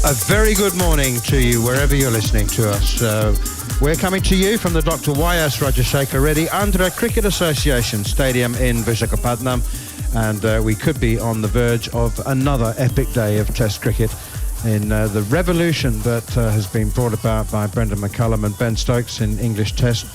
A very good morning to you wherever you're listening to us. We're coming to you from the Dr. Y.S. Rajasekhar Reddy Andhra Cricket Association Stadium in Visakhapatnam, and we could be on the verge of another epic day of Test cricket in the revolution that has been brought about by Brendan McCullum and Ben Stokes in English Test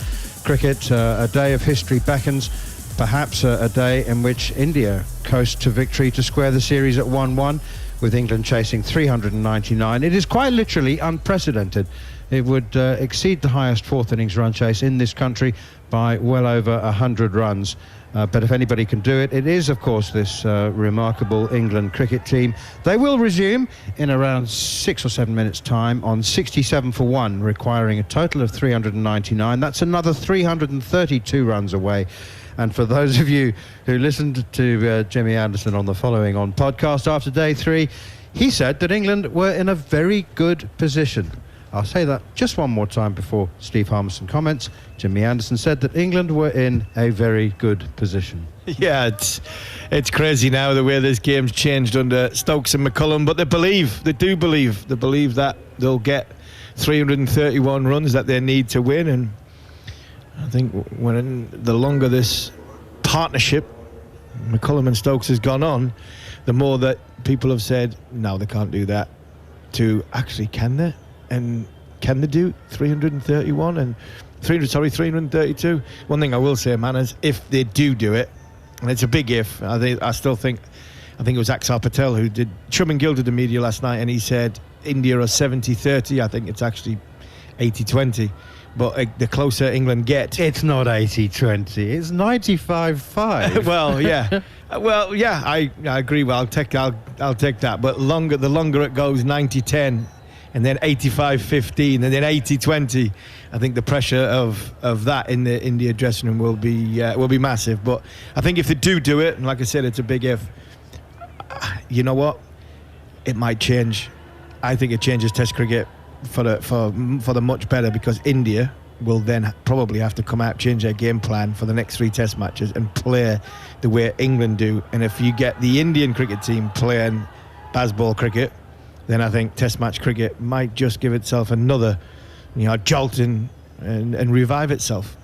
cricket. A day of history beckons, perhaps a day in which India coasts to victory to square the series at 1-1. With England chasing 399. It is quite literally unprecedented. It would exceed the highest fourth innings run chase in this country by well over 100 runs. But if anybody can do it, it is, of course, this remarkable England cricket team. They will resume in around 6 or 7 minutes' time on 67 for 1, requiring a total of 399. That's another 332 runs away. And for those of you who listened to Jimmy Anderson on the following on podcast after day 3, he said that England were in a very good position. I'll say that just one more time before Steve Harmison comments. Jimmy Anderson said that England were in a very good position. Yeah, it's crazy now the way this game's changed under Stokes and McCullum, but they believe that they'll get 331 runs that they need to win. And I think when the longer this partnership, McCullum and Stokes, has gone on, the more that people have said, no, they can't do that, to actually, can they? And can they do 331 and 332? One thing I will say, man, is if they do it, and it's a big if, I think it was Axar Patel who did, Shubman Gill did the media last night, and he said India are 70-30. I think it's actually 80-20. But the closer England get... It's not 80-20, it's 95-5. Well, yeah. I agree. Well, I'll take that. But the longer it goes, 90-10, and then 85-15, and then 80-20, I think the pressure of that in the India dressing room will be massive. But I think if they do it, and like I said, it's a big if, you know what? It might change. I think it changes Test cricket for the much better, because India will then probably have to come out, change their game plan for the next 3 Test matches and play the way England do. And if you get the Indian cricket team playing baseball cricket, then I think Test match cricket might just give itself another, jolt and revive itself.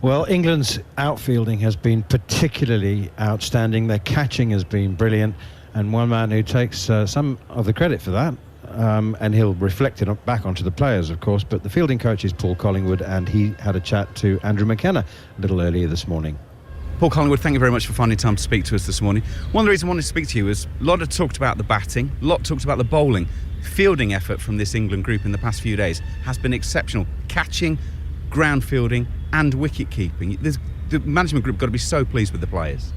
Well, England's outfielding has been particularly outstanding. Their catching has been brilliant, and one man who takes some of the credit for that, and he'll reflect it back onto the players, of course, but the fielding coach is Paul Collingwood, and he had a chat to Andrew McKenna a little earlier this morning. Paul Collingwood, thank you very much for finding time to speak to us this morning. One of the reasons I wanted to speak to you is a lot have talked about the batting, a lot talked about the bowling. Fielding effort from this England group in the past few days has been exceptional. Catching, ground fielding and wicket keeping. The management group got to be so pleased with the players.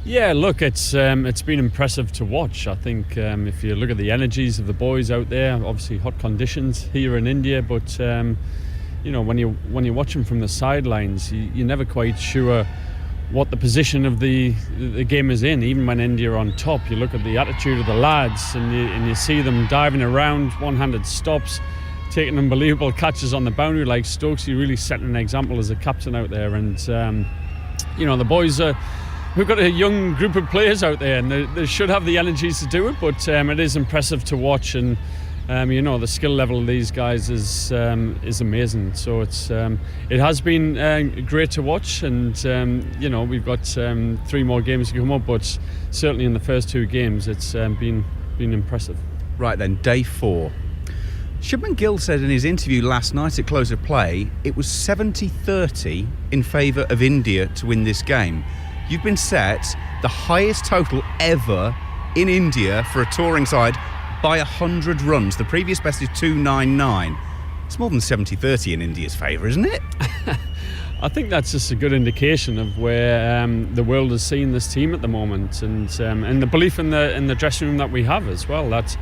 Yeah, look, it's been impressive to watch. I think if you look at the energies of the boys out there, obviously hot conditions here in India, but when you watch them from the sidelines, you're never quite sure what the position of the game is in. Even when India are on top, you look at the attitude of the lads, and you see them diving around, one-handed stops, taking unbelievable catches on the boundary like Stokes. You're really setting an example as a captain out there, and the boys are. We've got a young group of players out there, and they should have the energies to do it, but it is impressive to watch, and the skill level of these guys is amazing. So it has been great to watch, and we've got 3 more games to come up, but certainly in the first 2 games it's been impressive. Right then, day 4. Shubman Gill said in his interview last night at close of play it was 70-30 in favour of India to win this game. You've been set the highest total ever in India for a touring side by 100 runs. The previous best is 299. It's more than 70-30 in India's favour, isn't it? I think that's just a good indication of where the world is seeing this team at the moment, and the belief in the dressing room that we have as well, that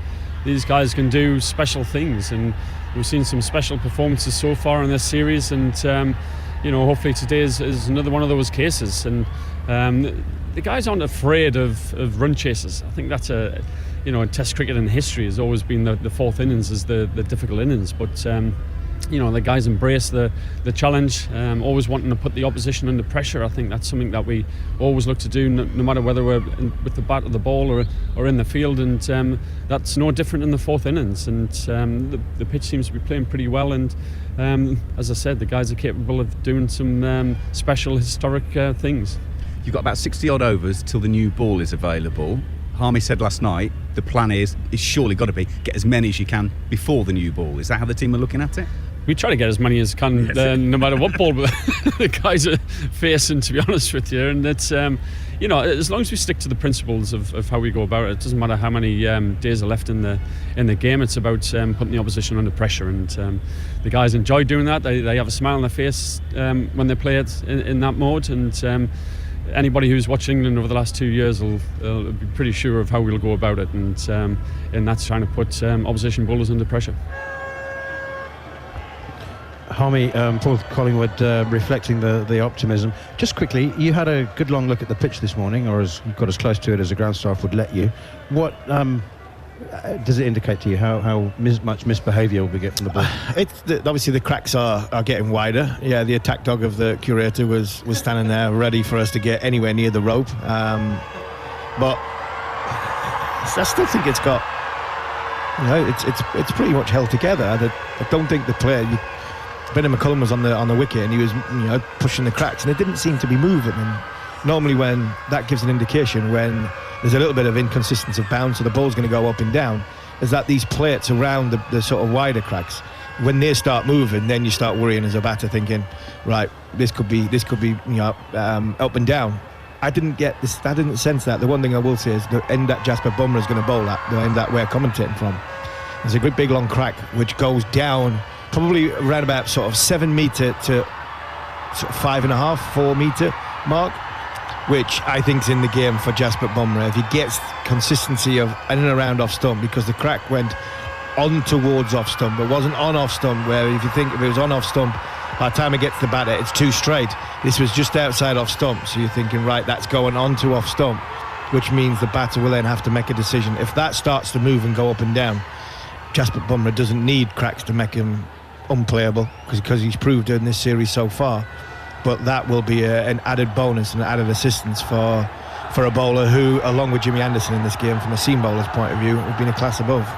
these guys can do special things, and we've seen some special performances so far in this series, and hopefully today is another one of those cases. And the guys aren't afraid of run chases. I think that's in Test cricket in history has always been the fourth innings is the difficult innings, but the guys embrace the challenge, always wanting to put the opposition under pressure. I think that's something that we always look to do, no matter whether we're with the bat of the ball or in the field, and that's no different in the fourth innings. And the pitch seems to be playing pretty well, and as I said, the guys are capable of doing some special historic things. You've got about 60 odd overs till the new ball is available. Harmy said last night the plan is surely got to be get as many as you can before the new ball. Is that how the team are looking at it? We try to get as many as can, no matter what ball the guys are facing, to be honest with you. And it's, as long as we stick to the principles of how we go about it, it doesn't matter how many days are left in the game. It's about putting the opposition under pressure, and the guys enjoy doing that. They have a smile on their face when they play it in that mode. And anybody who's watched England over the last 2 years will be pretty sure of how we'll go about it, and that's trying to put opposition bowlers under pressure. Harmy, Paul Collingwood reflecting the optimism. Just quickly, you had a good long look at the pitch this morning, or got as close to it as the ground staff would let you. What does it indicate to you? How much misbehaviour will we get from the ball? Obviously the cracks are getting wider. Yeah, the attack dog of the curator was standing there ready for us to get anywhere near the rope. But I still think it's got, it's pretty much held together. I don't think the player. Brendan McCullum was on the wicket, and he was pushing the cracks, and it didn't seem to be moving. And normally when that gives an indication, when there's a little bit of inconsistency of bounce, so the ball's going to go up and down, is that these plates around the sort of wider cracks, when they start moving, then you start worrying as a batter, thinking, right, this could be up and down. I didn't get this. I didn't sense that. The one thing I will say is the end that Jasprit Bumrah is going to bowl at, the end that we're commentating from, there's a good big long crack which goes down probably around about sort of 7 metre to sort of 5.5, 4 metre mark, which I think is in the game for Jasprit Bumrah if he gets consistency of in and around off stump, because the crack went on towards off stump. It wasn't on off stump, where if it was on off stump, by the time it gets to the batter, it's too straight. This was just outside off stump, so you're thinking, right, that's going on to off stump, which means the batter will then have to make a decision. If that starts to move and go up and down, Jasprit Bumrah doesn't need cracks to make him unplayable, because he's proved it in this series so far. But that will be an added bonus and an added assistance for a bowler who, along with Jimmy Anderson in this game, from a seam bowler's point of view, have been a class above.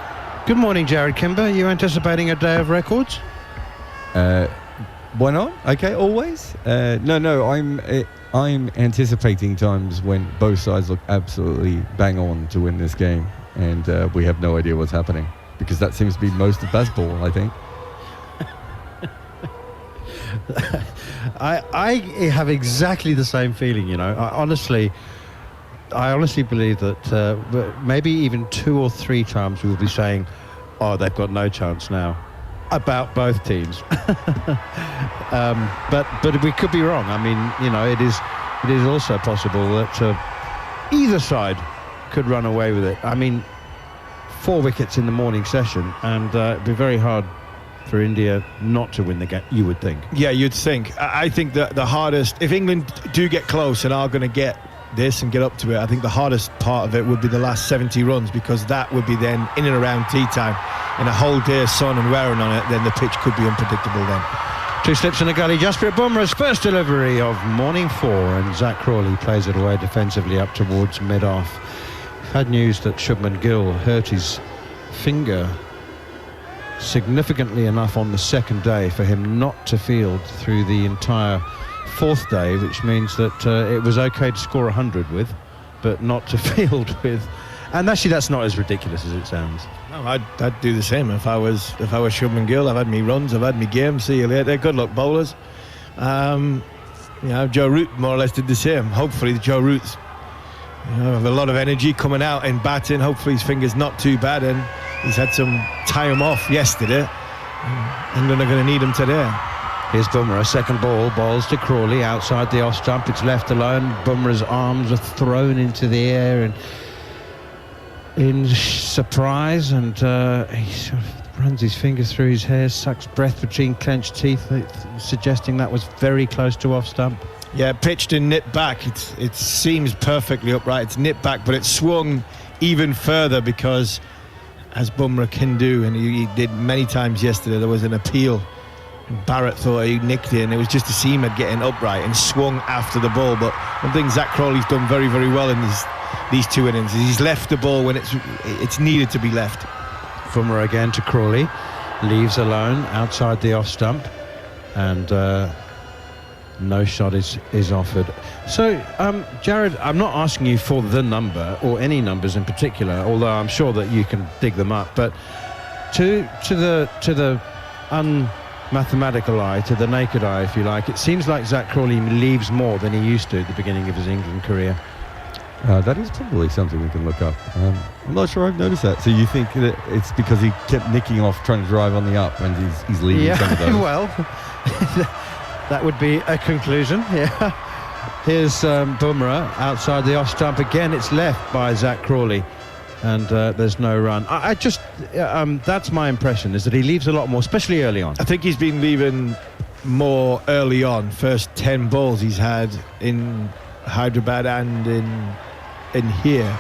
Good morning, Jared Kimber. Are you anticipating a day of records? Why not? Okay, always. No. I'm anticipating times when both sides look absolutely bang on to win this game, and we have no idea what's happening, because that seems to be most of baseball, I think. I have exactly the same feeling. I honestly believe that maybe even 2 or 3 times we will be saying, "Oh, they've got no chance now," about both teams. But we could be wrong. I mean, it is also possible that either side could run away with it. I mean, 4 wickets in the morning session, and it'd be very hard for India not to win the game, you would think. Yeah, you'd think. I think that the hardest, if England do get close and are going to get this and get up to it, I think the hardest part of it would be the last 70 runs, because that would be then in and around tea time, and a whole day of sun and wearing on it, then the pitch could be unpredictable then. 2 slips in a gully. Jasprit Bumrah's first delivery of morning 4, and Zach Crawley plays it away defensively up towards mid-off. Had news that Shubman Gill hurt his finger significantly enough on the second day for him not to field through the entire 4th day, which means that it was okay to score 100 with, but not to field with. And actually, that's not as ridiculous as it sounds. No, I'd do the same if I was Shubman Gill. I've had me runs, I've had me games. See you later. Good luck, bowlers. Joe Root more or less did the same. Hopefully, Joe Root's have a lot of energy coming out in batting. Hopefully, his finger's not too bad, and he's had some time off yesterday. England are going to need him today. Here's Bumrah, second ball, balls to Crawley outside the off stump. It's left alone. Bumrah's arms are thrown into the air and in surprise, and he sort of runs his fingers through his hair, sucks breath between clenched teeth, suggesting that was very close to off stump. Yeah, pitched and nipped back. It seems perfectly upright. It's nipped back, but it swung even further, because as Bumrah can do, and he did many times yesterday, there was an appeal Barrett thought he nicked it, and it was just a seamer getting upright and swung after the ball. But one thing Zak Crawley's done very, very well in these two innings is he's left the ball when it's needed to be left. Bumrah again to Crawley, leaves alone outside the off stump, and no shot is offered. So, Jared, I'm not asking you for the number or any numbers in particular, although I'm sure that you can dig them up. But to the unmathematical eye, to the naked eye, if you like, it seems like Zak Crawley leaves more than he used to at the beginning of his England career. That is probably something we can look up. I'm not sure I've noticed that. So you think that it's because he kept nicking off trying to drive on the up and he's leaving some of those? Well, that would be a conclusion. Yeah. Here's Bumrah outside the off stump again. It's left by Zak Crawley, and there's no run. I just that's my impression, is that he leaves a lot more, especially early on. I think he's been leaving more early on. First 10 balls he's had in Hyderabad and in here,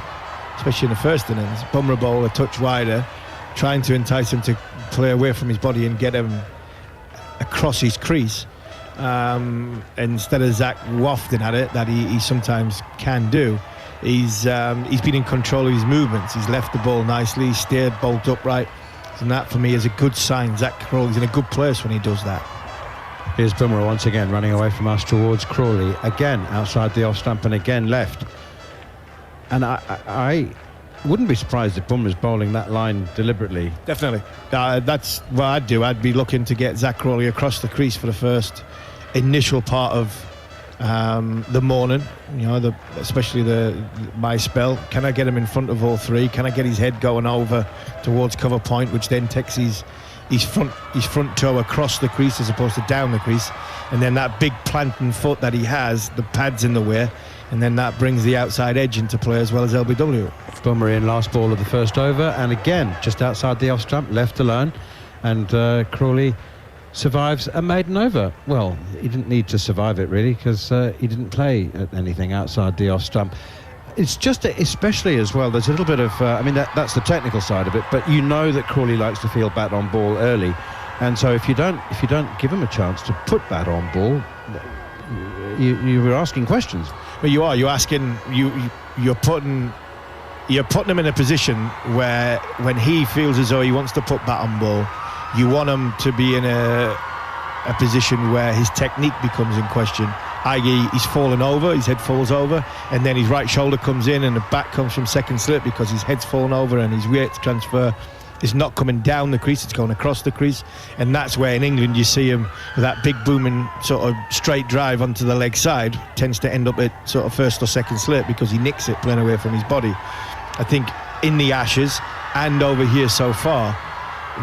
especially in the first innings. Bumrah bowl a touch wider, trying to entice him to play away from his body and get him across his crease. Instead of Zak wafting at it, that he sometimes can do, he's been in control of his movements. He's left the ball nicely, steered, bolt upright, and that for me is a good sign. Zak Crawley's in a good place when he does that. Here's Bumrah once again running away from us towards Crawley, again outside the off stump and again left. And I wouldn't be surprised if Bumrah's bowling that line deliberately. Definitely. That's what I'd do. I'd be looking to get Zak Crawley across the crease for the first initial part of the morning, especially my spell. Can I get him in front of all three? Can I get his head going over towards cover point, which then takes his front toe across the crease as opposed to down the crease, and then that big planting foot that he has, the pad's in the way, and then that brings the outside edge into play as well as LBW. Bumrah in last ball of the first over, and again just outside the off stump, left alone, and Crawley survives a maiden over. Well, he didn't need to survive it really, because he didn't play at anything outside the off stump. It's just especially as well, there's a little bit of that's the technical side of it, but you know that Crawley likes to field bat on ball early, and so if you don't give him a chance to put bat on ball, you were asking questions. But you're asking, you're putting him in a position where when he feels as though he wants to put bat on ball, you want him to be in a position where his technique becomes in question, i.e. he's fallen over, his head falls over, and then his right shoulder comes in and the bat comes from second slip because his head's fallen over and his weight transfer is not coming down the crease, it's going across the crease. And that's where in England you see him with that big booming sort of straight drive onto the leg side, tends to end up at sort of first or second slip because he nicks it playing away from his body. I think in the Ashes and over here so far,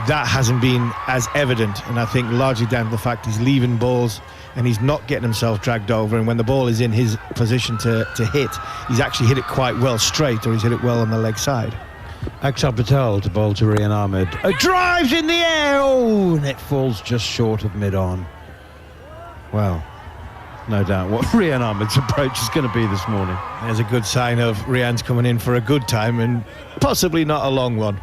that hasn't been as evident, and I think largely down to the fact he's leaving balls and he's not getting himself dragged over, and when the ball is in his position to hit, he's actually hit it quite well straight, or he's hit it well on the leg side. Akshar Patel to bowl to Rian Ahmed. Drives in the air, and it falls just short of mid-on. Well, no doubt what Rian Ahmed's approach is going to be this morning. There's a good sign of Rian's coming in for a good time and possibly not a long one.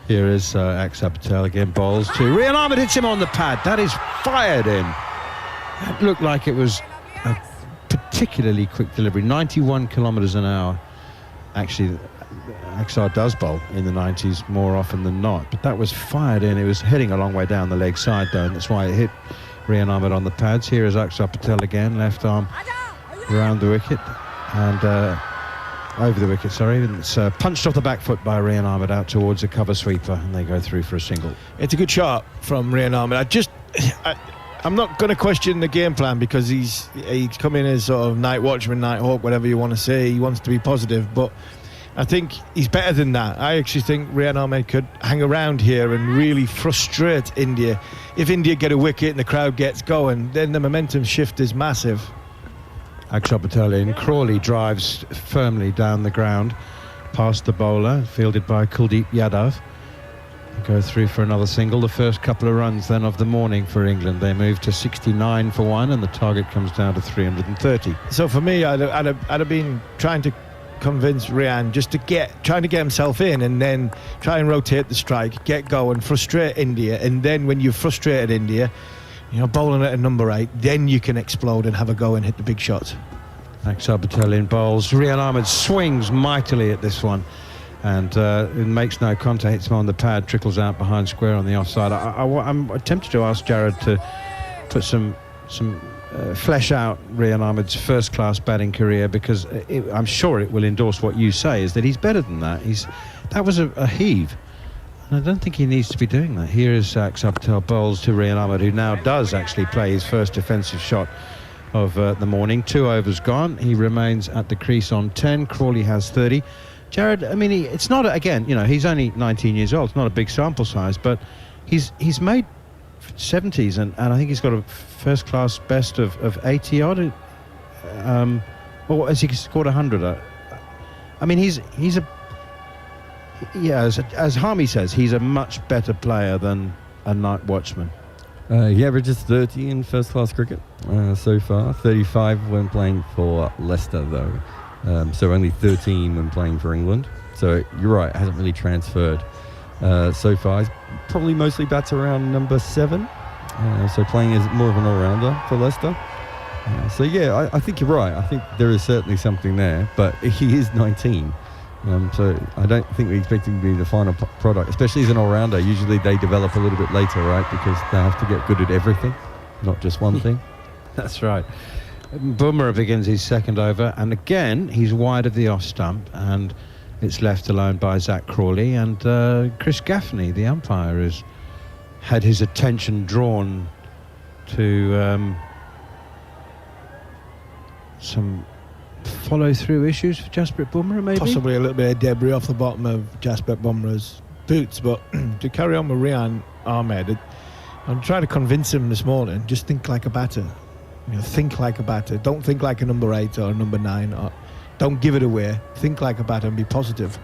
Here is Akshar Patel again, bowls to Rian Ahmed, hits him on the pad. That is fired in. That looked like it was a particularly quick delivery, 91 kilometres an hour. Actually, Akshar does bowl in the 90s more often than not, but that was fired in. It was heading a long way down the leg side though, and that's why it hit Rian Ahmed on the pads. Here is Akshar Patel again, left arm around the wicket and over the wicket, sorry. It's punched off the back foot by Rian Ahmed out towards a cover sweeper, and they go through for a single. It's a good shot from Rian Ahmed. I'm not going to question the game plan because he's come in as sort of night watchman, night hawk, whatever you want to say. He wants to be positive, but I think he's better than that. I actually think Rian Ahmed could hang around here and really frustrate India. If India get a wicket and the crowd gets going, then the momentum shift is massive. Akshar Patel in. Crawley drives firmly down the ground past the bowler, fielded by Kuldeep Yadav. Go through for another single. The first couple of runs then of the morning for England. They move to 69 for one, and the target comes down to 330. So for me, I'd have been trying to convince Rian just to trying to get himself in and then try and rotate the strike, get going, frustrate India, and then when you've frustrated India, bowling at a number 8, then you can explode and have a go and hit the big shots. Axar Patel in bowls. Rian Ahmed swings mightily at this one, and it makes no contact. Hits him on the pad, trickles out behind square on the offside. I'm tempted to ask Jared to put some flesh out Rian Ahmed's first-class batting career, because I'm sure it will endorse what you say, is that he's better than that. That was a heave. And I don't think he needs to be doing that. Here is Axar Patel bowls to Rian Ahmed, who now does actually play his first defensive shot of the morning. 2 overs gone. He remains at the crease on 10. Crawley has 30. Jared, I mean, it's not, again, he's only 19 years old. It's not a big sample size, but he's made 70s, and I think he's got a first-class best of 80 odd. Or has he scored 100? I mean, he's as Harmy says, he's a much better player than a night watchman. He averages 30 in first-class cricket so far. 35 when playing for Leicester, though. So only 13 when playing for England. So you're right, hasn't really transferred so far. He's probably mostly bats around number 7. So playing as more of an all-rounder for Leicester. So yeah, I think you're right. I think there is certainly something there, but he is 19. So I don't think we expect him to be the final product, especially as an all-rounder. Usually they develop a little bit later, right? Because they have to get good at everything, not just one thing. That's right. Bumrah begins his second over, and again he's wide of the off stump, and it's left alone by Zach Crawley. And Chris Gaffney, the umpire, has had his attention drawn to some follow-through issues for Jasprit Bumrah, maybe? Possibly a little bit of debris off the bottom of Jasprit Bumrah's boots, but to carry on with Rian Ahmed, I'm trying to convince him this morning, just think like a batter. Think like a batter. Don't think like a number 8 or a number 9. Or don't give it away. Think like a batter and be positive.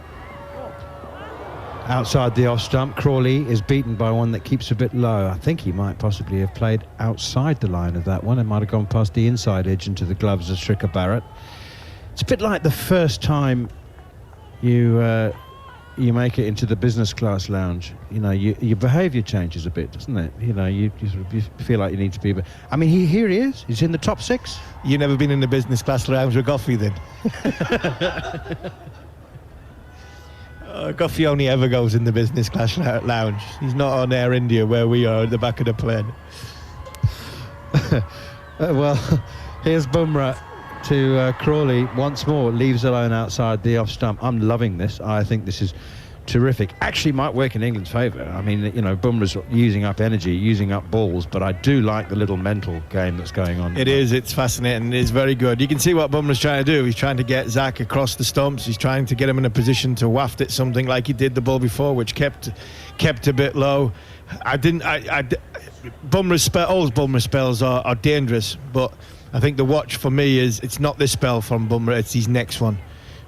Outside the off stump, Crawley is beaten by one that keeps a bit low. I think he might possibly have played outside the line of that one. It might have gone past the inside edge into the gloves of Stricker Barrett. It's a bit like the first time you make it into the business class lounge. Your behaviour changes a bit, doesn't it? You feel like you need to be. I mean, here he is. He's in the top 6. You never been in the business class lounge with Goffey, then? Goffey only ever goes in the business class lounge. He's not on Air India where we are at the back of the plane. Well, here's Bumrah to Crawley once more, leaves alone outside the off stump. I'm loving this. I think this is terrific. Actually might work in England's favour. I mean, Bumrah's using up energy, using up balls, but I do like the little mental game that's going on. It's fascinating. It is very good. You can see what Bumrah's trying to do. He's trying to get Zach across the stumps. He's trying to get him in a position to waft at something like he did the ball before, which kept a bit low. Bumrah's spells are dangerous, but I think the watch for me is it's not this spell from Bumrah, it's his next one.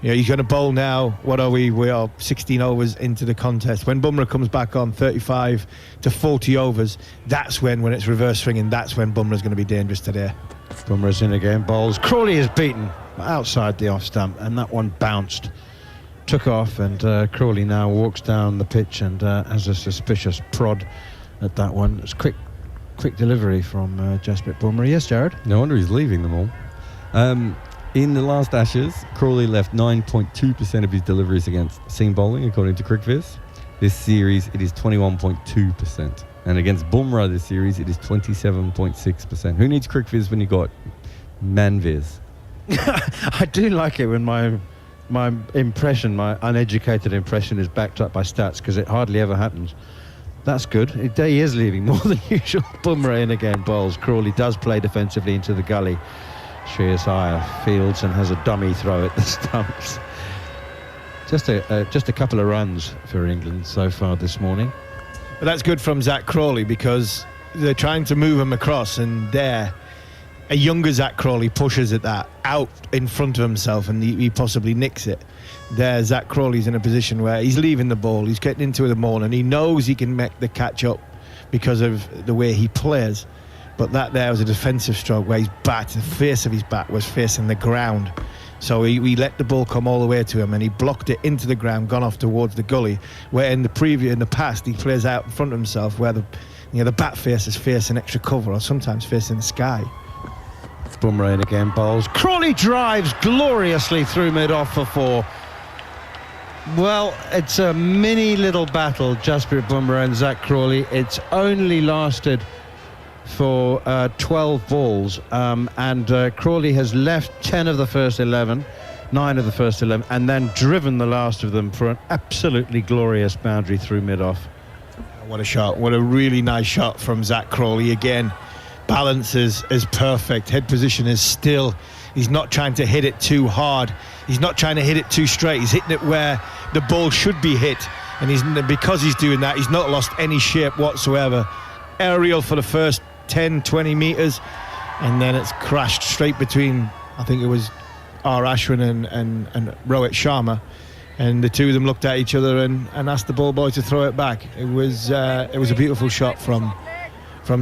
He's going to bowl now. What are we? We are 16 overs into the contest. When Bumrah comes back on 35 to 40 overs, that's when it's reverse swinging, that's when Bumrah's going to be dangerous today. Bumrah's in again, bowls. Crawley is beaten outside the off stump, and that one bounced, took off, and Crawley now walks down the pitch and has a suspicious prod at that one. It's quick delivery from Jasprit Bumrah. Yes, Jared? No wonder he's leaving them all. In the last Ashes, Crawley left 9.2% of his deliveries against seam bowling, according to CricViz. This series, it is 21.2%. And against Bumrah this series, it is 27.6%. Who needs CricViz when you got Manviz? I do like it when my impression, my uneducated impression, is backed up by stats, because it hardly ever happens. That's good. He is leaving more than usual. Bumrah in again, bowls. Crawley does play defensively into the gully. Shreyas Iyer fields and has a dummy throw at the stumps. Just a couple of runs for England so far this morning. But that's good from Zach Crawley, because they're trying to move him across, and there a younger Zach Crawley pushes at that out in front of himself, and he possibly nicks it. There Zach Crawley's in a position where he's leaving the ball, he's getting into the ball, and he knows he can make the catch up because of the way he plays. But that there was a defensive stroke where the face of his bat was facing the ground. So he let the ball come all the way to him, and he blocked it into the ground, gone off towards the gully, where in the past he plays out in front of himself, where the bat face is facing extra cover, or sometimes facing the sky. Bumrah in again, bowls. Crawley drives gloriously through mid-off for 4. Well, it's a mini little battle, Jasprit Bumrah and Zak Crawley. It's only lasted for 12 balls, and Crawley has left 10 of the first 11, 9 of the first 11, and then driven the last of them for an absolutely glorious boundary through mid-off. What a shot. What a really nice shot from Zak Crawley. Again, balance is perfect. Head position is still. He's not trying to hit it too hard. He's not trying to hit it too straight. He's hitting it where the ball should be hit. And because he's doing that, he's not lost any shape whatsoever. Aerial for the first 10, 20 metres. And then it's crashed straight between, I think it was R. Ashwin and Rohit Sharma. And the two of them looked at each other and asked the ball boy to throw it back. It was a beautiful shot from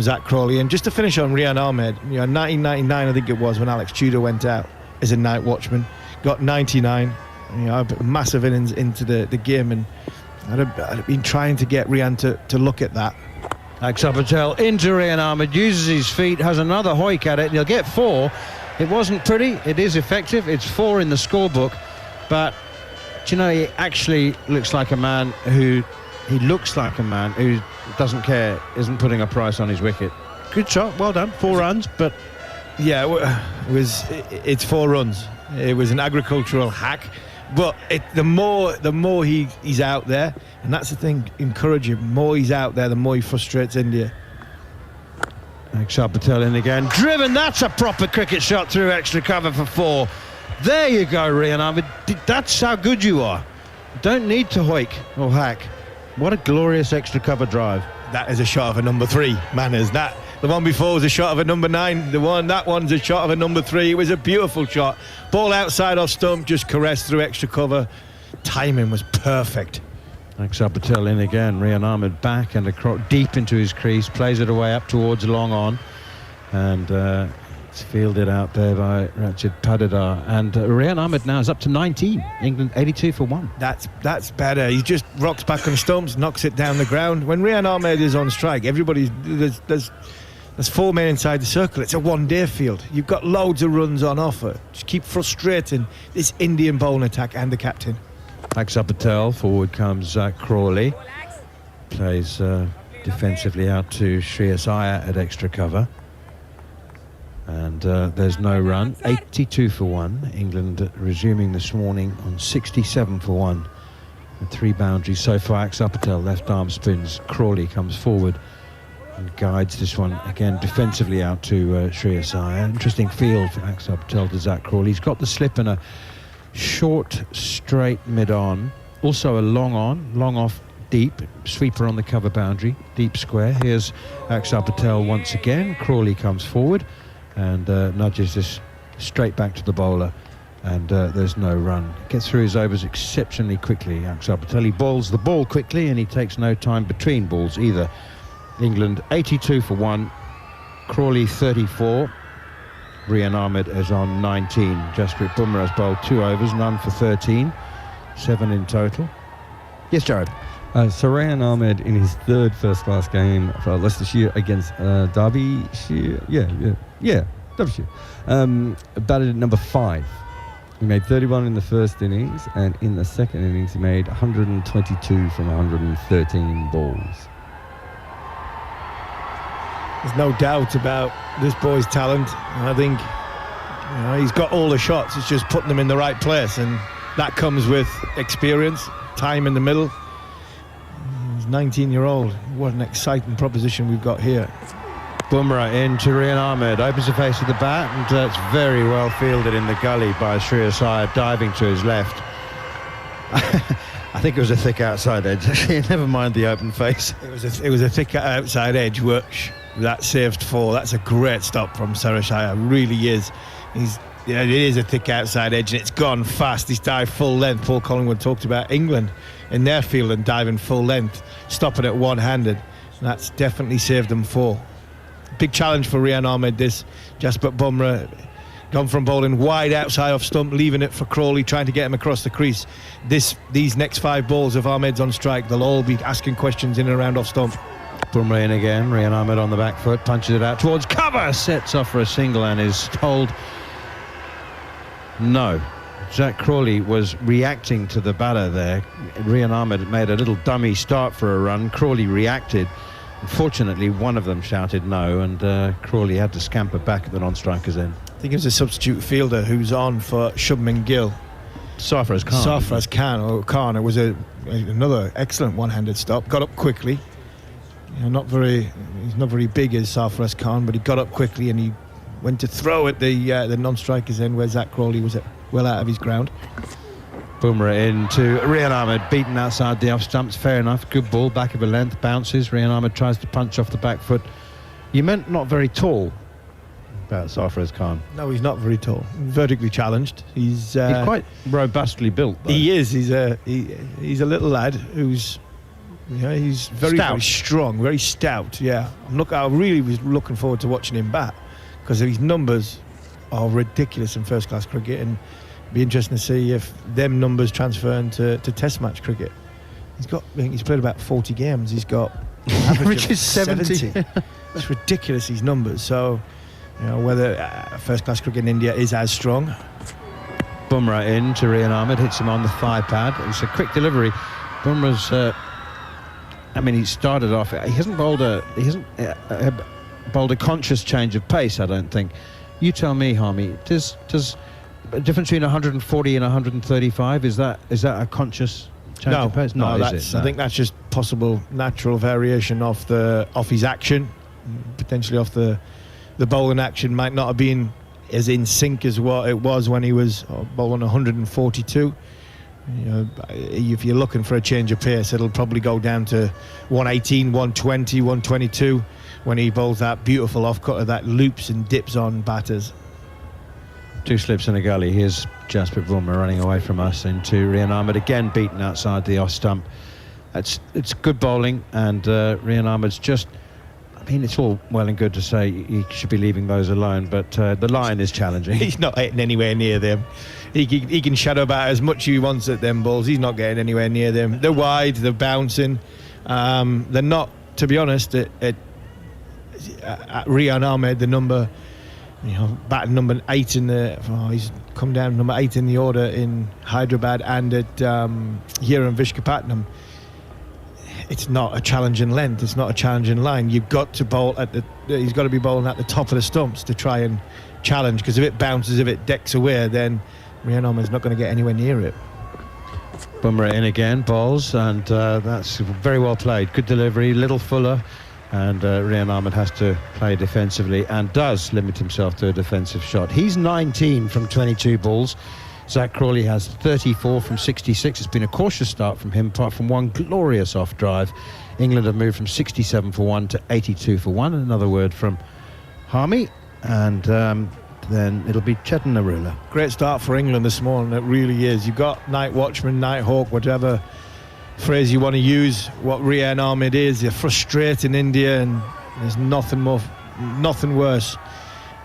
Zak Crawley. And just to finish on Rian Ahmed, 1999 I think it was, when Alex Tudor went out as a night watchman, got 99, a massive innings into the game, and I'd been trying to get Rian to look at that. Axar Patel into Rian Ahmed, uses his feet, has another hoik at it, and he'll get 4. It wasn't pretty, it is effective, it's 4 in the scorebook, but do you know, he actually looks like a man who doesn't care, isn't putting a price on his wicket. Good shot, well done, 4 runs, but yeah, it's 4 runs. It was an agricultural hack, but the more he's out there, and that's the thing, encouraging. The more he's out there, the more he frustrates India. Axar Patel in again, driven, that's a proper cricket shot through extra cover for 4. There you go, Rian Ahmed, that's how good you are. Don't need to hoik or hack. What a glorious extra cover drive. That is a shot of a number 3, Manners. The one before was a shot of a number 9. That one's a shot of a number 3. It was a beautiful shot. Ball outside off stump, just caressed through extra cover. Timing was perfect. Axar Patel in again. Rian Ahmed back and deep into his crease, plays it away up towards long on, and it's fielded out there by Rachid Padadar. And Rian Ahmed now is up to 19. England 82 for 1. That's better. He just rocks back on stumps, knocks it down the ground. When Rian Ahmed is on strike, there's 4 men inside the circle. It's a one-day field. You've got loads of runs on offer. Just keep frustrating this Indian bowling attack and the captain. Axar Patel, forward comes Zak Crawley. Plays defensively out to Shreyas Iyer at extra cover. And there's no run. 82 for 1. England resuming this morning on 67 for 1. And 3 boundaries so far. Axar Patel, left arm spins. Crawley comes forward and guides this one again defensively out to Shreyas Iyer. Interesting field for Axar Patel to Zak Crawley. He's got the slip and a short straight mid-on, also a long on, long off deep, sweeper on the cover boundary, deep square. Here's Axar Patel once again. Crawley comes forward and nudges this straight back to the bowler, and there's no run. Gets through his overs exceptionally quickly, Axar Patel. He bowls the ball quickly and he takes no time between balls either. England 82 for 1, Crawley 34, Rian Ahmed is on 19. Jasprit Bumrah has bowled 2 overs, none for 13, 7 in total. Yes, Jared. So Rian Ahmed in his 3rd first-class game for Leicestershire against Derbyshire, Derbyshire, batted at number 5. He made 31 in the first innings, and in the second innings he made 122 from 113 balls. There's no doubt about this boy's talent, and I think he's got all the shots. It's just putting them in the right place, and that comes with experience, time in the middle. He's 19-year-old. What an exciting proposition we've got here. Bumrah into Rian Ahmed, opens the face of the bat, and it's very well fielded in the gully by Shreyas Iyer, diving to his left. I think it was a thick outside edge. Never mind the open face. It was a thick outside edge, which that saved 4. That's a great stop from Shreyas Iyer. Really is. It is a thick outside edge, and it's gone fast. He's dived full length. Paul Collingwood talked about England in their field and diving full length, stopping it one-handed. That's definitely saved them 4. Big challenge for Rian Ahmed, this. Jasprit Bumrah gone from bowling wide outside off stump, leaving it for Crawley, trying to get him across the crease. These next 5 balls, if Ahmed's on strike, they'll all be asking questions in and around off stump. Bumrah in again. Rian Ahmed on the back foot, punches it out towards cover, sets off for a single and is told no. Zach Crawley was reacting to the batter there. Rian Ahmed made a little dummy start for a run. Crawley reacted. Unfortunately, one of them shouted no, and Crawley had to scamper back at the non-striker's end. I think it was a substitute fielder who's on for Shubman Gill. Sarfaraz Khan. Sarfaraz Khan. It was another excellent one-handed stop. Got up quickly. He's not very big as Sarfaraz Khan, but he got up quickly and he went to throw at the non-striker's end where Zach Crawley was well out of his ground. Bumrah into Rian Ahmed, beaten outside the off stumps. Fair enough. Good ball, back of a length, bounces. Rian Ahmed tries to punch off the back foot. You meant not very tall about Sarfaraz Khan. No, he's not very tall. Vertically challenged. He's quite robustly built, though. He is. He's a little lad who's, he's very, Stout. very strong, very stout. Yeah, I really was looking forward to watching him bat because his numbers are ridiculous in first-class cricket, and it'd be interesting to see if them numbers transfer into Test match cricket. I think he's played about 40 games. He's got average of 70. It's ridiculous, these numbers. So, whether first-class cricket in India is as strong. Bumrah in to Rian Ahmed, hits him on the thigh pad. It's a quick delivery. Bumrah's, he started off. He hasn't bowled a conscious change of pace, I don't think. You tell me, Harmy. Does a difference between 140 and 135? Is that a conscious change of pace? No, is it? I think that's just possible natural variation off his action, potentially off the bowling action might not have been as in sync as what it was when he was bowling 142. If you're looking for a change of pace, it'll probably go down to 118, 120, 122 when he bowls that beautiful off-cutter that loops and dips on batters. 2 slips in a gully. Here's Jasprit Bumrah running away from us into Rian Ahmed, again beaten outside the off stump. It's good bowling, and Rian Ahmed's just, it's all well and good to say he should be leaving those alone, but the line is challenging. He's not hitting anywhere near them. He can shadow about as much as he wants at them balls. He's not getting anywhere near them. They're wide, they're bouncing. They're not, to be honest, at Rian Ahmed, the number, batting number 8 in he's come down number 8 in the order in Hyderabad and at here in Visakhapatnam. It's not a challenging length. It's not a challenging line. You've got to bowl he's got to be bowling at the top of the stumps to try and challenge, because if it bounces, if it decks away, then Rian Ahmed's not going to get anywhere near it. Bumrah in again, bowls, and that's very well played. Good delivery, little fuller, and Rian Ahmed has to play defensively and does limit himself to a defensive shot. He's 19 from 22 balls. Zach Crawley has 34 from 66. It's been a cautious start from him, apart from one glorious off drive. England have moved from 67 for 1 to 82 for 1. Another word from Harmy, and then it'll be Chetan Narula. Great start for England this morning, it really is. You've got night watchman, night hawk, whatever phrase you want to use. What Rian Ahmed is, you're frustrating India, and there's nothing worse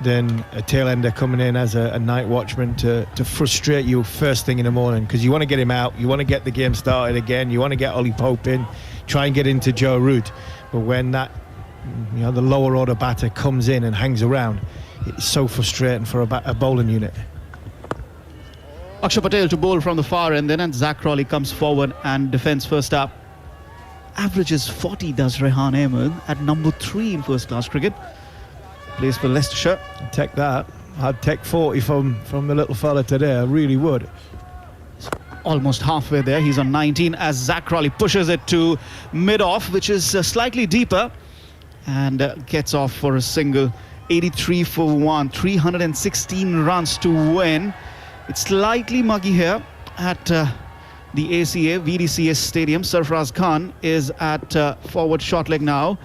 than a tail ender coming in as a night watchman to frustrate you first thing in the morning, because you want to get him out, you want to get the game started again, you want to get Ollie Pope in, try and get into Joe Root. But when that the lower order batter comes in and hangs around, it's so frustrating for a bowling unit. Akshar Patel to bowl from the far end then, and Zach Crawley comes forward and defends first up. Averages 40 does Rehan Ahmed at number 3 in first class cricket. Plays for Leicestershire. Take that. I'd take 40 from the little fella today. I really would. Almost halfway there. He's on 19 as Zach Crawley pushes it to mid-off, which is slightly deeper, and gets off for a single. 83 for 1, 316 runs to win. It's slightly muggy here at the ACA VDCA Stadium. Sarfaraz Khan is at forward short leg now.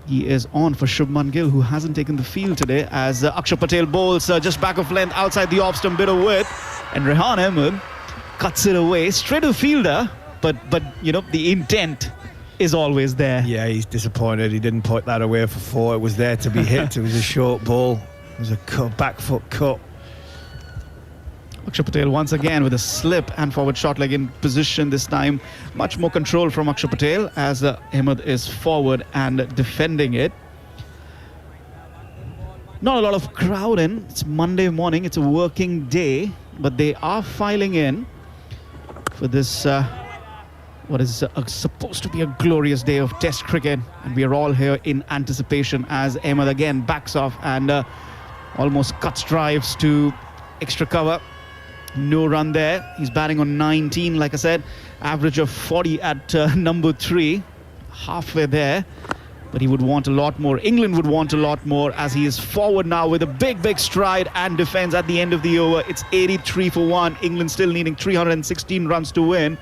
He is on for Shubman Gill, who hasn't taken the field today, as Akshar Patel bowls just back of length outside the off stump, bit of width, and Rehan Ahmed cuts it away straight to fielder, but the intent is always there. Yeah, he's disappointed. He didn't put that away for 4. It was there to be hit. It was a short ball. It was a back foot cut. Akshar Patel once again with a slip and forward shot leg in position this time. Much more control from Akshar Patel as Ahmed is forward and defending it. Not a lot of crowd in. It's Monday morning. It's a working day, but they are filing in for this what is supposed to be a glorious day of Test cricket, and we are all here in anticipation as Ahmed again backs off and almost cuts drives to extra cover. No run there. He's batting on 19, like I said, average of 40 at number 3, halfway there. But he would want a lot more. England would want a lot more as he is forward now with a big stride and defense at the end of the over. It's 83 for 1. England still needing 316 runs to win.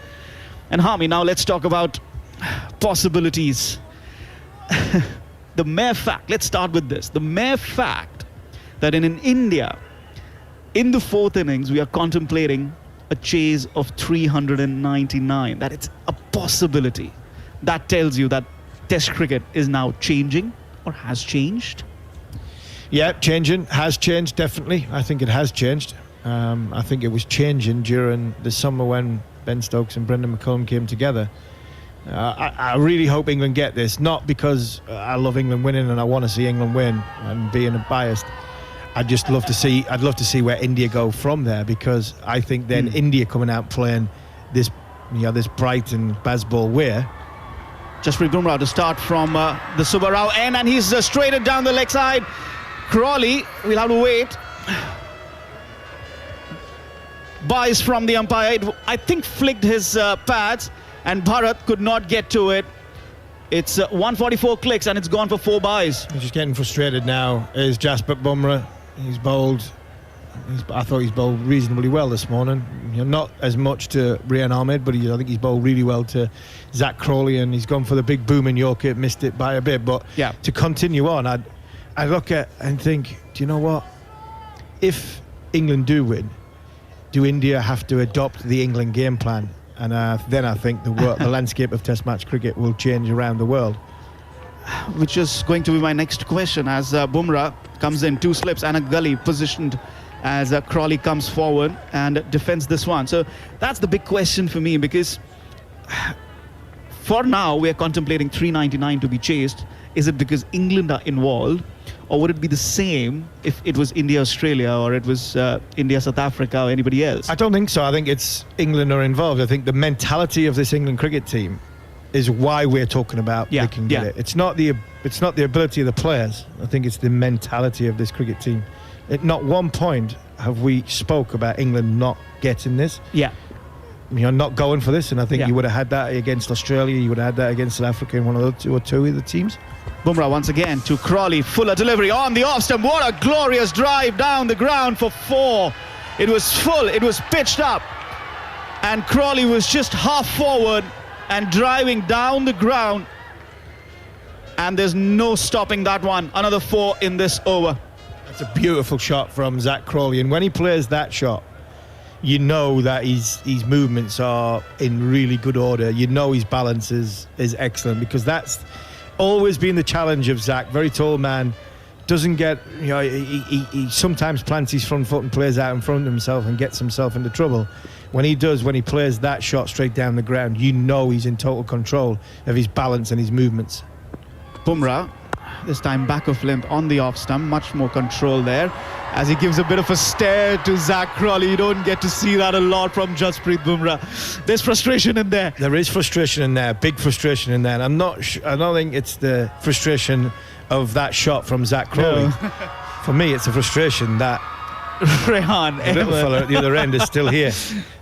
And Harmy, now let's talk about possibilities. The mere fact, let's start with this. The mere fact that in India, in the 4th innings, we are contemplating a chase of 399. That it's a possibility. That tells you that Test cricket is now changing or has changed. Yeah, has changed, definitely. I think it has changed. I think it was changing during the summer when Ben Stokes and Brendan McCullum came together. I really hope England get this, not because I love England winning and I want to see England win and being biased. I'd love to see where India go from there, because I think then India coming out playing this bright and Bazball way. Jasprit Bumrah to start from the Subbarao end, and he's straight it down the leg side. Crawley, we'll have to wait. Buys from the umpire. It, I think, flicked his pads, and Bharat could not get to it. It's 144 clicks, and it's gone for 4 buys. He's just getting frustrated now. Is Jasprit Bumrah. He's bowled. I thought he's bowled reasonably well this morning. Not as much to Rehan Ahmed, but I think he's bowled really well to Zach Crawley, and he's gone for the big boom in Yorker, missed it by a bit. But yeah, to continue on, I look at and think, do you know what? If England do win, do India have to adopt the England game plan? And then I think the landscape of Test match cricket will change around the world. Which is going to be my next question, as Bumrah comes in, 2 slips and a gully positioned as Crawley comes forward and defends this one. So that's the big question for me, because for now we're contemplating 399 to be chased. Is it because England are involved, or would it be the same if it was India-Australia, or it was India-South Africa, or anybody else? I don't think so. I think it's England are involved. I think the mentality of this England cricket team is why we're talking about they can get it. It's not the ability of the players. I think it's the mentality of this cricket team. At not one point have we spoke about England not getting this. Yeah. Not going for this, and I think you would have had that against Australia, you would have had that against South Africa in one of the two of the teams. Bumrah once again to Crawley, fuller delivery on the off stump. What a glorious drive down the ground for 4. It was full, it was pitched up, and Crawley was just half forward and driving down the ground, and there's no stopping that one. Another 4 in this over. That's a beautiful shot from Zach Crawley, and when he plays that shot, you know that his movements are in really good order. You know his balance is excellent, because that's always been the challenge of Zach. Very tall man, doesn't get, he sometimes plants his front foot and plays out in front of himself and gets himself into trouble. When he plays that shot straight down the ground, you know he's in total control of his balance and his movements. Bumrah, this time back of length on the off stump, much more control there, as he gives a bit of a stare to Zach Crawley. You don't get to see that a lot from Jasprit Bumrah. There's frustration in there. There is frustration in there, big frustration in there. And I don't think it's the frustration of that shot from Zach Crawley. No. For me, it's a frustration that Rehan, the little fella at the other end, is still here.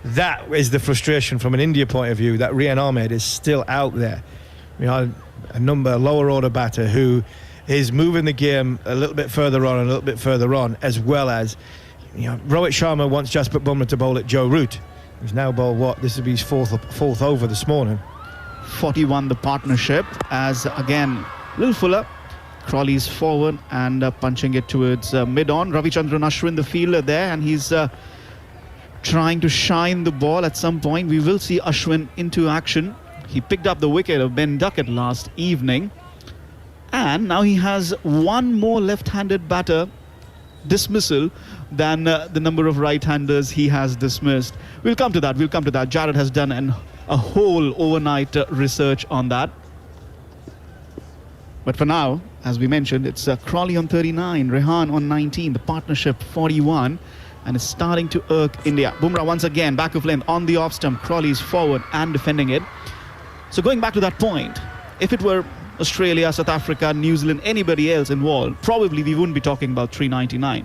That is the frustration from an India point of view, that Rehan Ahmed is still out there. A lower order batter who is moving the game a little bit further on and a little bit further on, as well as, Rohit Sharma wants Jasprit Bumrah to bowl at Joe Root. He's now bowled this will be his fourth over this morning. 41 the partnership, as again, a little fuller. Crawley's forward and punching it towards mid-on. Ravichandran Ashwin, the fielder there, and he's trying to shine the ball at some point. We will see Ashwin into action. He picked up the wicket of Ben Duckett last evening. And now he has one more left-handed batter dismissal than the number of right-handers he has dismissed. We'll come to that. Jared has done a whole overnight research on that. But for now, as we mentioned, it's Crawley on 39, Rehan on 19, the partnership 41, and it's starting to irk India. Bumrah once again, back of length on the off stump. Crawley is forward and defending it. So going back to that point, if it were Australia, South Africa, New Zealand, anybody else involved, probably we wouldn't be talking about 399.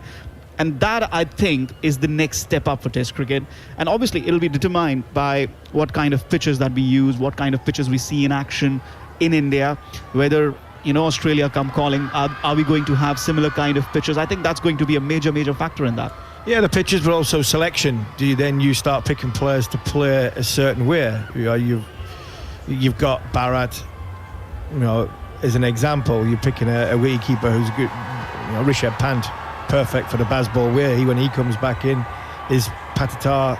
And that, I think, is the next step up for Test cricket. And obviously, it'll be determined by what kind of pitches that we use, what kind of pitches we see in action in India, whether Australia come calling, are we going to have similar kind of pitches? I think that's going to be a major factor in that. Yeah, the pitches, but also selection. Do you start picking players to play a certain way? You've got Bharat, as an example. You're picking a wicketkeeper who's good. Rishabh Pant, perfect for the Bazball way. When he comes back in, is Patitar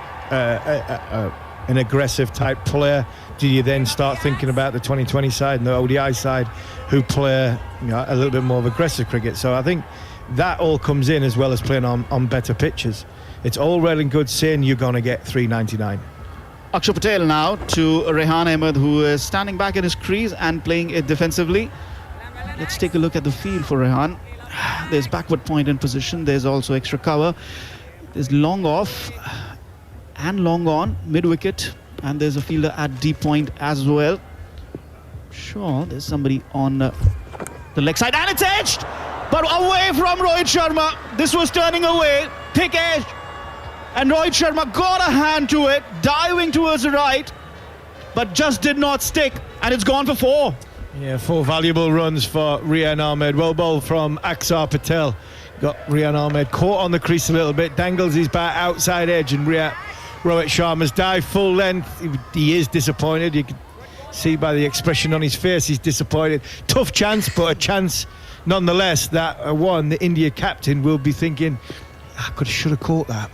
an aggressive type player? Do you then start thinking about the 2020 side and the ODI side, who play a little bit more of aggressive cricket? So I think that all comes in, as well as playing on better pitches. It's all well and good saying you're going to get 399. Akshar Patel now to Rehan Ahmed, who is standing back in his crease and playing it defensively. Let's take a look at the field for Rehan. There's backward point in position. There's also extra cover. There's long off and long on, mid-wicket. And there's a fielder at deep point as well. Sure, there's somebody on the leg side. And it's edged! But away from Rohit Sharma. This was turning away. Thick edge. And Rohit Sharma got a hand to it, diving towards the right, but just did not stick. And it's gone for 4. Yeah, 4 valuable runs for Rehan Ahmed. Well bowled from Akshar Patel. Got Rehan Ahmed caught on the crease a little bit, dangles his bat outside edge, and Rohit Sharma's dive full length. He is disappointed. You can see by the expression on his face, he's disappointed. Tough chance, but a chance nonetheless. That the India captain will be thinking, I should have caught that.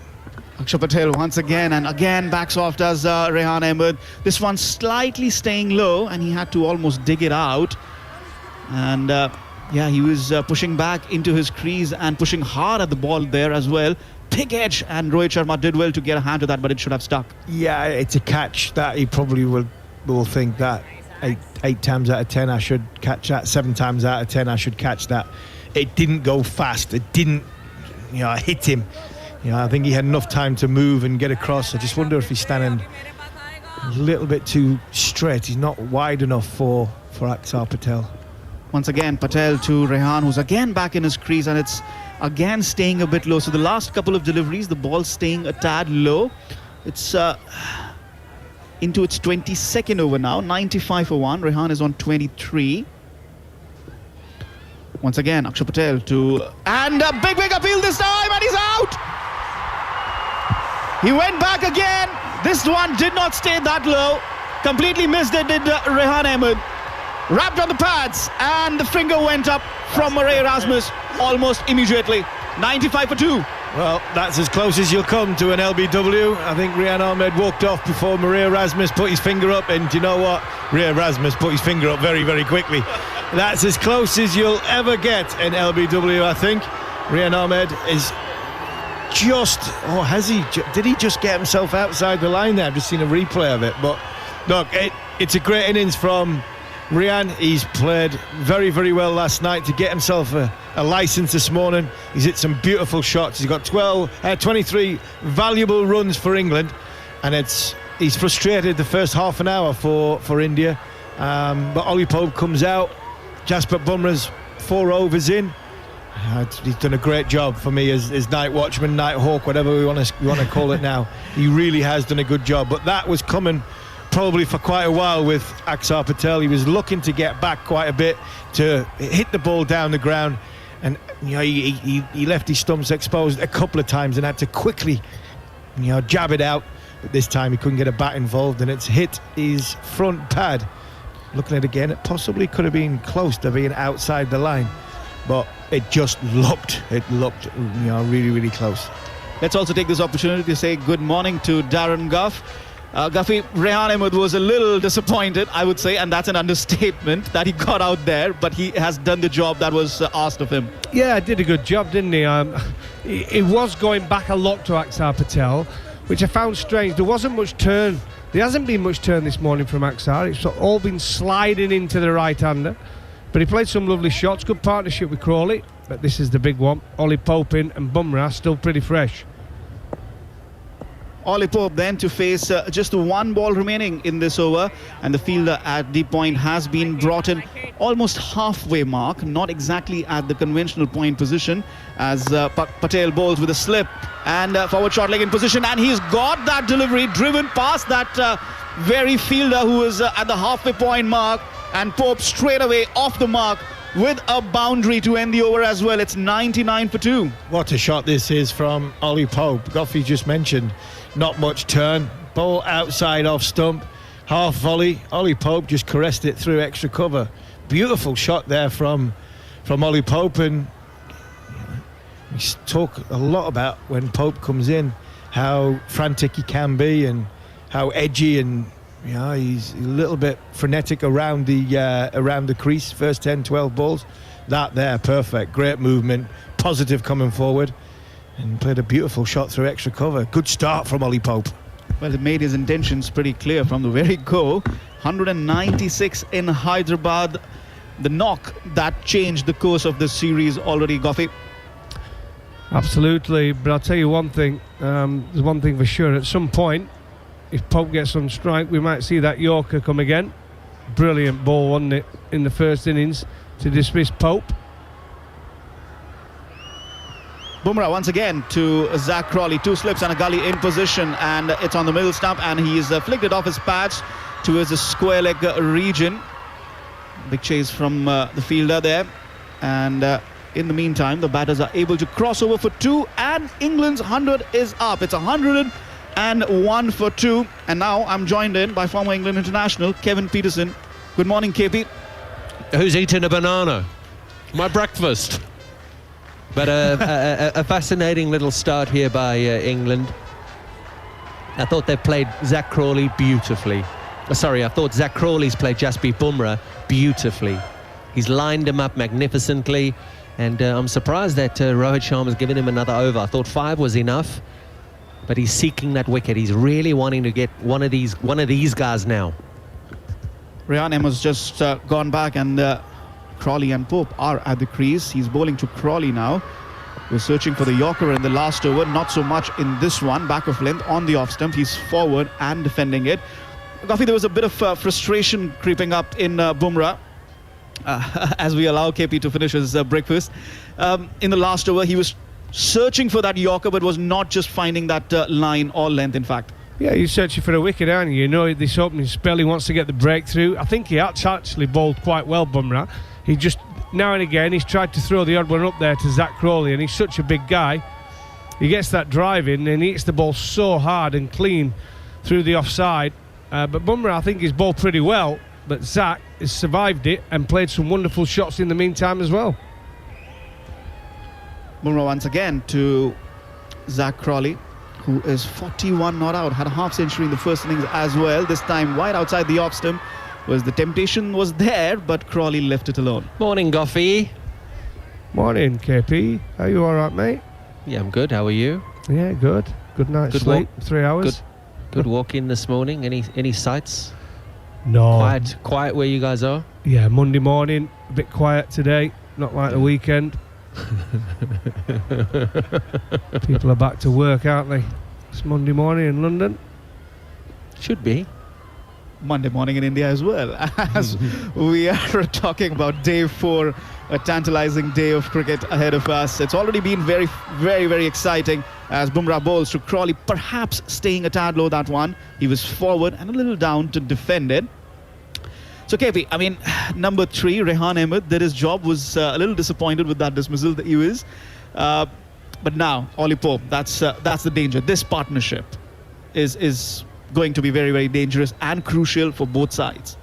Akshar Patel once again, and again backs off does Rehan Ahmed. This one slightly staying low, and he had to almost dig it out. And he was pushing back into his crease and pushing hard at the ball there as well. Thick edge, and Rohit Sharma did well to get a hand to that, but it should have stuck. Yeah, it's a catch that he probably will think that 8 times out of 10 I should catch that, 7 times out of 10 I should catch that. It didn't go fast. It didn't hit him. I think he had enough time to move and get across. I just wonder if he's standing a little bit too straight. He's not wide enough for Akshar Patel. Once again, Patel to Rehan, who's again back in his crease, and it's again staying a bit low. So the last couple of deliveries, the ball's staying a tad low. It's into its 22nd over now, 95 for 1. Rehan is on 23. Once again, Akshar Patel and a big appeal this time, and he's out! He went back again. This one did not stay that low. Completely missed it, did Rehan Ahmed. Wrapped on the pads, and the finger went up from Murray Erasmus almost immediately. 95 for 2. Well, that's as close as you'll come to an LBW. I think Rehan Ahmed walked off before Murray Erasmus put his finger up, and you know what? Murray Erasmus put his finger up very, very quickly. That's as close as you'll ever get an LBW, I think. Rehan Ahmed is did he just get himself outside the line there? I've just seen a replay of it. But look, it's a great innings from Rehan. He's played very, very well last night to get himself a licence this morning. He's hit some beautiful shots. He's got 23 valuable runs for England, and he's frustrated the first half an hour for India. But Ollie Pope comes out. Jasprit Bumrah's 4 overs in. He's done a great job for me as night watchman, night hawk, whatever we want to call it now. He really has done a good job. But that was coming probably for quite a while with Akshar Patel. He was looking to get back quite a bit to hit the ball down the ground, and he left his stumps exposed a couple of times and had to quickly jab it out. But this time he couldn't get a bat involved, and it's hit his front pad. Looking at it again, it possibly could have been close to being outside the line, but it looked really, really close. Let's also take this opportunity to say good morning to Darren Gough. Guffey, Rehan Ahmed was a little disappointed, I would say, and that's an understatement that he got out there, but he has done the job that was asked of him. Yeah, did a good job, didn't he? He was going back a lot to Axar Patel, which I found strange. There wasn't much turn. There hasn't been much turn this morning from Axar. It's all been sliding into the right-hander. But he played some lovely shots, good partnership with Crawley. But this is the big one. Ollie Pope in and Bumrah still pretty fresh. Ollie Pope then to face just one ball remaining in this over, and the fielder at deep point has been brought in almost halfway mark, not exactly at the conventional point position, as Patel bowls with a slip and forward short leg in position, and he's got that delivery driven past that very fielder who is at the halfway point mark, and Pope straight away off the mark with a boundary to end the over as well. It's 99 for 2. What a shot this is from Ollie Pope. Goffey just mentioned not much turn. Ball outside off stump. Half volley. Ollie Pope just caressed it through extra cover. Beautiful shot there from Ollie Pope. And we talk a lot about when Pope comes in, how frantic he can be and how edgy, and he's a little bit frenetic around the crease. First 10, 12 balls. That there, perfect. Great movement. Positive coming forward. And played a beautiful shot through extra cover. Good start from Ollie Pope. Well, he made his intentions pretty clear from the very go. 196 in Hyderabad. The knock that changed the course of this series already, Goffey. Absolutely, but I'll tell you one thing. There's one thing for sure. At some point, if Pope gets on strike, we might see that Yorker come again. Brilliant ball, wasn't it, in the first innings to dismiss Pope. Bumrah once again to Zach Crawley. 2 slips and a gully in position, and it's on the middle stump, and he's flicked it off his pads towards the square leg region. Big chase from the fielder there, and in the meantime the batters are able to cross over for 2, and England's 100 is up. It's 101 for 2, and now I'm joined in by former England international Kevin Pietersen. Good morning, KP. Who's eating a banana? My breakfast. But a fascinating little start here by England. I thought they played Zach Crawley beautifully. I thought Zach Crawley's played Jasprit Bumrah beautifully. He's lined him up magnificently, and I'm surprised that Rohit Sharma's given him another over. I thought 5 was enough, but he's seeking that wicket. He's really wanting to get one of these guys now. Rehan Ahmed's just gone back, and Crawley and Pope are at the crease. He's bowling to Crawley now. We're searching for the Yorker in the last over. Not so much in this one. Back of length on the off stump. He's forward and defending it. Goffey, there was a bit of frustration creeping up in Bumrah as we allow KP to finish his breakfast. In the last over, he was searching for that Yorker, but was not just finding that line or length, in fact. Yeah, you're searching for a wicket, aren't you? You know, this opening spell, he wants to get the breakthrough. I think he actually bowled quite well, Bumrah. He just, now and again, he's tried to throw the odd one up there to Zach Crawley, and he's such a big guy. He gets that drive in, and he hits the ball so hard and clean through the offside. But Bumrah, I think, he's bowled pretty well, but Zach has survived it and played some wonderful shots in the meantime as well. Bumrah once again to Zach Crawley, who is 41 not out. Had a half century in the first innings as well. This time wide outside the off stump. The temptation was there, but Crawley left it alone. Morning, Goffey. Morning, KP. Are you all right, mate? Yeah, I'm good. How are you? Yeah, good. Good night's Good sleep. walk. 3 hours. Good walk in this morning. Any sights? No. Quiet where you guys are? Yeah, Monday morning, a bit quiet today. Not like the weekend. People are back to work, aren't they? It's Monday morning in London. Should be. Monday morning in India as well, as we are talking about day 4, a tantalizing day of cricket ahead of us. It's already been very, very, very exciting as Bumrah bowls to Crawley, perhaps staying a tad low that one. He was forward and a little down to defend it. So KP, I mean, number 3, Rehan Ahmed, did his job, was a little disappointed with that dismissal that he was. But now, Ollie Pope, that's the danger. This partnership is going to be very, very dangerous and crucial for both sides.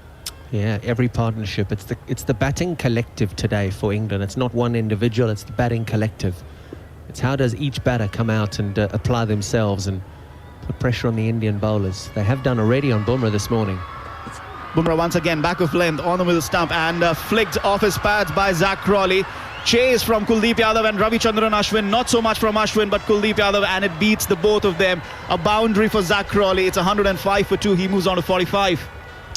Yeah, every partnership. It's the batting collective today for England. It's not one individual, it's the batting collective. It's how does each batter come out and apply themselves, and put pressure on the Indian bowlers. They have done already on Bumrah this morning. Bumrah once again back of length on the middle stump and flicked off his pads by Zach Crawley. Chase from Kuldeep Yadav and Ravichandran Ashwin. Not so much from Ashwin, but Kuldeep Yadav, and it beats the both of them. A boundary for Zach Crawley. It's 105 for 2. He moves on to 45.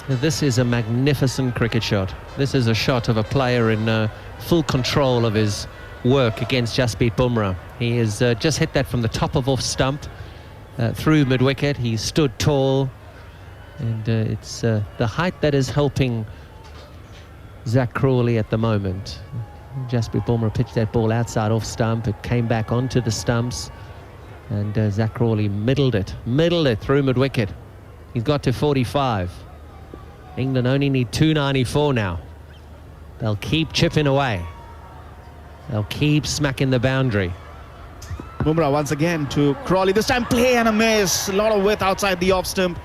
This is a magnificent cricket shot. This is a shot of a player in full control of his work against Jasprit Bumrah. He has just hit that from the top of off stump through mid-wicket. He stood tall, and it's the height that is helping Zach Crawley at the moment. Jasprit Bumrah pitched that ball outside off stump. It came back onto the stumps, and Zach Crawley middled it through mid-wicket. He's got to 45. England only need 294 now. They'll keep chipping away. They'll keep smacking the boundary. Bumrah once again to Crawley. This time play and a miss. A lot of width outside the off stump.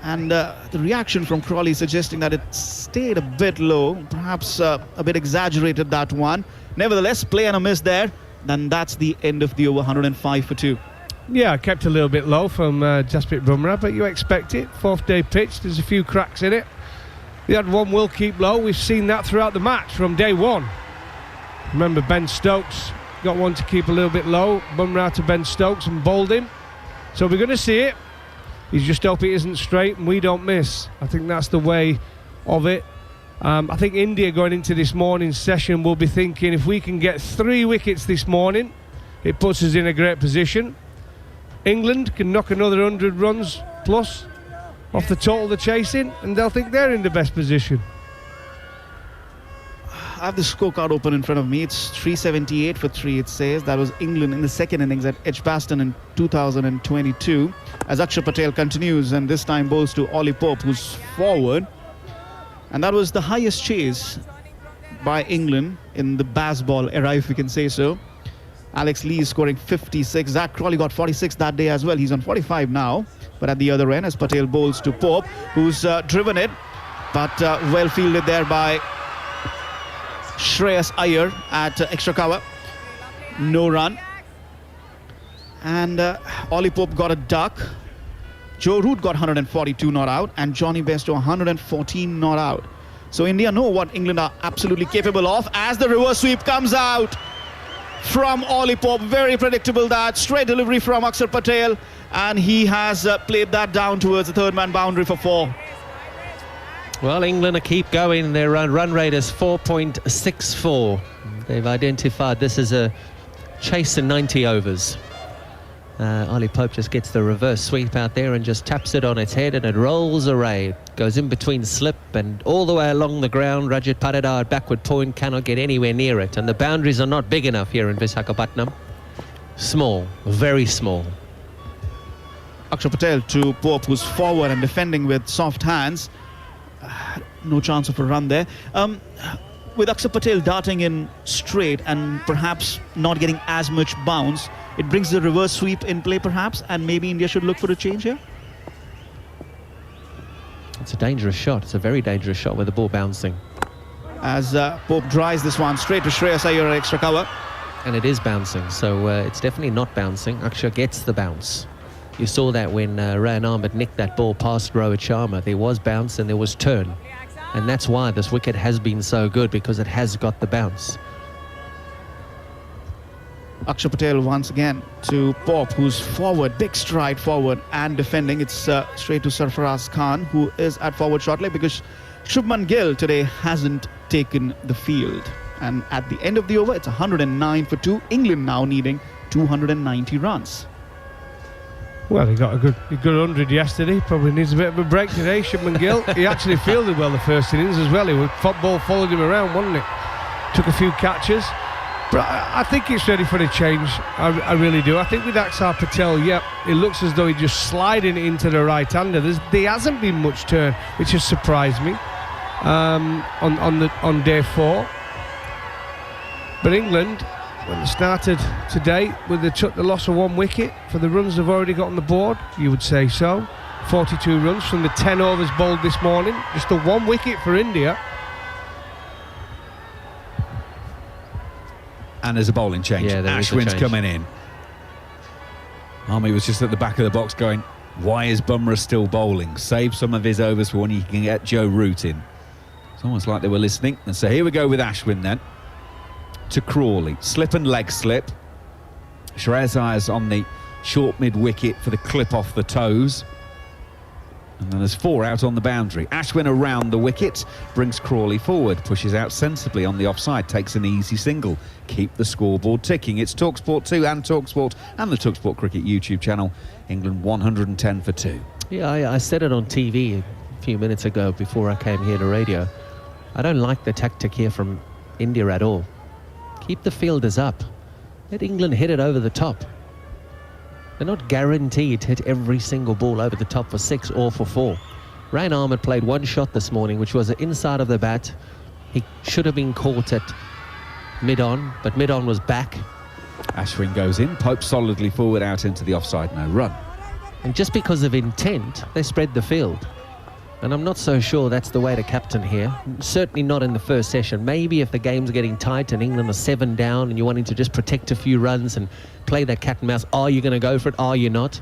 And the reaction from Crawley suggesting that it stayed a bit low, perhaps a bit exaggerated, that one. Nevertheless, play and a miss there. Then that's the end of the over, 105 for 2. Yeah, kept a little bit low from Jasprit Bumrah, but you expect it. 4th day pitch, there's a few cracks in it. The other one will keep low. We've seen that throughout the match from day one. Remember, Ben Stokes got one to keep a little bit low. Bumrah to Ben Stokes and bowled him. So we're going to see it. He's just hope it isn't straight and we don't miss. I think that's the way of it. I think India going into this morning's session will be thinking, if we can get 3 wickets this morning, it puts us in a great position. England can knock another 100 runs plus off the total they're chasing, and they'll think they're in the best position. I have the scorecard open in front of me. It's 378 for 3, it says. That was England in the second innings at Edgbaston in 2022. As Akshar Patel continues, and this time bowls to Ollie Pope, who's forward. And that was the highest chase by England in the Bazball era, if we can say so. Alex Lee scoring 56. Zach Crawley got 46 that day as well. He's on 45 now. But at the other end, as Patel bowls to Pope, who's driven it, but well fielded there by Shreyas Iyer at extra cover. No run. And Ollie Pope got a duck. Joe Root got 142 not out, and Johnny Bairstow 114 not out. So India know what England are absolutely capable of as the reverse sweep comes out from Ollie Pope. Very predictable, that straight delivery from Akshar Patel, and he has played that down towards the third man boundary for 4. Well, England keep going. Their run rate is 4.64. They've identified this as a chase in 90 overs. Ollie Pope just gets the reverse sweep out there and just taps it on its head, and it rolls away. Goes in between slip and all the way along the ground. Rajat Patidar at backward point cannot get anywhere near it, and the boundaries are not big enough here in Visakhapatnam. Small, very small. Akshar Patel to Pope, who's forward and defending with soft hands. No chance of a run there. With Akshar Patel darting in straight and perhaps not getting as much bounce, it brings the reverse sweep in play perhaps, and maybe India should look for a change here. It's a dangerous shot. It's a very dangerous shot with the ball bouncing. As Pope drives this one straight to Shreyas Iyer at extra cover. And it is bouncing, so it's definitely not bouncing. Akshar gets the bounce. You saw that when Rayan Ahmed nicked that ball past Rohit Sharma. There was bounce and there was turn. And that's why this wicket has been so good, because it has got the bounce. Akshar Patel once again to Pope, who's forward, big stride forward and defending. It's straight to Sarfaraz Khan, who is at forward short leg because Shubman Gill today hasn't taken the field. And at the end of the over, it's 109 for 2. England now needing 290 runs. Well, he got a good 100 yesterday. Probably needs a bit of a break today, Shubman Gill. He actually fielded well the first innings as well. Football followed him around, wasn't it? Took a few catches. But I think it's ready for a change. I really do. I think with Akshar Patel, it looks as though he's just sliding it into the right-hander. There hasn't been much turn, which has surprised me on day 4. But England, when they started today, when they took the loss of 1 wicket for the runs they've already got on the board, you would say so. 42 runs from the 10 overs bowled this morning. Just the 1 wicket for India. And there's a bowling change. Yeah, there is a Ashwin's change. coming in. Army was just at the back of the box going, why is Bumrah still bowling? Save some of his overs for when he can get Joe Root in. It's almost like they were listening. And so here we go with Ashwin then. To Crawley. Slip and leg slip. Shreyas Iyer's on the short mid-wicket for the clip off the toes. And then there's 4 out on the boundary. Ashwin around the wicket, brings Crawley forward, pushes out sensibly on the offside, takes an easy single. Keep the scoreboard ticking. It's TalkSport 2 and TalkSport and the TalkSport Cricket YouTube channel. England 110 for 2. Yeah, I said it on TV a few minutes ago before I came here to radio. I don't like the tactic here from India at all. Keep the fielders up. Let England hit it over the top. They're not guaranteed to hit every single ball over the top for 6 or for 4. Rain Ahmed played 1 shot this morning, which was the inside of the bat. He should have been caught at mid-on, but mid-on was back. Ashwin goes in, Pope solidly forward out into the offside, no run. And just because of intent, they spread the field. And I'm not so sure that's the way to captain here. Certainly not in the first session. Maybe if the game's getting tight and England are 7 down and you're wanting to just protect a few runs and play that cat and mouse. Are you going to go for it? Are you not?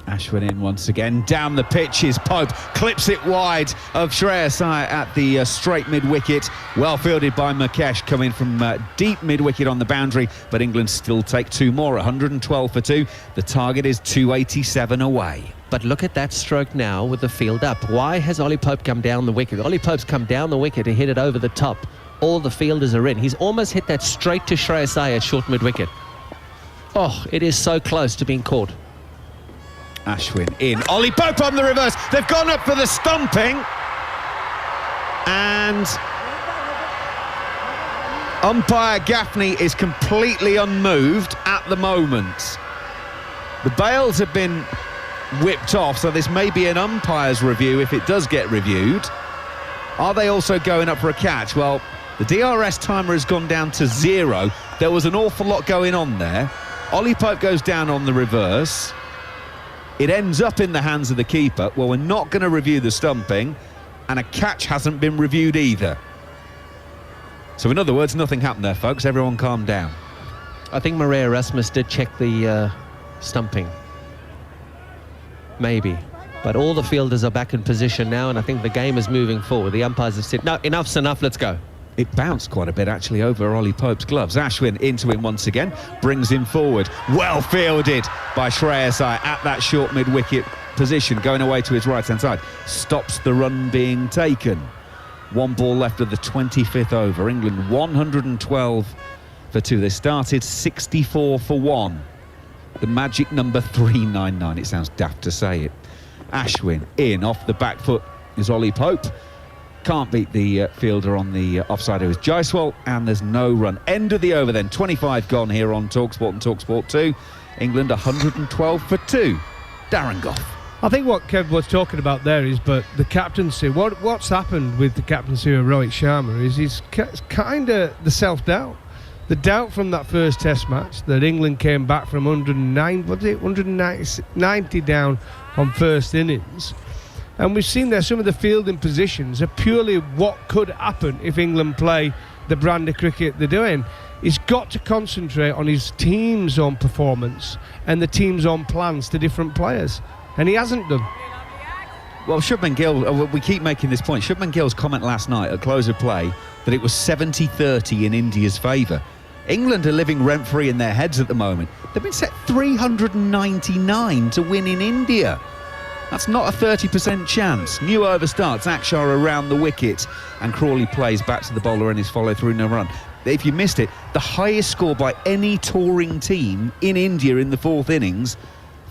Ashwin in once again. Down the pitch is Pope. Clips it wide of Shreyas Iyer at the straight mid-wicket. Well fielded by Mukesh, coming from deep mid-wicket on the boundary. But England still take 2 more. 112 for 2. The target is 287 away. But look at that stroke now with the field up. Why has Ollie Pope come down the wicket? Ollie Pope's come down the wicket to hit it over the top. All the fielders are in. He's almost hit that straight to Shreyas Iyer at short mid-wicket. Oh, it is so close to being caught. Ashwin in. Ollie Pope on the reverse. They've gone up for the stumping. And umpire Gaffney is completely unmoved at the moment. The bails have been whipped off, so this may be an umpire's review if it does get reviewed. Are they also going up for a catch? Well, the DRS timer has gone down to 0. There was an awful lot going on there. Ollie Pope goes down on the reverse. It ends up in the hands of the keeper. Well, we're not going to review the stumping, and a catch hasn't been reviewed either. So in other words, nothing happened there, folks. Everyone calm down. I think Maria Erasmus did check the stumping. Maybe. But all the fielders are back in position now, and I think the game is moving forward. The umpires have said, no, enough's enough, let's go. It bounced quite a bit, actually, over Ollie Pope's gloves. Ashwin into him once again, brings him forward. Well fielded by Shreyas Iyer at that short mid-wicket position, going away to his right-hand side. Stops the run being taken. 1 ball left of the 25th over. England 112 for 2. They started 64 for 1. The magic number 399. It sounds daft to say it. Ashwin in off the back foot is Ollie Pope. Can't beat the fielder on the offside, who is Jaiswal, and there's no run. End of the over then. 25 gone here on TalkSport and TalkSport 2. England 112 for 2. Darren Gough. I think what Kev was talking about there is, but the captaincy, what's happened with the captaincy of Rohit Sharma is he's kind of the self-doubt. The doubt from that first test match that England came back from 190 down on first innings. And we've seen there some of the fielding positions are purely what could happen if England play the brand of cricket they're doing. He's got to concentrate on his team's own performance and the team's own plans to different players. And he hasn't done. Well, Shubman Gill, we keep making this point. Shubman Gill's comment last night at close of play that it was 70-30 in India's favour. England are living rent-free in their heads at the moment. They've been set 399 to win in India. That's not a 30% chance. New over starts, Akshar around the wicket, and Crawley plays back to the bowler and his follow-through no run. If you missed it, the highest score by any touring team in India in the 4th innings,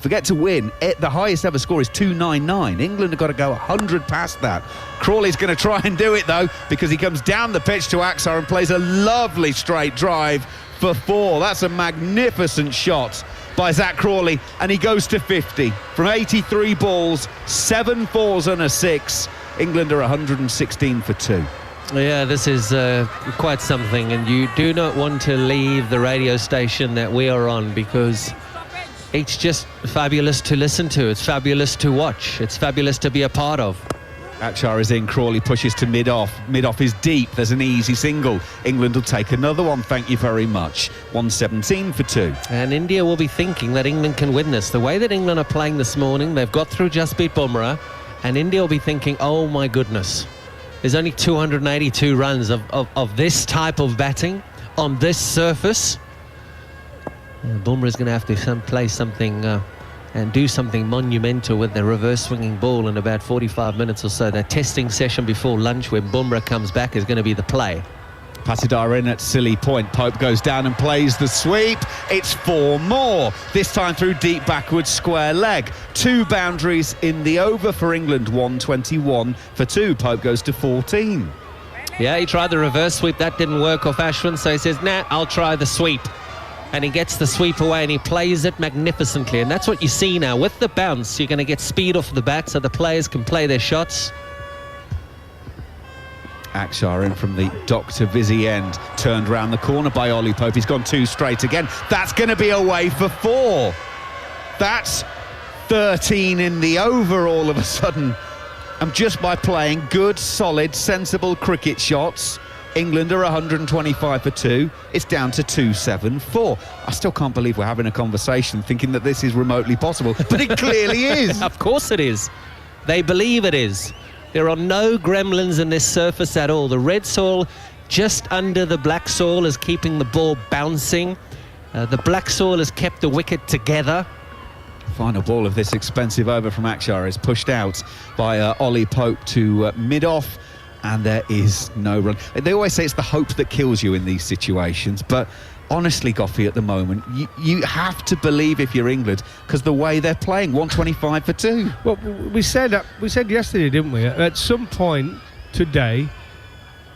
forget to win, the highest ever score is 299. England have got to go 100 past that. Crawley's going to try and do it, though, because he comes down the pitch to Akshar and plays a lovely straight drive for 4. That's a magnificent shot by Zach Crawley, and he goes to 50. From 83 balls, 7 fours and a 6. England are 116 for 2. Yeah, this is quite something, and you do not want to leave the radio station that we are on, because it's just fabulous to listen to. It's fabulous to watch. It's fabulous to be a part of. Achar is in, Crawley pushes to mid-off. Mid-off is deep, there's an easy single. England will take another one, thank you very much. 117 for 2. And India will be thinking that England can win this. The way that England are playing this morning, they've got through Jasprit Bumrah, and India will be thinking, oh my goodness, there's only 282 runs of this type of batting on this surface. Bumrah is going to have to play something and do something monumental with their reverse swinging ball in about 45 minutes or so. Their testing session before lunch when Bumrah comes back is going to be the play. Patidar in at silly point. Pope goes down and plays the sweep. It's 4 more, this time through deep backwards square leg. 2 boundaries in the over for England, 121 for 2. Pope goes to 14. Yeah, he tried the reverse sweep. That didn't work off Ashwin, so he says, nah, I'll try the sweep. And he gets the sweep away and he plays it magnificently. And that's what you see now. With the bounce, you're going to get speed off the back so the players can play their shots. Achar in from the Dr. Vizzy end, turned round the corner by Ollie Pope. He's gone 2 straight again. That's going to be away for 4. That's 13 in the over all of a sudden. And just by playing good, solid, sensible cricket shots, England are 125 for 2. It's down to 274. I still can't believe we're having a conversation thinking that this is remotely possible, but it clearly is. Of course it is. They believe it is. There are no gremlins in this surface at all. The red soil just under the black soil is keeping the ball bouncing. The black soil has kept the wicket together. Final ball of this expensive over from Achar is pushed out by Ollie Pope to mid-off, and there is no run. They always say it's the hope that kills you in these situations, but honestly, Goffey, at the moment, you have to believe if you're England, because the way they're playing, 125 for 2. Well, we said yesterday, didn't we? At some point today,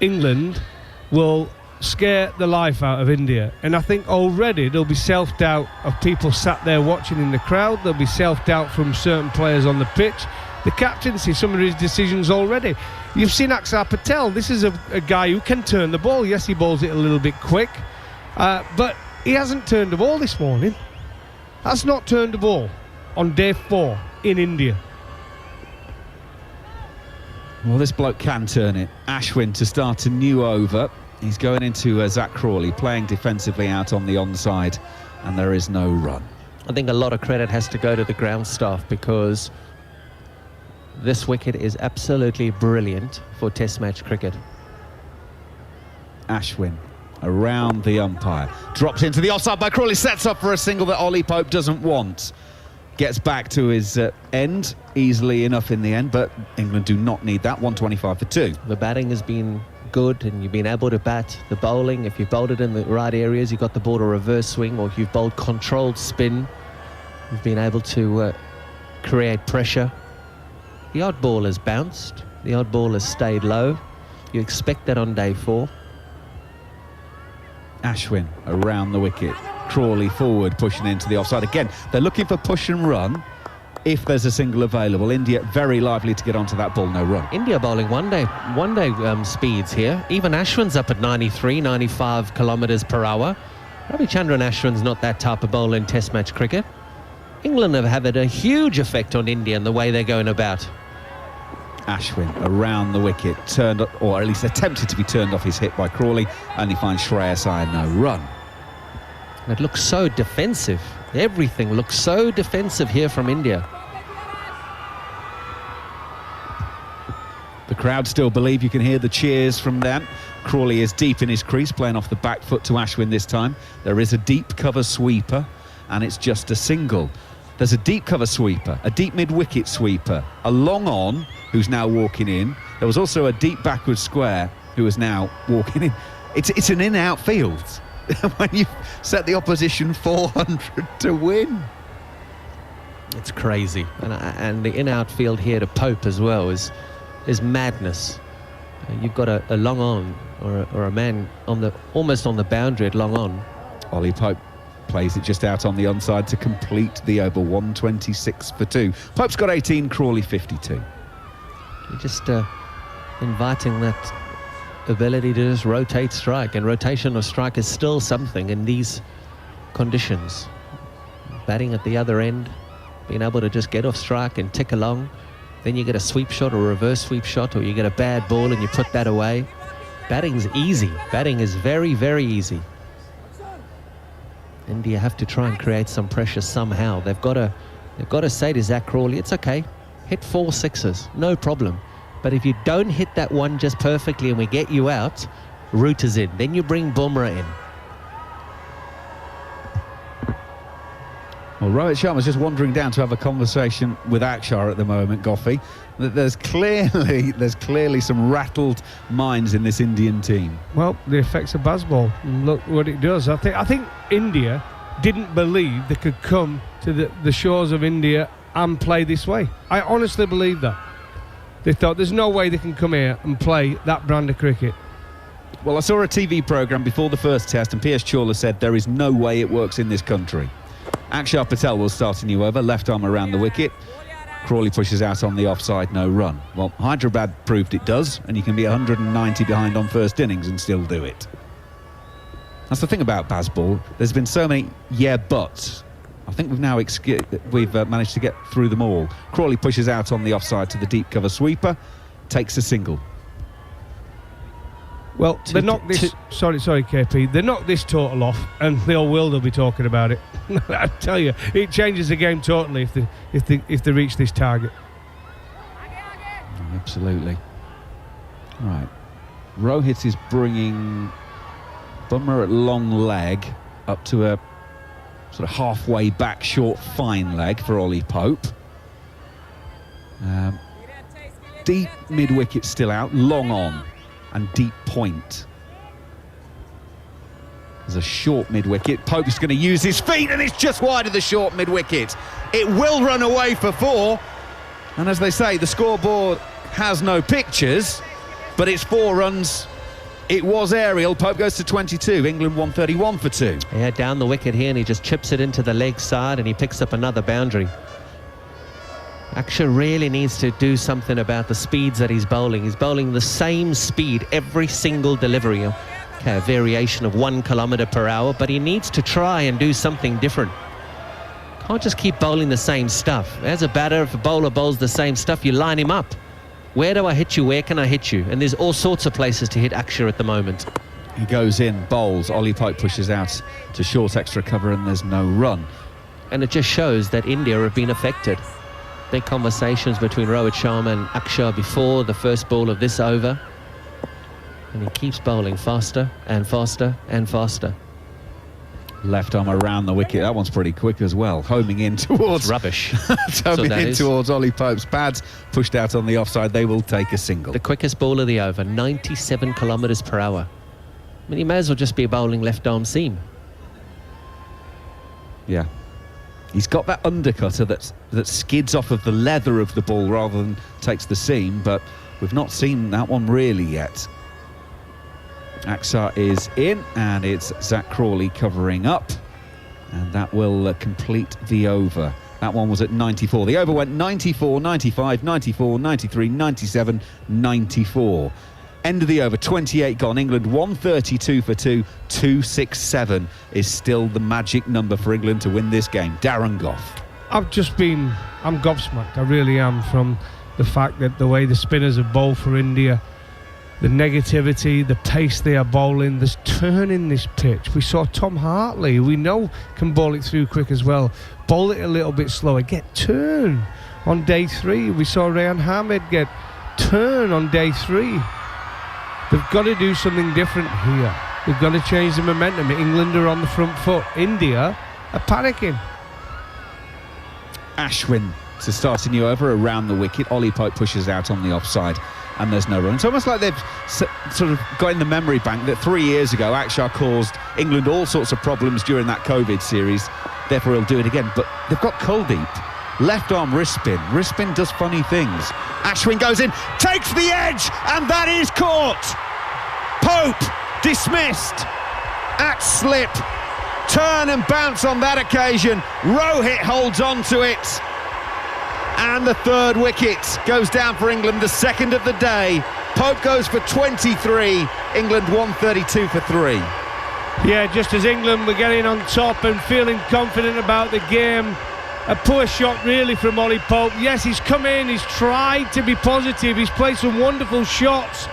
England will scare the life out of India, and I think already there'll be self-doubt of people sat there watching in the crowd. There'll be self-doubt from certain players on the pitch. The captaincy, some of his decisions already. You've seen Axar Patel. This is a guy who can turn the ball. Yes, he bowls it a little bit quick, but he hasn't turned the ball this morning. Has not turned the ball on day 4 in India. Well, this bloke can turn it. Ashwin to start a new over. He's going into Zach Crawley, playing defensively out on the onside, and there is no run. I think a lot of credit has to go to the ground staff, because this wicket is absolutely brilliant for Test match cricket. Ashwin around the umpire, drops into the offside by Crawley, sets up for a single that Ollie Pope doesn't want. Gets back to his end easily enough in the end, but England do not need that. 125 for 2. The batting has been good, and you've been able to bat. The bowling, if you've bowled it in the right areas, you've got the ball to reverse swing, or if you've bowled controlled spin, you've been able to create pressure. The odd ball has bounced, the odd ball has stayed low. You expect that on day 4. Ashwin around the wicket, Crawley forward, pushing into the offside again. They're looking for push and run if there's a single available. India very lively to get onto that ball, no run. India bowling one day speeds here. Even Ashwin's up at 93, 95 kilometres per hour. Ravichandran Ashwin's not that type of bowler in Test match cricket. England have had a huge effect on India in the way they're going about. Ashwin around the wicket, turned up, or at least attempted to be turned off his hit by Crawley, only finds Shreyas Iyer, no run. It looks so defensive. Everything looks so defensive here from India. The crowd still believe. You can hear the cheers from them. Crawley is deep in his crease, playing off the back foot to Ashwin this time. There is a deep cover sweeper, and it's just a single. There's a deep cover sweeper, a deep mid-wicket sweeper, a long on, who's now walking in. There was also a deep backward square, who is now walking in. It's an in-out field when you set the opposition 400 to win. It's crazy. And the in-out field here to Pope as well is madness. You've got a long on, or a man almost on the boundary at long on. Ollie Pope plays it just out on the onside to complete the over. 126 for 2. Pope's got 18, Crawley 52. You're just inviting that ability to just rotate strike, and rotation of strike is still something in these conditions. Batting at the other end, being able to just get off strike and tick along. then you get a sweep shot or a reverse sweep shot, or you get a bad ball and you put that away. Batting's easy. Batting is very, very easy. India have to try and create some pressure somehow. They've got to say to Zach Crawley, it's okay, hit 4 sixes, no problem. But if you don't hit that one just perfectly and we get you out, Root is in. Then you bring Bumrah in. Well, Rohit Sharma's just wandering down to have a conversation with Akshar at the moment, Goffey. There's clearly some rattled minds in this Indian team. Well, the effects of Bazball. Look what it does. I think India didn't believe they could come to the shores of India and play this way. I honestly believe that. They thought there's no way they can come here and play that brand of cricket. Well, I saw a TV programme before the first test, and P.S. Chawla said there is no way it works in this country. Akshar Patel will start a new over, left arm around the wicket. Crawley pushes out on the offside, no run. Well, Hyderabad proved it does, and you can be 190 behind on first innings and still do it. That's the thing about Bazball. There's been so many buts. I think we've now managed to get through them all. Crawley pushes out on the offside to the deep cover sweeper, takes a single. Well, they knocked this. Sorry, KP. They knocked this total off, and they'll be talking about it. I tell you, it changes the game totally if they reach this target. Absolutely. Right. Rohit is bringing Bumrah at long leg up to a sort of halfway back short fine leg for Ollie Pope. Deep mid wicket still out, long on. And deep point. There's a short mid-wicket. Pope's going to use his feet, and it's just wide of the short mid-wicket. It will run away for 4. And as they say, the scoreboard has no pictures, but it's 4 runs. It was aerial. Pope goes to 22. England 131 for 2. Yeah, down the wicket here, and he just chips it into the leg side, and he picks up another boundary. Akshar really needs to do something about the speeds that he's bowling. He's bowling the same speed every single delivery. Okay, a variation of 1 kilometre per hour, but he needs to try and do something different. Can't just keep bowling the same stuff. As a batter, if a bowler bowls the same stuff, you line him up. Where do I hit you? Where can I hit you? And there's all sorts of places to hit Akshar at the moment. He goes in, bowls. Ollie Pope pushes out to short extra cover, and there's no run. And it just shows that India have been affected. Big conversations between Rohit Sharma and Akshar before the first ball of this over. And he keeps bowling faster and faster and faster. Left arm around the wicket. That one's pretty quick as well. Homing in towards... It's rubbish. homing in towards Ollie Pope's pads. Pushed out on the offside. They will take a single. The quickest ball of the over, 97 kilometres per hour. I mean, he may as well just be bowling left arm seam. Yeah. He's got that undercutter that skids off of the leather of the ball rather than takes the seam, but we've not seen that one really yet. Akshar is in, and it's Zach Crawley covering up, and that will complete the over. That one was at 94. The over went 94, 95, 94, 93, 97, 94. End of the over, 28 gone. England 132 for 2, 267 is still the magic number for England to win this game. Darren Gough. I'm gobsmacked, I really am, from the fact that the way the spinners have bowled for India, the negativity, the pace they are bowling, there's turn in this pitch. We saw Tom Hartley, who we know can bowl it through quick as well, bowl it a little bit slower, get turn on day 3. We saw Rehan Hamid get turn on day 3. They've got to do something different here. They've got to change the momentum. England are on the front foot. India are panicking. Ashwin to start a new over around the wicket. Ollie Pope pushes out on the offside, and there's no run. It's almost like they've sort of got in the memory bank that 3 years ago Akshar caused England all sorts of problems during that COVID series. Therefore he'll do it again. But they've got Kuldeep. Left arm wrist spin. Wrist spin does funny things. Ashwin goes in, takes the edge, and that is caught. Pope dismissed at slip. Turn and bounce on that occasion. Rohit holds on to it. And the 3rd wicket goes down for England, the 2nd of the day. Pope goes for 23. England 132 for 3. Yeah, just as England were getting on top and feeling confident about the game, a poor shot really from Ollie Pope. Yes, he's come in, he's tried to be positive, he's played some wonderful shots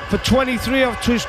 for 23 off to his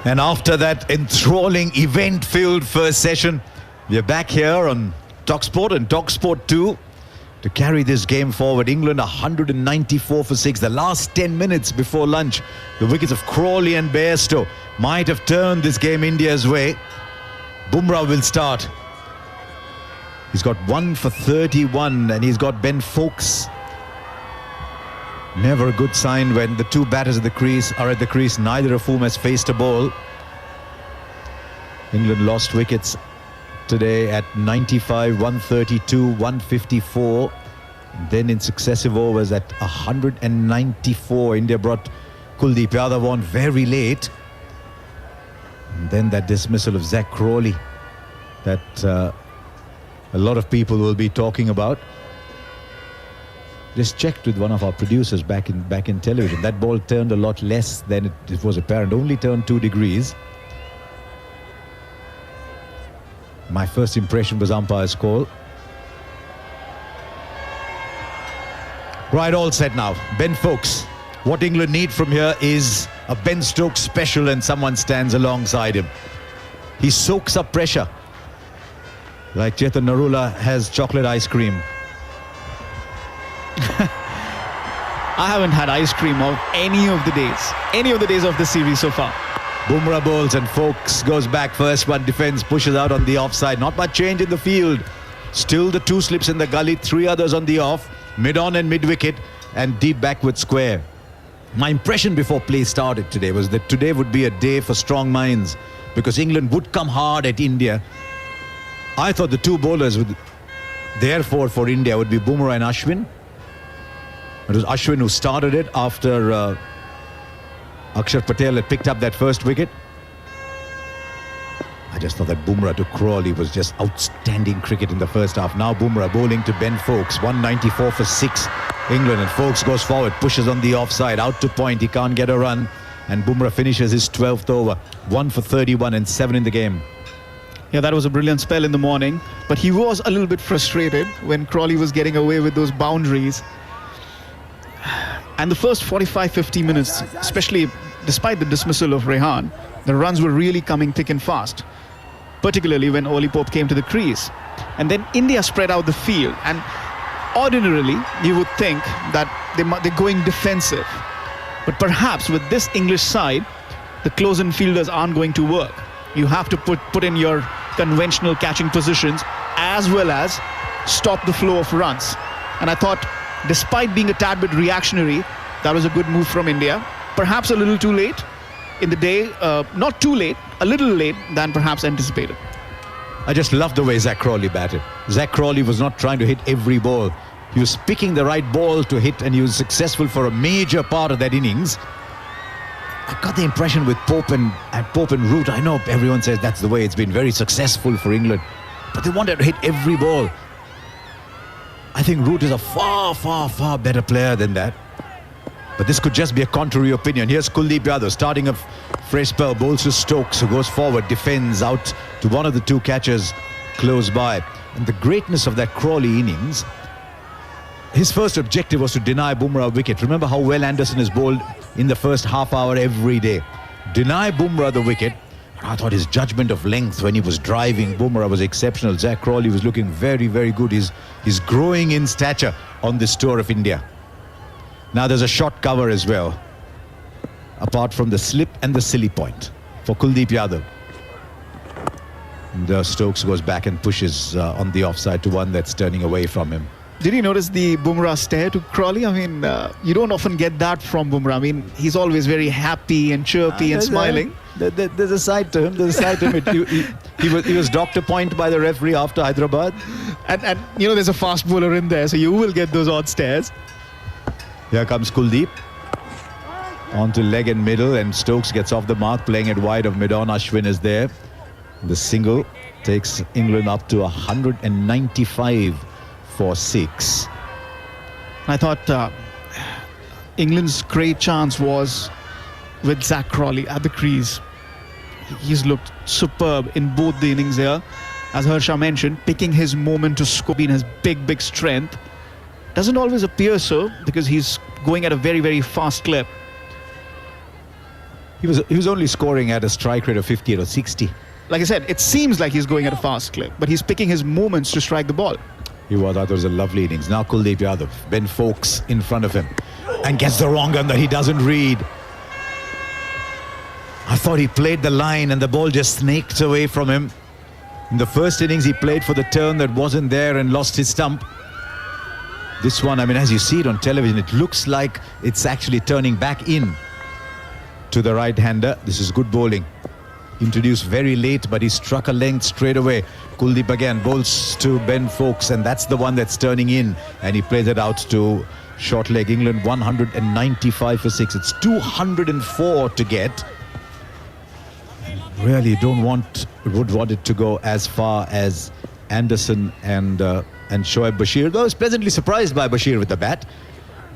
And after that enthralling event-filled first session, we are back here on TalkSport and TalkSport 2 to carry this game forward. England 194 for 6. The last 10 minutes before lunch, the wickets of Crawley and Bairstow might have turned this game India's way. Bumrah will start. He's got 1 for 31 and he's got Ben Foakes. Never a good sign when the two batters at the crease are at the crease, neither of whom has faced a ball. England lost wickets today at 95, 132, 154. And then in successive overs at 194, India brought Kuldeep Yadav on very late. And then that dismissal of Zach Crawley that a lot of people will be talking about. Just checked with one of our producers back in television. That ball turned a lot less than it was apparent. Only turned 2 degrees. My first impression was umpire's call. Right, all set now. Ben Foakes. What England need from here is a Ben Stokes special and someone stands alongside him. He soaks up pressure like Chetan Narula has chocolate ice cream. I haven't had ice cream of any of the days of the series so far. Bumrah bowls and Foakes goes back. First one defends, pushes out on the offside. Not much change in the field. Still the 2 slips in the gully, 3 others on the off. Mid-on and mid-wicket and deep backward square. My impression before play started today was that today would be a day for strong minds because England would come hard at India. I thought the 2 bowlers would, therefore for India would be Bumrah and Ashwin. It was Ashwin who started it after Akshar Patel had picked up that first wicket. I just thought that Bumrah to Crawley was just outstanding cricket in the first half. Now Bumrah bowling to Ben Foakes, 194 for 6 England, and Foakes goes forward, pushes on the offside, out to point, he can't get a run, and Bumrah finishes his 12th over, 1 for 31 and 7 in the game. Yeah, that was a brilliant spell in the morning, but he was a little bit frustrated when Crawley was getting away with those boundaries. And the first 45-50 minutes, especially despite the dismissal of Rehan, the runs were really coming thick and fast, particularly when Oli Pope came to the crease. And then India spread out the field, and ordinarily you would think that they're going defensive. But perhaps with this English side, the close-in fielders aren't going to work. You have to put in your conventional catching positions as well as stop the flow of runs. And I thought, despite being a tad bit reactionary, that was a good move from India. Perhaps a little too late in the day, not too late, a little late than perhaps anticipated. I just love the way Zach Crawley batted. Zach Crawley was not trying to hit every ball. He was picking the right ball to hit, and he was successful for a major part of that innings. I got the impression with Pope and Root, I know everyone says that's the way it's been very successful for England, but they wanted to hit every ball. I think Root is a far, far, far better player than that. But this could just be a contrary opinion. Here's Kuldeep Yadav starting a fresh spell, bowls to Stokes, who goes forward, defends out to one of the 2 catchers close by. And the greatness of that Crawley innings, his first objective was to deny Bumrah a wicket. Remember how well Anderson has bowled in the first half hour every day. Deny Bumrah the wicket. I thought his judgment of length when he was driving Bumrah was exceptional. Zach Crawley was looking very, very good. He's growing in stature on this tour of India. Now there's a short cover as well, apart from the slip and the silly point for Kuldeep Yadav. And Stokes goes back and pushes on the offside to one that's turning away from him. Did you notice the Bumrah stare to Crawley? I mean, you don't often get that from Bumrah. I mean, he's always very happy and chirpy and smiling. There's a side to him. There's a side to him. He was docked a point by the referee after Hyderabad. And you know, there's a fast bowler in there, so you will get those odd stares. Here comes Kuldeep. Onto leg and middle, and Stokes gets off the mark, playing it wide of mid-on. Ashwin is there. The single takes England up to 195 for 6. I thought England's great chance was with Zach Crawley at the crease. He's looked superb in both the innings here. As Harsha mentioned, picking his moment to score being his big strength. Doesn't always appear so because he's going at a very, very fast clip. He was only scoring at a strike rate of 58 or 60. Like I said, it seems like he's going at a fast clip, but he's picking his moments to strike the ball. He was. I thought it was a lovely innings. Now Kuldeep Yadav, Ben Foakes in front of him, and gets the wrong gun that he doesn't read. I thought he played the line and the ball just snaked away from him. In the first innings, he played for the turn that wasn't there and lost his stump. This one, I mean, as you see it on television, it looks like it's actually turning back in to the right-hander. This is good bowling. Introduced very late, but he struck a length straight away. Kuldeep again bowls to Ben Foakes, and that's the one that's turning in, and he plays it out to short leg. England 195 for 6. It's 204 to get. Really would want it to go as far as Anderson and Shoaib Bashir, though I was pleasantly surprised by Bashir with the bat.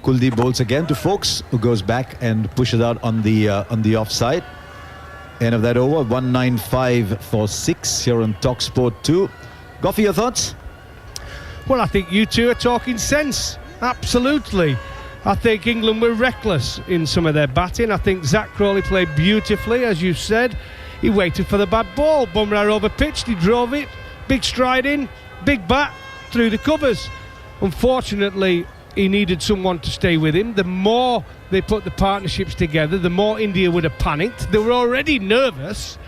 Kuldeep bowls again to Foakes, who goes back and pushes out on the offside. End of that over, 195 for 6 here on TalkSport 2. Goffey, your thoughts? Well, I think you two are talking sense. Absolutely. I think England were reckless in some of their batting. I think Zach Crawley played beautifully, as you said. He waited for the bad ball. Bumrah overpitched, he drove it. Big stride in, big bat, through the covers. Unfortunately, he needed someone to stay with him. The more they put the partnerships together, the more India would have panicked. They were already nervous,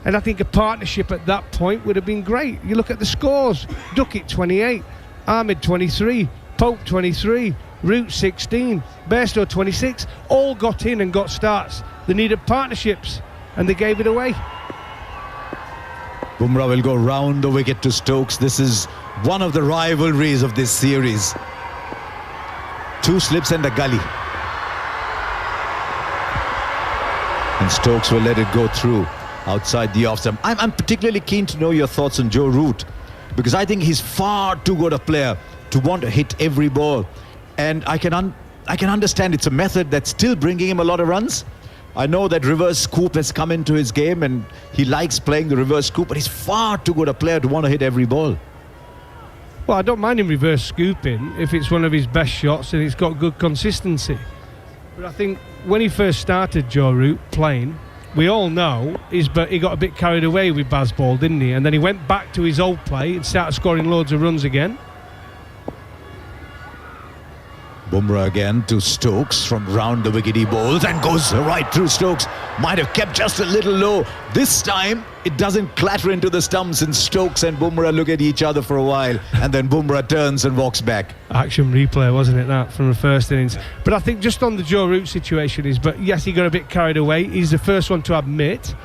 and I think a partnership at that point would have been great. You look at the scores: Duckett 28, Ahmed 23, Pope 23, Root 16, Bairstow 26, all got in and got starts. They needed partnerships, and they gave it away. Bumrah will go round the wicket to Stokes. This is one of the rivalries of this series. 2 slips and a gully. And Stokes will let it go through outside the off stump. I'm particularly keen to know your thoughts on Joe Root, because I think he's far too good a player to want to hit every ball. And I can understand it's a method that's still bringing him a lot of runs. I know that reverse scoop has come into his game and he likes playing the reverse scoop, but he's far too good a player to want to hit every ball. Well, I don't mind him reverse scooping if it's one of his best shots and it's got good consistency. But I think when he first started, Joe Root, playing, we all know he got a bit carried away with Bazball, didn't he? And then he went back to his old play and started scoring loads of runs again. Bumrah again to Stokes from round the wicket he bowls and goes right through Stokes. Might have kept just a little low. This time it doesn't clatter into the stumps, and Stokes and Bumrah look at each other for a while, and then Bumrah turns and walks back. Action replay, wasn't it, that, from the first innings? But I think just on the Joe Root situation but yes, he got a bit carried away. He's the first one to admit.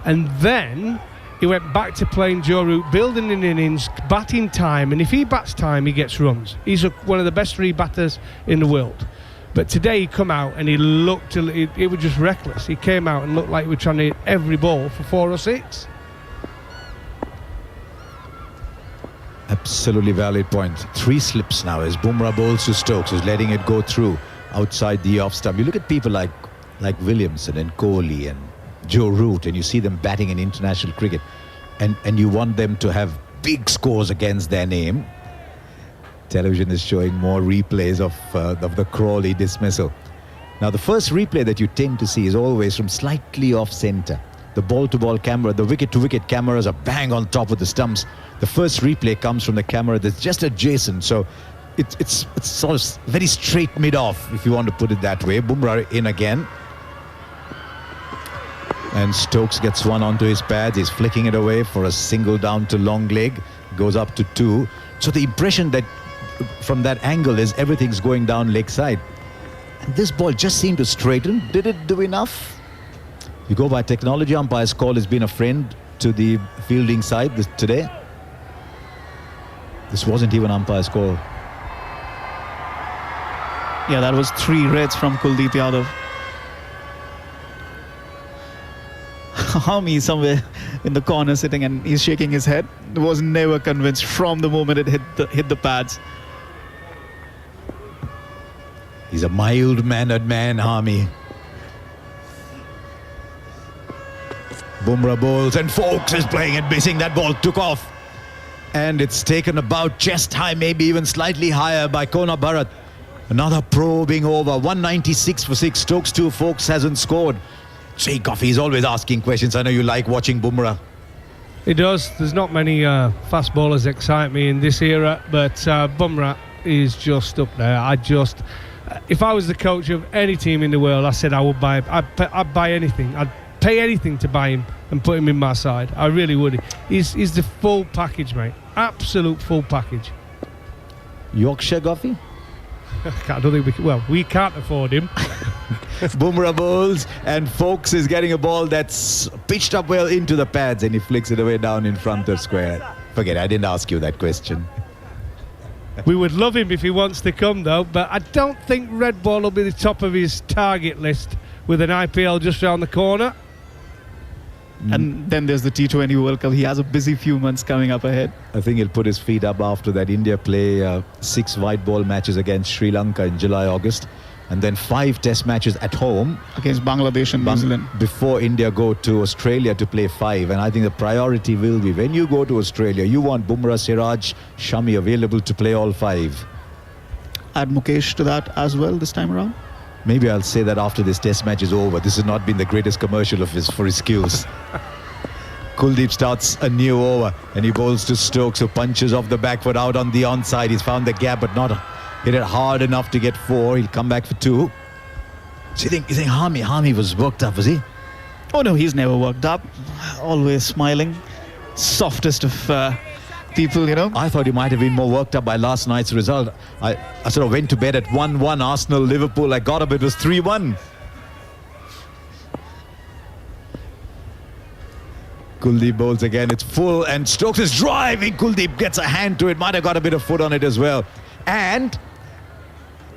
And then he went back to playing Joe Root, building in innings, batting time, and if he bats time, he gets runs. He's one of the best three batters in the world. But today he come out and he looked, it was just reckless. He came out and looked like he was trying to hit every ball for 4 or 6. Absolutely valid point. 3 slips now as Bumrah bowls to Stokes, who's letting it go through outside the off stump. You look at people like Williamson and Kohli and Joe Root, and you see them batting in international cricket, and you want them to have big scores against their name. Television is showing more replays of the Crawley dismissal. Now, the first replay that you tend to see is always from slightly off centre. The ball-to-ball camera, the wicket-to-wicket cameras are bang on top of the stumps. The first replay comes from the camera that's just adjacent, so it's sort of very straight mid-off, if you want to put it that way. Bumrah in again. And Stokes gets one onto his pads. He's flicking it away for a single down to long leg. Goes up to 2. So the impression that from that angle is everything's going down leg side. And this ball just seemed to straighten. Did it do enough? You go by technology. Umpire's call has been a friend to the fielding side today. This wasn't even umpire's call. Yeah, that was 3 reds from Kuldeep Yadav. Harmy somewhere in the corner sitting and he's shaking his head. Was never convinced from the moment it hit the pads. He's a mild-mannered man, Harmy. Bumrah bowls and Foakes is playing and missing. That ball took off. And it's taken about chest high, maybe even slightly higher by Kona Bharat. Another probing over. 196 for 6. Stokes 2. Foakes hasn't scored. Gee, Coffee is always asking questions. I know you like watching Bumrah. It does. There's not many fast bowlers excite me in this era, but Bumrah is just up there. If I was the coach of any team in the world, I said I would buy him. I'd buy anything. I'd pay anything to buy him and put him in my side. I really would. He's the full package, mate. Absolute full package. Yorkshire Coffee? I don't think we can't afford him. Bumrah bowls, and Foakes is getting a ball that's pitched up well into the pads, and he flicks it away down in front of square. Forget it, I didn't ask you that question. We would love him if he wants to come, though, but I don't think red ball will be the top of his target list with an IPL just round the corner. And then there's the T20 World Cup. He has a busy few months coming up ahead. I think he'll put his feet up after that. India play 6 white ball matches against Sri Lanka in July, August, and then 5 test matches at home against Bangladesh and New Zealand before India go to Australia to play 5. And I think the priority will be, when you go to Australia, you want Bumrah, Siraj, Shami available to play all 5. Add Mukesh to that as well this time around. Maybe I'll say that after this test match is over. This has not been the greatest commercial of his for his skills. Kuldeep starts a new over, and he bowls to Stokes, who punches off the back foot out on the onside. He's found the gap, but not hit it hard enough to get 4. He'll come back for 2. So you think Harmy was worked up, was he? Oh no, he's never worked up. Always smiling. Softest of people, you know. I thought he might have been more worked up by last night's result. I sort of went to bed at 1-1 Arsenal-Liverpool. I got up, it was 3-1. Kuldeep bowls again. It's full, and Stokes is driving. Kuldeep gets a hand to it. Might have got a bit of foot on it as well. And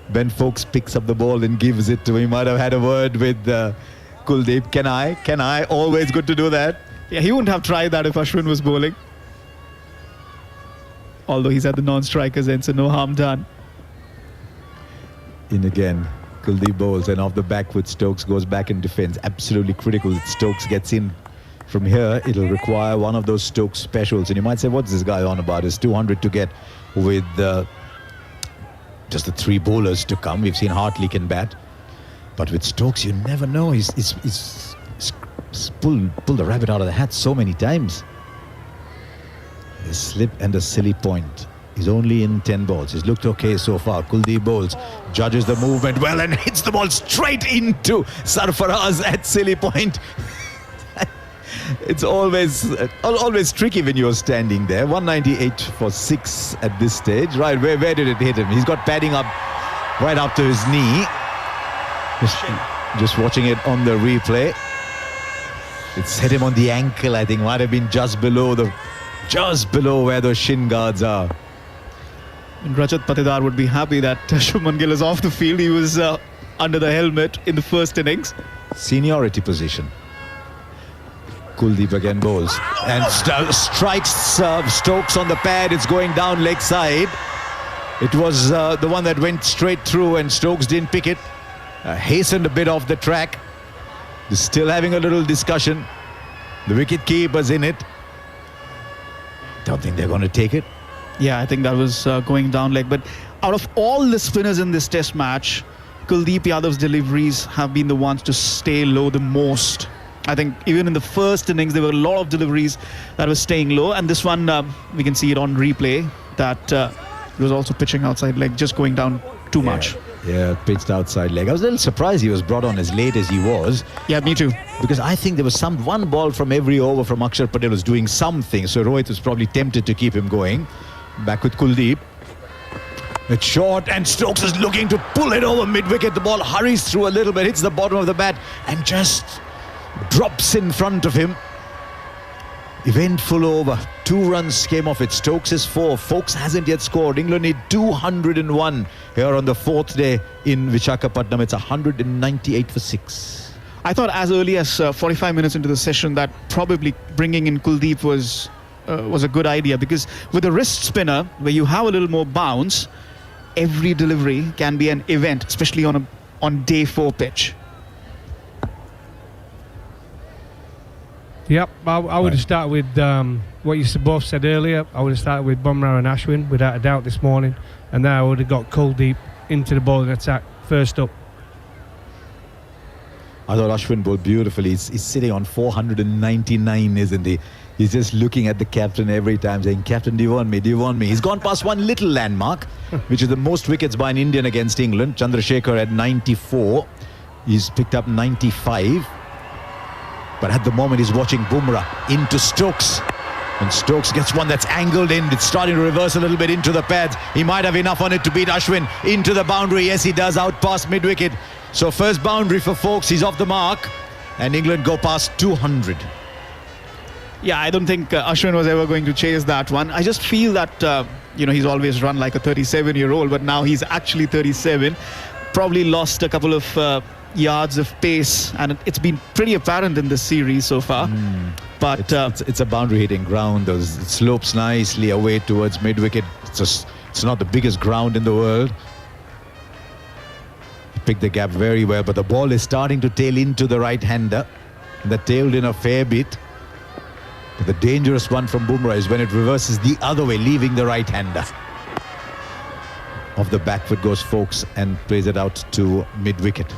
Ben Foakes picks up the ball and gives it to him. He might have had a word with Kuldeep. Can I? Always good to do that. Yeah, he wouldn't have tried that if Ashwin was bowling. Although he's at the non-strikers end, so no harm done. In again, Kuldeep bowls, and off the back foot, Stokes goes back in defence. Absolutely critical that Stokes gets in. From here, it'll require one of those Stokes specials. And you might say, what's this guy on about? It's 200 to get with just the 3 bowlers to come. We've seen Hartley can bat. But with Stokes, you never know. He's pulled the rabbit out of the hat so many times. A slip and a silly point. He's only in 10 balls. He's looked okay so far. Kuldeep bowls, judges the movement well, and hits the ball straight into Sarfaraz at silly point. It's always tricky when you're standing there. 198 for 6 at this stage. Right, where did it hit him? He's got padding up right up to his knee. Just watching it on the replay. It's hit him on the ankle, I think. Might have been just below where those shin guards are. And Rajat Patidar would be happy that Shubman Gill is off the field. He was under the helmet in the first innings. Seniority position. Kuldeep again bowls and strikes Stokes on the pad. It's going down leg side. It was the one that went straight through, and Stokes didn't pick it. Hastened a bit off the track. They're still having a little discussion. The wicket keeper's in it. Don't think they're going to take it. Yeah, I think that was going down leg. But out of all the spinners in this test match, Kuldeep Yadav's deliveries have been the ones to stay low the most. I think even in the first innings, there were a lot of deliveries that were staying low. And this one, we can see it on replay, that he was also pitching outside leg, just going down too much. Yeah, pitched outside leg. I was a little surprised he was brought on as late as he was. Yeah, me too. Because I think there was one ball from every over from Akshar Patel was doing something. So Rohit was probably tempted to keep him going. Back with Kuldeep. It's short, and Stokes is looking to pull it over mid-wicket. The ball hurries through a little bit, hits the bottom of the bat, and just drops in front of him. Eventful over. 2 runs came off it. Stokes is 4. Foakes hasn't yet scored. England need 201 here on the 4th day in Visakhapatnam. It's 198 for 6. I thought as early as 45 minutes into the session that probably bringing in Kuldeep was a good idea, because with a wrist spinner where you have a little more bounce, every delivery can be an event, especially on day 4 pitch. Yep, I would have started with what you both said earlier. I would have started with Bumrah and Ashwin without a doubt this morning, and then I would have got Kuldeep into the bowling attack first up. I thought Ashwin bowled beautifully. He's sitting on 499, isn't he? He's just looking at the captain every time saying, Captain, do you want me? Do you want me? He's gone past one little landmark, which is the most wickets by an Indian against England. Chandrasekhar at 94. He's picked up 95. But at the moment, he's watching Bumrah into Stokes. And Stokes gets one that's angled in. It's starting to reverse a little bit into the pads. He might have enough on it to beat Ashwin into the boundary. Yes, he does, out past mid-wicket. So first boundary for Foakes. He's off the mark. And England go past 200. Yeah, I don't think Ashwin was ever going to chase that one. I just feel that, he's always run like a 37-year-old, but now he's actually 37. Probably lost a couple of yards of pace, and it's been pretty apparent in this series so far. But it's a boundary hitting ground. It slopes nicely away towards mid-wicket. It's not the biggest ground in the world. He picked the gap very well, but the ball is starting to tail into the right-hander. That tailed in a fair bit. But the dangerous one from Bumrah is when it reverses the other way, leaving the right-hander. Off the back foot goes Foakes and plays it out to mid-wicket.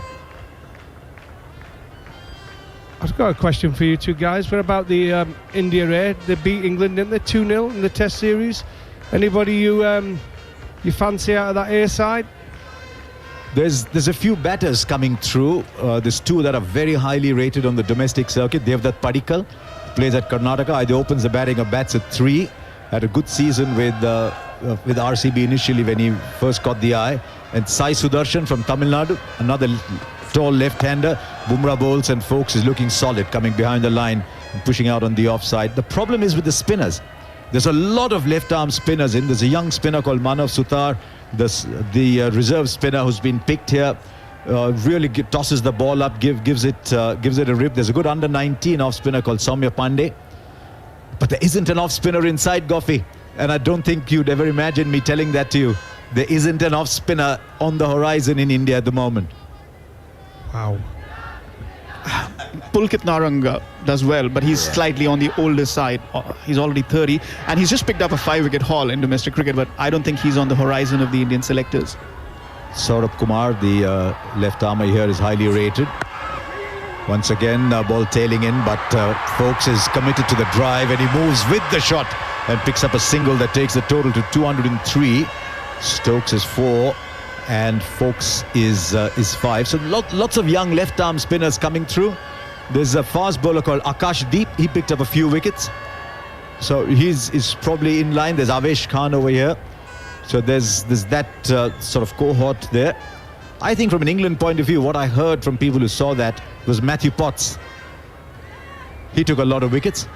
I've got a question for you two guys. What about the India A? They beat England, didn't they? 2-0 in the Test series. Anybody you fancy out of that A side? There's a few batters coming through. There's two that are very highly rated on the domestic circuit. Devdutt Padikkal plays at Karnataka. Either opens the batting or bats at 3. Had a good season with RCB initially when he first caught the eye. And Sai Sudarshan from Tamil Nadu, another tall left-hander. Bumrah bowls and Foakes is looking solid, coming behind the line and pushing out on the offside. The problem is with the spinners. There's a lot of left-arm spinners in. There's a young spinner called Manav Sutar, the reserve spinner who's been picked here. Really tosses the ball up, gives it a rip. There's a good under-19 off-spinner called Soumya Pandey. But there isn't an off-spinner inside, Goffey. And I don't think you'd ever imagine me telling that to you. There isn't an off-spinner on the horizon in India at the moment. Wow. Pulkit Narang does well, but he's slightly on the older side. He's already 30, and he's just picked up a 5-wicket haul in domestic cricket, but I don't think he's on the horizon of the Indian selectors. Saurabh Kumar, the left armer here, is highly rated. Once again, ball tailing in, but Foakes is committed to the drive, and he moves with the shot and picks up a single that takes the total to 203. Stokes is 4. And Foakes is 5. So lots of young left-arm spinners coming through. There's a fast bowler called Akash Deep. He picked up a few wickets. So he's probably in line. There's Avesh Khan over here. So there's that sort of cohort there. I think from an England point of view, what I heard from people who saw that was Matthew Potts. He took a lot of wickets.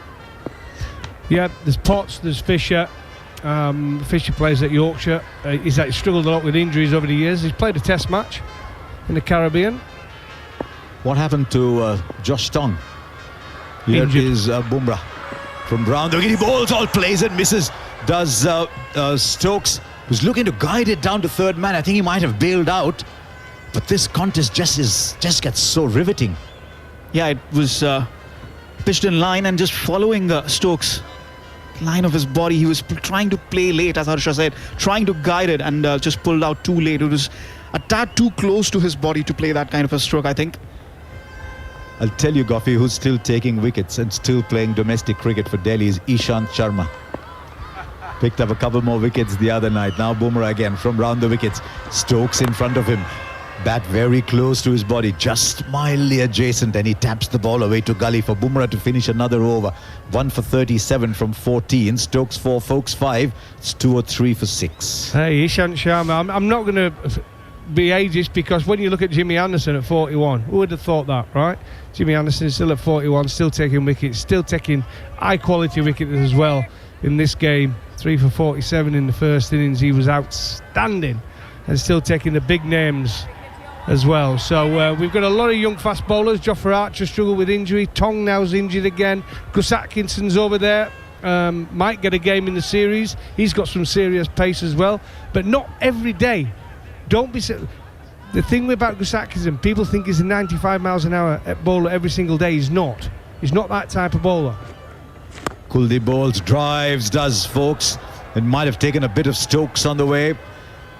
Yeah, there's Potts, there's Fisher. Fisher plays at Yorkshire. He's struggled a lot with injuries over the years. He's played a Test match in the Caribbean. What happened to Josh Tong? Here is Bumrah from round the wicket. He bowls, all plays and misses. Does Stokes, who's looking to guide it down to third man. I think he might have bailed out, but this contest just gets so riveting. Yeah, it was pitched in line and just following Stokes. Line of his body. He was trying to play late, as Harsha said, trying to guide it, and just pulled out too late. It was a tad too close to his body to play that kind of a stroke, I think. I'll tell you, Goffey, who's still taking wickets and still playing domestic cricket for Delhi is Ishant Sharma. Picked up a couple more wickets the other night. Now Bumrah again from round the wickets. Stokes in front of him. Bat very close to his body, just mildly adjacent, and he taps the ball away to gully for Bumrah to finish another over. 1 for 37 from 14. Stokes 4, Foakes 5. It's 2 or 3 for 6. Hey, Ishant Sharma. I'm not going to be ageist, because when you look at Jimmy Anderson at 41, who would have thought that, right? Jimmy Anderson is still at 41, still taking wickets, still taking high-quality wickets as well in this game. 3 for 47 in the first innings. He was outstanding, and still taking the big names as well. So we've got a lot of young fast bowlers. Jofra Archer struggled with injury. Tong now's injured again. Gus Atkinson's over there. Might get a game in the series. He's got some serious pace as well, but not every day. Don't be... The thing about Gus Atkinson, people think he's a 95 miles an hour bowler every single day. He's not. He's not that type of bowler. Kuldeep bowls, drives, does Foakes. It might have taken a bit of Stokes on the way.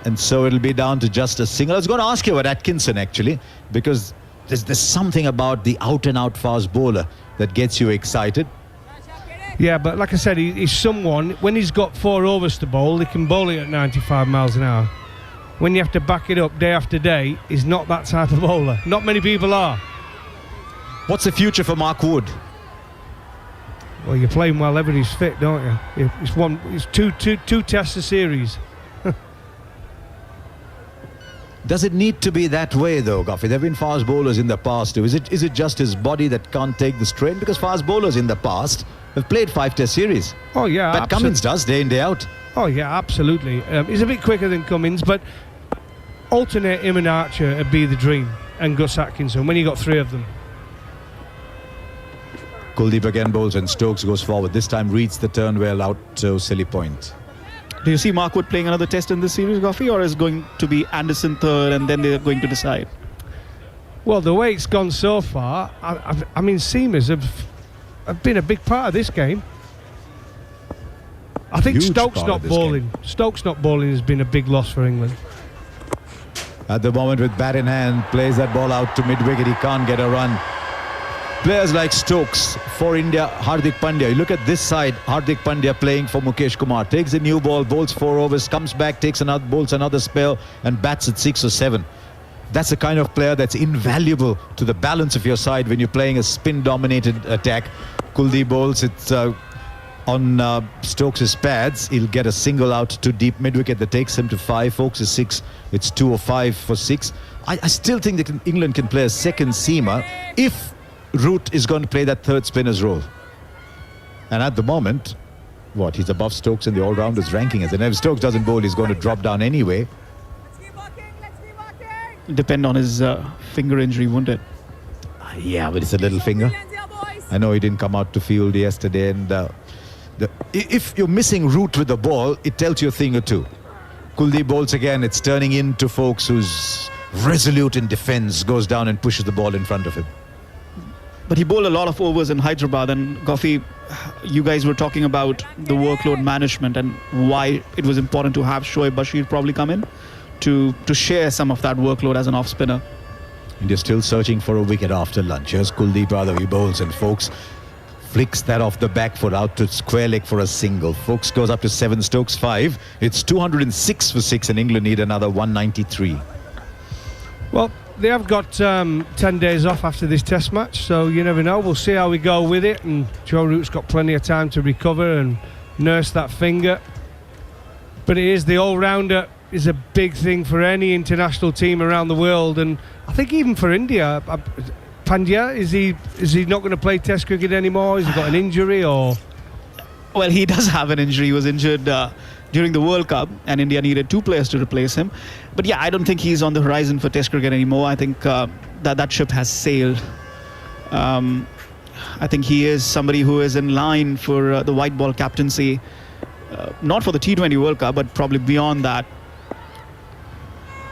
And so it'll be down to just a single. I was going to ask you about Atkinson, actually, because there's something about the out-and-out fast bowler that gets you excited. Yeah, but like I said, he's someone, when he's got 4 overs to bowl, he can bowl it at 95 miles an hour. When you have to back it up day after day, he's not that type of bowler. Not many people are. What's the future for Mark Wood? Well, you're playing while everybody's fit, don't you? It's two tests a series. Does it need to be that way, though, Goffey? There have been fast bowlers in the past, too. Is it just his body that can't take the strain? Because fast bowlers in the past have played 5 test series. Oh, yeah. Pat Cummins does, day in, day out. Oh, yeah, absolutely. He's a bit quicker than Cummins, but alternate him and Archer would be the dream. And Gus Atkinson, when you got 3 of them. Kuldeep again bowls and Stokes goes forward. This time reads the turn well out to silly point. Do you see Mark Wood playing another test in this series, Goffey, or is it going to be Anderson third and then they're going to decide? Well, the way it's gone so far, I mean, seamers have been a big part of this game. I think Huge Stokes part not of this bowling. game. Stokes not bowling has been a big loss for England. At the moment with bat in hand, plays that ball out to mid-wicket. He can't get a run. Players like Stokes for India, Hardik Pandya. You look at this side, Hardik Pandya playing for Mukesh Kumar. Takes a new ball, bowls 4 overs, comes back, bowls another spell and bats at 6 or 7. That's the kind of player that's invaluable to the balance of your side when you're playing a spin-dominated attack. Kuldeep bowls it on Stokes' pads. He'll get a single out to deep mid-wicket that takes him to 5. Folks is 6. It's 2 or 5 for 6. I still think that England can play a second seamer if Root is going to play that third spinner's role. And at the moment, he's above Stokes in the all-rounders ranking. And if Stokes doesn't bowl, he's going to drop down anyway. Depend on his finger injury, won't it? Yeah, but it's a little finger. I know he didn't come out to field yesterday. And if you're missing Root with the ball, it tells you a thing or two. Kuldeep bowls again. It's turning into Folks, who's resolute in defence, goes down and pushes the ball in front of him. But he bowled a lot of overs in Hyderabad, and Goffey, you guys were talking about the workload management and why it was important to have Shoaib Bashir probably come in to share some of that workload as an off-spinner. India still searching for a wicket after lunch. Here's Kuldeep Yadav, he bowls and Folks flicks that off the back foot out to square leg for a single. Folks goes up to 7, Stokes 5. It's 206 for 6 and England need another 193. Well, they have got 10 days off after this test match, so you never know. We'll see how we go with it, and Joe Root's got plenty of time to recover and nurse that finger. But it is the all-rounder is a big thing for any international team around the world, and I think even for India. Pandya, is he not going to play Test cricket anymore? Has he got an injury or? Well, he does have an injury. He was injured during the World Cup, and India needed 2 players to replace him. But yeah, I don't think he's on the horizon for Test cricket anymore. I think that ship has sailed. I think he is somebody who is in line for the white ball captaincy, not for the T20 World Cup, but probably beyond that.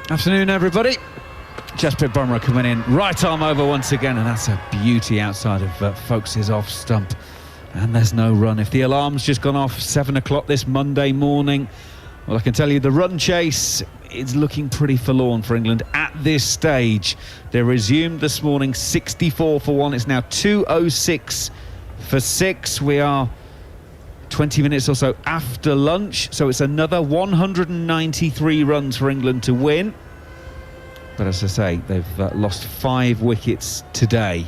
Afternoon, everybody. Jasprit Bumrah coming in, right arm over once again, and that's a beauty outside of Folks' off stump. And there's no run. If the alarm's just gone off 7 o'clock this Monday morning, well, I can tell you the run chase is looking pretty forlorn for England at this stage. They resumed this morning 64 for 1. It's now 206 for 6. We are 20 minutes or so after lunch, so it's another 193 runs for England to win. But as I say, they've lost 5 wickets today.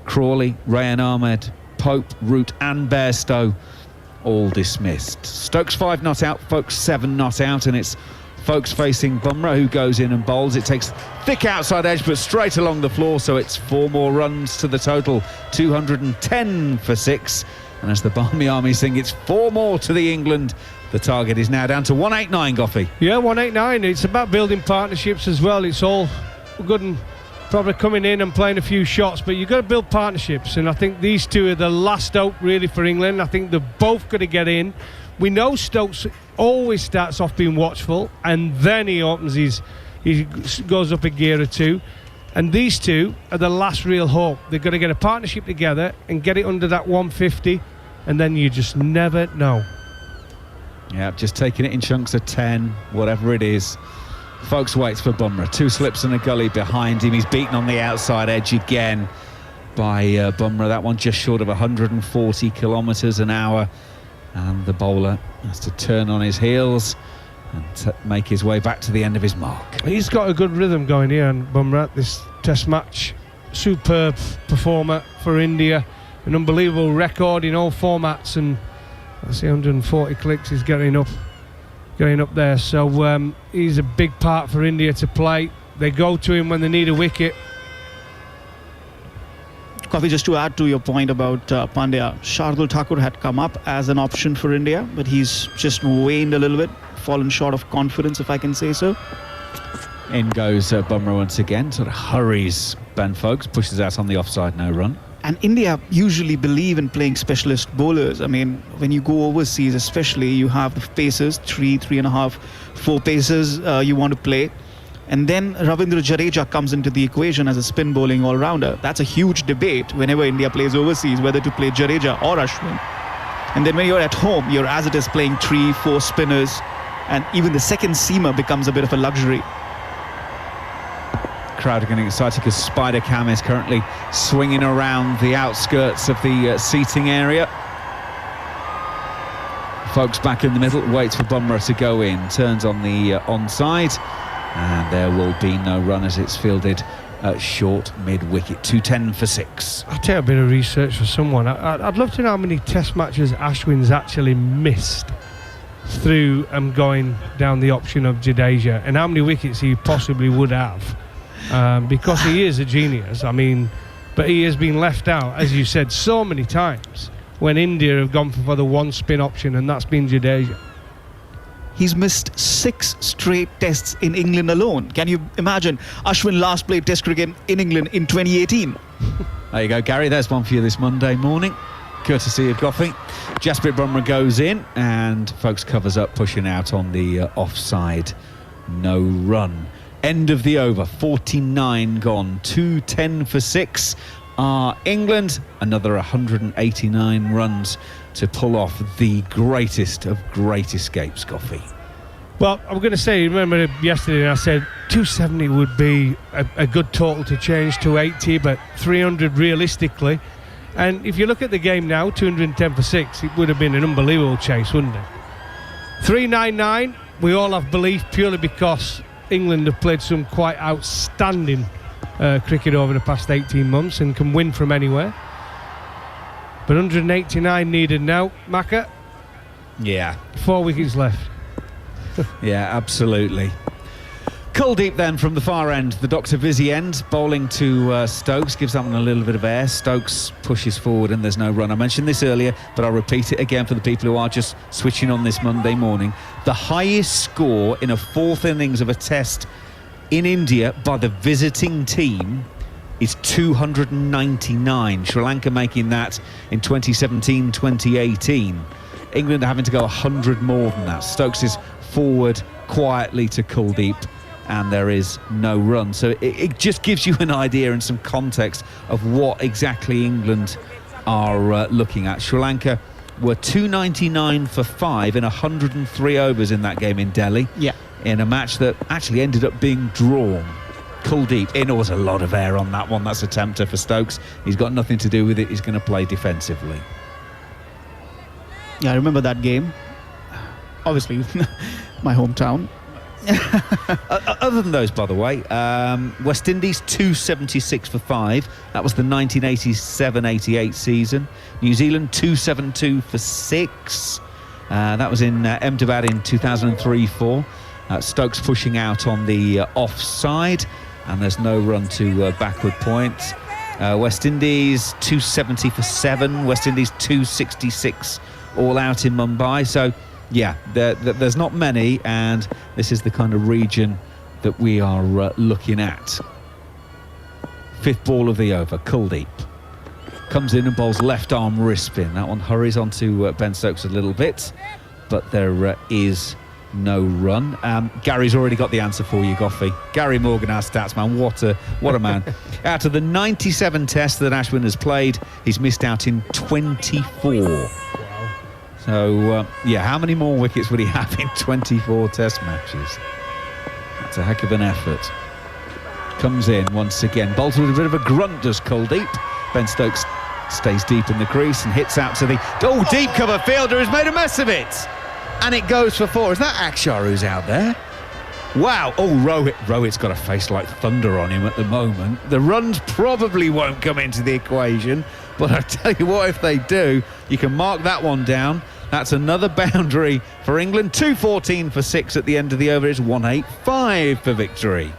Crawley, Rayan Ahmed, Pope, Root and Bairstow all dismissed. Stokes 5 not out, Folks 7 not out, and it's Folks facing Bumrah, who goes in and bowls. It takes thick outside edge but straight along the floor, so it's 4 more runs to the total, 210 for 6. And as the Barmy Army sing, it's 4 more to the England. The target is now down to 189, Goffey. Yeah, 189. It's about building partnerships as well. It's all good and probably coming in and playing a few shots, but you've got to build partnerships, and I think these 2 are the last hope really for England. I think they're both going to get in. We know Stokes always starts off being watchful, and then he goes up a gear or 2, and these 2 are the last real hope. They've got to get a partnership together and get it under that 150, and then you just never know. Yeah, just taking it in chunks of 10, whatever it is. Folks waits for Bumrah. 2 slips and a gully behind him. He's beaten on the outside edge again by Bumrah. That one just short of 140 kilometres an hour. And the bowler has to turn on his heels and make his way back to the end of his mark. He's got a good rhythm going here, and Bumrah, this test match. Superb performer for India. An unbelievable record in all formats, and I see 140 clicks is getting up there. So he's a big part for India to play. They go to him when they need a wicket. Coffee, just to add to your point about Pandya, Shardul Thakur had come up as an option for India, but he's just waned a little bit, fallen short of confidence, if I can say so. In goes Bumrah once again, sort of hurries Ben Foakes, pushes out on the offside, no run. And India usually believe in playing specialist bowlers. I mean, when you go overseas especially, you have the pacers, 3.5, 4 pacers you want to play. And then Ravindra Jadeja comes into the equation as a spin bowling all-rounder. That's a huge debate whenever India plays overseas, whether to play Jadeja or Ashwin. And then when you're at home, you're as it is playing 3, 4 spinners, and even the second seamer becomes a bit of a luxury. Crowd are getting excited because Spider Cam is currently swinging around the outskirts of the seating area. Folks back in the middle, waits for Bumrah to go in, turns on the onside, and there will be no run as it's fielded short mid-wicket. 210 for 6. I'll take a bit of research for someone. I'd love to know how many test matches Ashwin's actually missed through going down the option of Jadeja, and how many wickets he possibly would have. Because he is a genius, I mean, but he has been left out, as you said, so many times when India have gone for the one spin option, and that's been Jadeja. He's missed 6 straight tests in England alone. Can you imagine? Ashwin last played test cricket in England in 2018. There you go, Gary, there's one for you this Monday morning, courtesy of Goffey. Jasprit Bumrah goes in, and Folks covers up, pushing out on the offside, no run. End of the over, 49 gone, 210 for 6 are England. Another 189 runs to pull off the greatest of great escapes, Goffey. Well, I'm going to say, remember yesterday I said 270 would be a good total to change to 80, but 300 realistically. And if you look at the game now, 210 for 6, it would have been an unbelievable chase, wouldn't it? 399, we all have belief purely because England have played some quite outstanding cricket over the past 18 months and can win from anywhere. But 189 needed now. Macca? Yeah. 4 wickets left. Yeah, absolutely. Kuldeep then from the far end, the Dr. Vizzy end, bowling to Stokes, gives that one a little bit of air. Stokes pushes forward and there's no run. I mentioned this earlier, but I'll repeat it again for the people who are just switching on this Monday morning. The highest score in a 4th innings of a test in India by the visiting team is 299. Sri Lanka making that in 2017-2018. England are having to go 100 more than that. Stokes is forward quietly to Kuldeep, and there is no run. So it just gives you an idea and some context of what exactly England are looking at. Sri Lanka were 299 for 5 in 103 overs in that game in Delhi. Yeah. In a match that actually ended up being drawn. Kuldeep, in, was a lot of air on that one. That's a tempter for Stokes. He's got nothing to do with it. He's going to play defensively. Yeah, I remember that game. Obviously, my hometown. Other than those, by the way, West Indies 276 for 5. That was the 1987-88 season. New Zealand 272 for 6. That was in Ahmedabad in 2003-04. Stokes pushing out on the offside, and there's no run to backward points. West Indies 270 for 7. West Indies 266 all out in Mumbai. So yeah, there's not many, and this is the kind of region that we are looking at. 5th ball of the over. Kuldeep comes in and bowls left arm wrist spin. That one hurries onto Ben Stokes a little bit, but there is no run. Gary's already got the answer for you, Goffey. Gary Morgan, our stats man. What a man. Out of the 97 tests that Ashwin has played, he's missed out in 24. So, yeah, how many more wickets would he have in 24 test matches? It's a heck of an effort. Comes in once again. Bolted with a bit of a grunt, does Kuldeep. Ben Stokes stays deep in the crease and hits out to the deep cover fielder who's made a mess of it. And it goes for 4. Is that Akshar who's out there? Wow. Oh, Rohit's got a face like thunder on him at the moment. The runs probably won't come into the equation, but I tell you what, if they do, you can mark that one down. That's another boundary for England. 2:14 for 6 at the end of the over. It's 185 for victory.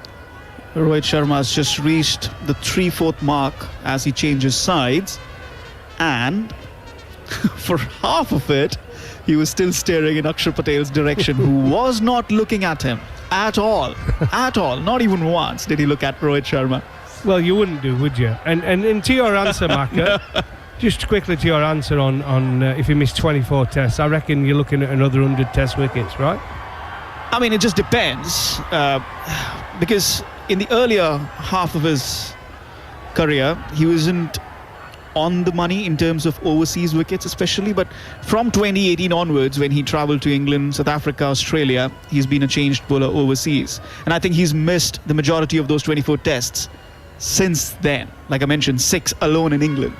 Rohit Sharma has just reached the 3/4 mark as he changes sides, and for half of it he was still staring in Akshar Patel's direction, who was not looking at him at all. Not even once did he look at Rohit Sharma. Well, you wouldn't do, would you? And to your answer, Macca, just quickly to your answer on if he missed 24 tests, I reckon you're looking at another 100 test wickets, right? I mean, it just depends, because in the earlier half of his career, he wasn't on the money in terms of overseas wickets especially, but from 2018 onwards, when he travelled to England, South Africa, Australia, he's been a changed bowler overseas, and I think he's missed the majority of those 24 tests since then. Like I mentioned, 6 alone in England.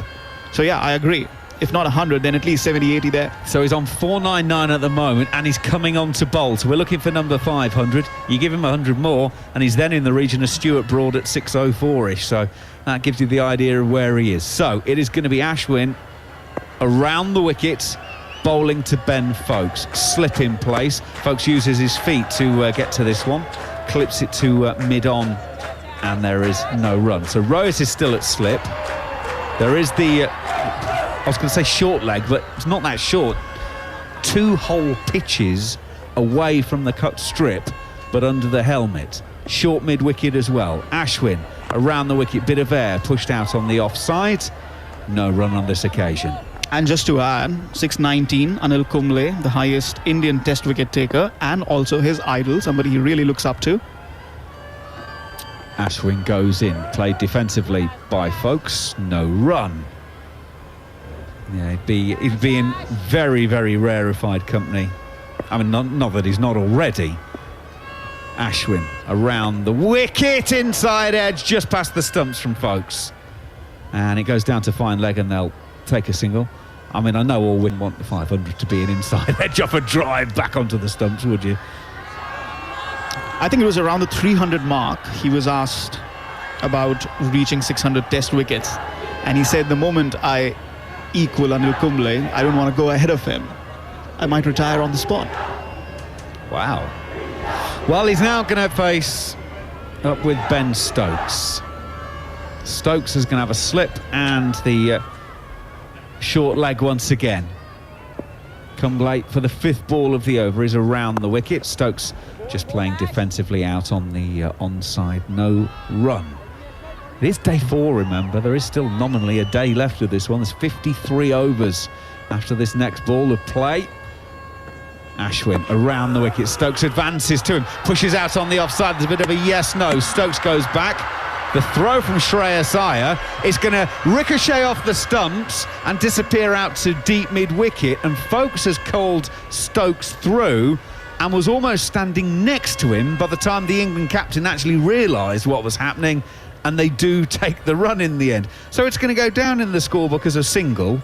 So yeah, I agree. If not 100, then at least 70, 80 there. So he's on 499 at the moment, and he's coming on to bowl. So we're looking for number 500. You give him 100 more, and he's then in the region of Stuart Broad at 604-ish. So that gives you the idea of where he is. So it is going to be Ashwin around the wickets, bowling to Ben Foakes. Slip in place. Foakes uses his feet to get to this one. Clips it to mid-on, and there is no run. So Rohit is still at slip. There is the... I was going to say short leg, but it's not that short. 2 whole pitches away from the cut strip, but under the helmet. Short mid-wicket as well. Ashwin around the wicket, bit of air, pushed out on the offside. No run on this occasion. And just to add, 619, Anil Kumble, the highest Indian test wicket taker, and also his idol, somebody he really looks up to. Ashwin goes in, played defensively by Foakes. No run. Yeah, he'd be in very, very rarefied company. I mean, not that he's not already. Ashwin around the wicket, inside edge, just past the stumps from Foakes. And it goes down to fine leg, and they'll take a single. I mean, I know all wouldn't want the 500 to be an inside edge off a drive back onto the stumps, would you? I think it was around the 300 mark. He was asked about reaching 600 test wickets, and he said, the moment I equal Anil Kumble, I don't want to go ahead of him. I might retire on the spot. Wow. Well, he's now going to face up with Ben Stokes. Stokes is going to have a slip, and the short leg once again. Kumble for the 5th ball of the over is around the wicket. Stokes just playing defensively out on the onside. No run. It is day 4, remember. There is still nominally a day left of this one. There's 53 overs after this next ball of play. Ashwin around the wicket. Stokes advances to him, pushes out on the offside. There's a bit of a yes-no. Stokes goes back. The throw from Shreyas Iyer is going to ricochet off the stumps and disappear out to deep mid-wicket. And Foakes has called Stokes through and was almost standing next to him by the time the England captain actually realised what was happening. And they do take the run in the end. So it's going to go down in the scorebook as a single.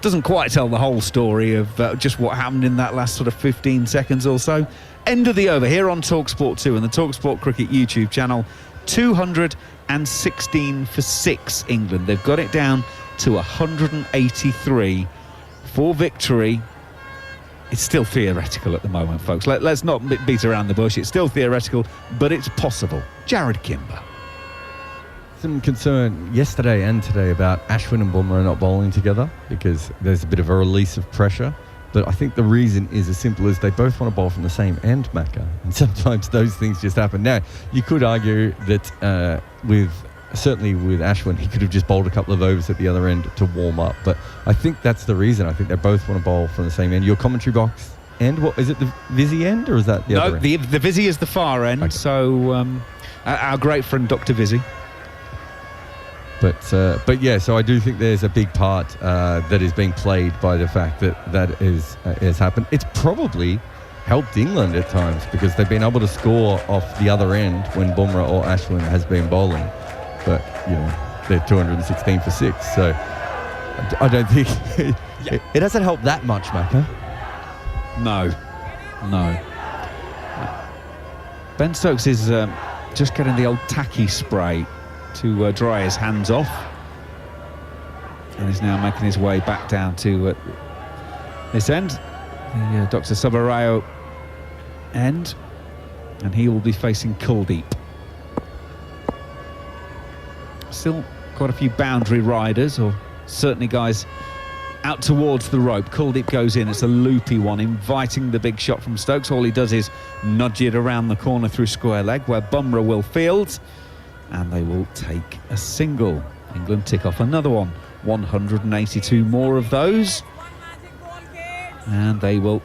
Doesn't quite tell the whole story of just what happened in that last sort of 15 seconds or so. End of the over here on TalkSport 2 and the TalkSport Cricket YouTube channel. 216 for 6, England. They've got it down to 183 for victory. It's still theoretical at the moment, folks. Let's not beat around the bush. It's still theoretical, but it's possible. Jared Kimber. Some concern yesterday and today about Ashwin and Bumrah not bowling together because there's a bit of a release of pressure. But I think the reason is as simple as they both want to bowl from the same end, Macca. And sometimes those things just happen. Now, you could argue that certainly with Ashwin, he could have just bowled a couple of overs at the other end to warm up. But I think that's the reason. I think they both want to bowl from the same end. Your commentary box end, what is it, the Vizzy end, or is that the other end? No, the Vizzy is the far end. Okay. So our great friend Dr. Vizzy. But yeah, so I do think there's a big part that is being played by the fact that is happened. It's probably helped England at times because they've been able to score off the other end when Bumrah or Ashwin has been bowling. But, they're 216 for 6, so I don't think it doesn't help that much, Macca. No. Ben Stokes is just getting the old tacky spray to dry his hands off, and is now making his way back down to this end, the Dr. Subbarayo end, and he will be facing Kuldeep. Still quite a few boundary riders, or certainly guys out towards the rope. Kuldeep goes in, it's a loopy one, inviting the big shot from Stokes. All he does is nudge it around the corner through square leg, where Bumrah will field, and they will take a single. England tick off another one, 182 more of those, and they will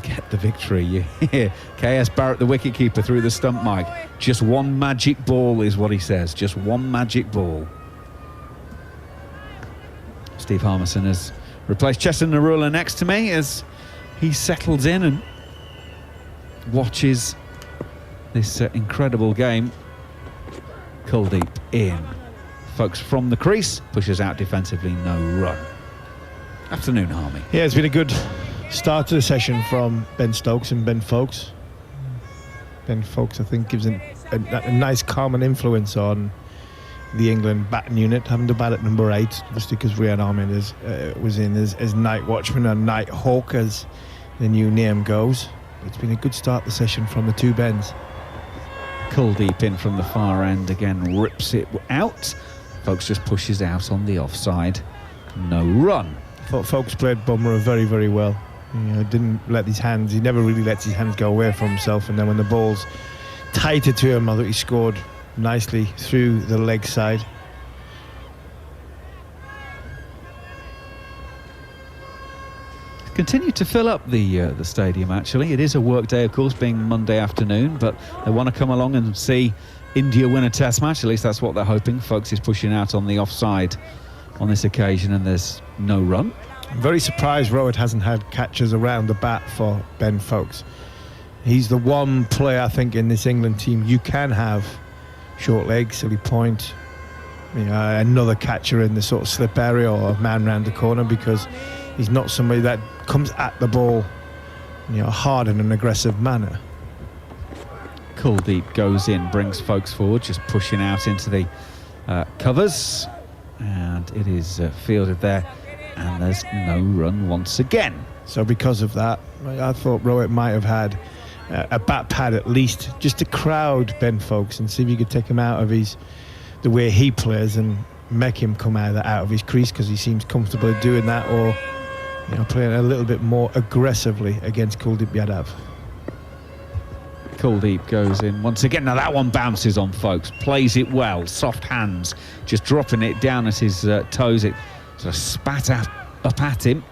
get the victory. You hear KS Barrett, the wicketkeeper, through the stump mic. Just one magic ball is what he says, just one magic ball. Steve Harmison has replaced Chetan Narula next to me as he settles in and watches this incredible game. Kuldeep in. Folks from the crease, pushes out defensively, no run. Afternoon, Harmy. Yeah, it's been a good start to the session from Ben Stokes and Ben Foakes. Ben Foakes, I think, gives a nice calming influence on the England batting unit, having to bat at number 8, just because Rian Ahmed was in as night watchman and night hawk, as the new name goes. It's been a good start to the session from the two Bens. Kuldeep in from the far end again, rips it out. Foakes just pushes out on the offside, no run. I thought Foakes played Bumrah very, very well. Didn't let his hands, he never really lets his hands go away from himself, and then when the ball's tighter to him, I thought he scored nicely through the leg side. Continue to fill up the stadium, actually. It is a work day, of course, being Monday afternoon, but they want to come along and see India win a test match. At least that's what they're hoping. Foakes is pushing out on the offside on this occasion, and there's no run. I'm very surprised Rohit hasn't had catches around the bat for Ben Foakes. He's the one player, I think, in this England team you can have short leg, silly point, another catcher in the sort of slip area or a man round the corner, because he's not somebody that comes at the ball hard in an aggressive manner. Kuldeep goes in, brings Foakes forward, just pushing out into the covers, and it is fielded there, and there's no run once again. So because of that, I thought Rohit might have had a bat pad at least, just to crowd Ben Foakes and see if you could take him out of the way he plays and make him come out of his crease, because he seems comfortable doing that, or playing a little bit more aggressively against Kuldeep Yadav. Kuldeep goes in once again. Now that one bounces on Foakes, plays it well, soft hands, just dropping it down at his toes. It sort of spat up at him,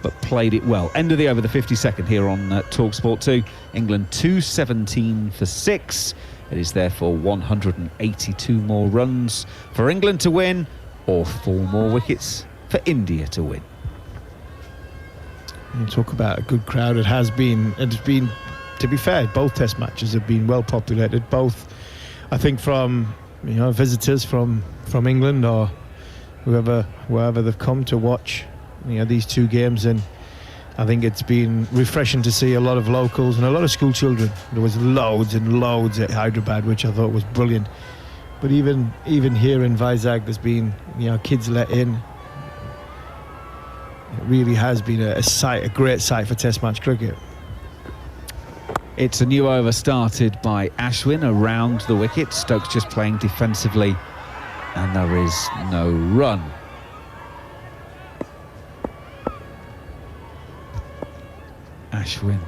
but played it well. End of the over, the 52nd here on TalkSport 2. England 217 for 6. It is therefore 182 more runs for England to win, or 4 more wickets for India to win. You talk about a good crowd. It's been, to be fair, both test matches have been well populated. Both, I think, from visitors from England or wherever they've come to watch these two games, and I think it's been refreshing to see a lot of locals and a lot of school children. There was loads and loads at Hyderabad, which I thought was brilliant. But even here in Vizag, there's been kids let in. It really has been a great sight for Test match cricket. It's a new over started by Ashwin around the wicket. Stokes just playing defensively, and there is no run. Ashwin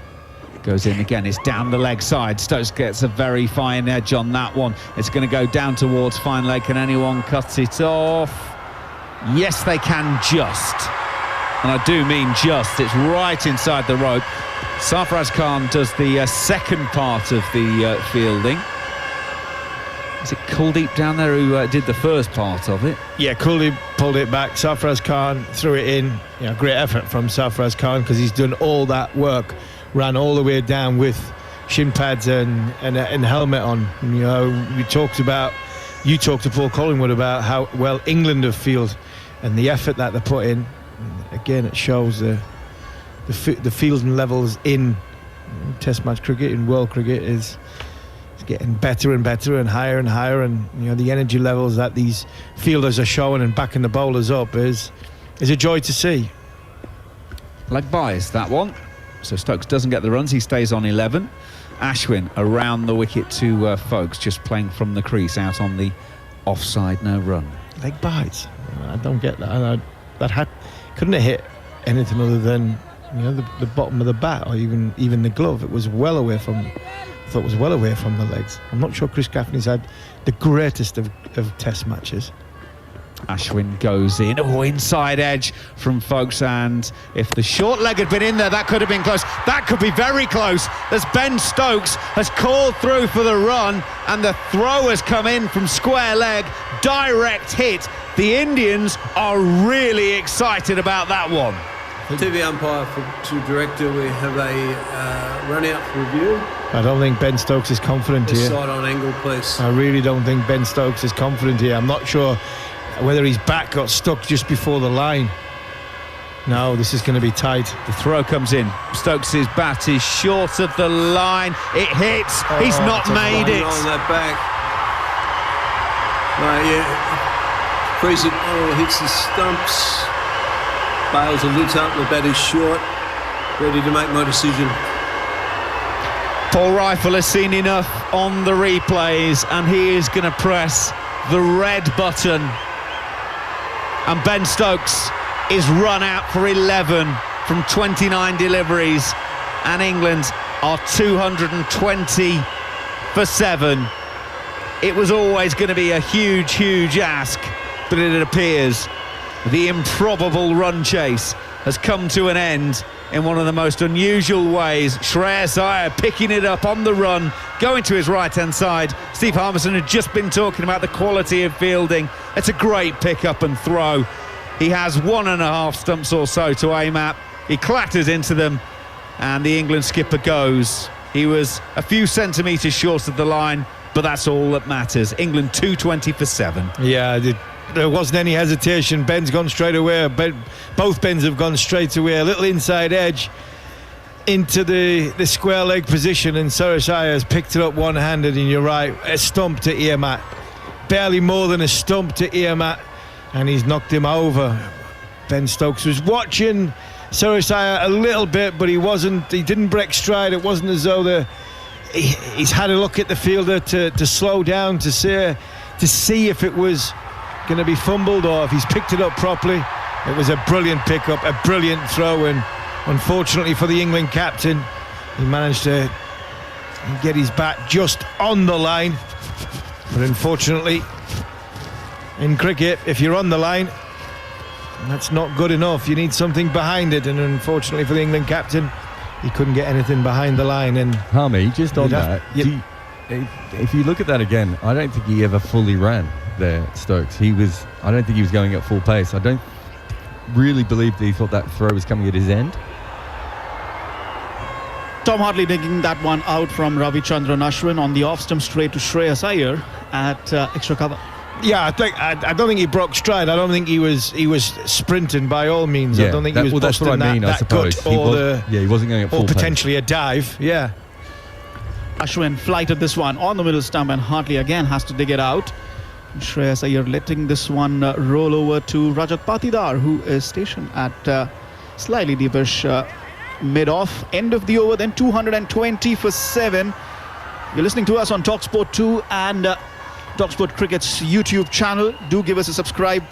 goes in again. It's down the leg side. Stokes gets a very fine edge on that one. It's going to go down towards fine leg. Can anyone cut it off? Yes, they can, just. And I do mean just. It's right inside the rope. Sarfaraz Khan does the second part of the fielding. Is it Kuldeep down there who did the first part of it? Yeah, Kuldeep pulled it back. Sarfaraz Khan threw it in. Great effort from Sarfaraz Khan, because he's done all that work ran all the way down with shin pads and helmet on. And, you know, you talked to Paul Collingwood about how well England have fielded and the effort that they put in. And again, it shows the fielding levels in Test match cricket, in world cricket, is getting better and better and higher, and you know, the energy levels that these fielders are showing and backing the bowlers up is a joy to see. Leg buys that one, so Stokes doesn't get the runs. He stays on 11. Ashwin around the wicket to Foakes, just playing from the crease out on the offside, no run. Leg bites, I don't get that. Couldn't have hit anything other than, you know, the bottom of the bat or even the glove. It was well away from. I thought it was well away from the legs. I'm not sure Chris Gaffney's had the greatest of Test matches. Ashwin goes in. Oh, inside edge from Foakes, and if the short leg had been in there, that could have been close. That could be very close, as Ben Stokes has called through for the run, and the throw has come in from square leg, direct hit. The Indians are really excited about that one. TV umpire to director, we have a run out for review. I don't think Ben Stokes is confident This here. side on angle, please. I really don't think Ben Stokes is confident here. I'm not sure whether his back got stuck just before the line. No, this is going to be tight. The throw comes in. Stokes' bat is short of the line. It hits. He's not made it. On that back. Yeah. Freeze it. Oh, hits the stumps. Bales a lit up. The bat is short. Ready to make my decision. Paul Rifle has seen enough on the replays, and he is going to press the red button. And Ben Stokes is run out for 11 from 29 deliveries, and England are 220 for 7. It was always going to be a huge, huge ask, but it appears the improbable run chase has come to an end in one of the most unusual ways. Shreyas Iyer picking it up on the run, going to his right-hand side. Steve Harmison had just been talking about the quality of fielding. It's a great pick-up and throw. He has 1.5 stumps or so to aim at. He clatters into them, and the England skipper goes. He was a few centimetres short of the line, but that's all that matters. England 220 for 7. Yeah, there wasn't any hesitation. Ben's gone straight away. Both Bens have gone straight away. A little inside edge into the square leg position, and Shreyas Iyer has picked it up one-handed, and you're right, a stump to ear mat. Barely more than a stump to ear mat, and he's knocked him over. Ben Stokes was watching Shreyas Iyer a little bit, but he didn't break stride. It wasn't as though he's had a look at the fielder to slow down, to see if it was going to be fumbled or if he's picked it up properly. It was a brilliant pickup, a brilliant throw, and unfortunately for the England captain, he managed to get his bat just on the line. But unfortunately, in cricket, if you're on the line, that's not good enough. You need something behind it, and unfortunately for the England captain, he couldn't get anything behind the line. And Harmy, just on that, if you look at that again, I don't think he ever fully ran there, Stokes. I don't think he was going at full pace. I don't really believe that he thought that throw was coming at his end. Tom Hartley digging that one out from Ravichandran Ashwin on the off-stump straight to Shreyas Iyer at extra cover. Yeah, I don't think he broke stride. I don't think he was sprinting by all means. Yeah, I don't think he was that's busting what I mean, I suppose. he wasn't going at full or potentially pace. A dive. Yeah. Ashwin flighted this one on the middle stump, and Hartley again has to dig it out. Shreyas Iyer letting this one roll over to Rajat Patidar, who is stationed at slightly deepish mid-off. End of the over, then 220 for 7. You're listening to us on TalkSport 2 and TalkSport Cricket's YouTube channel. Do give us a subscribe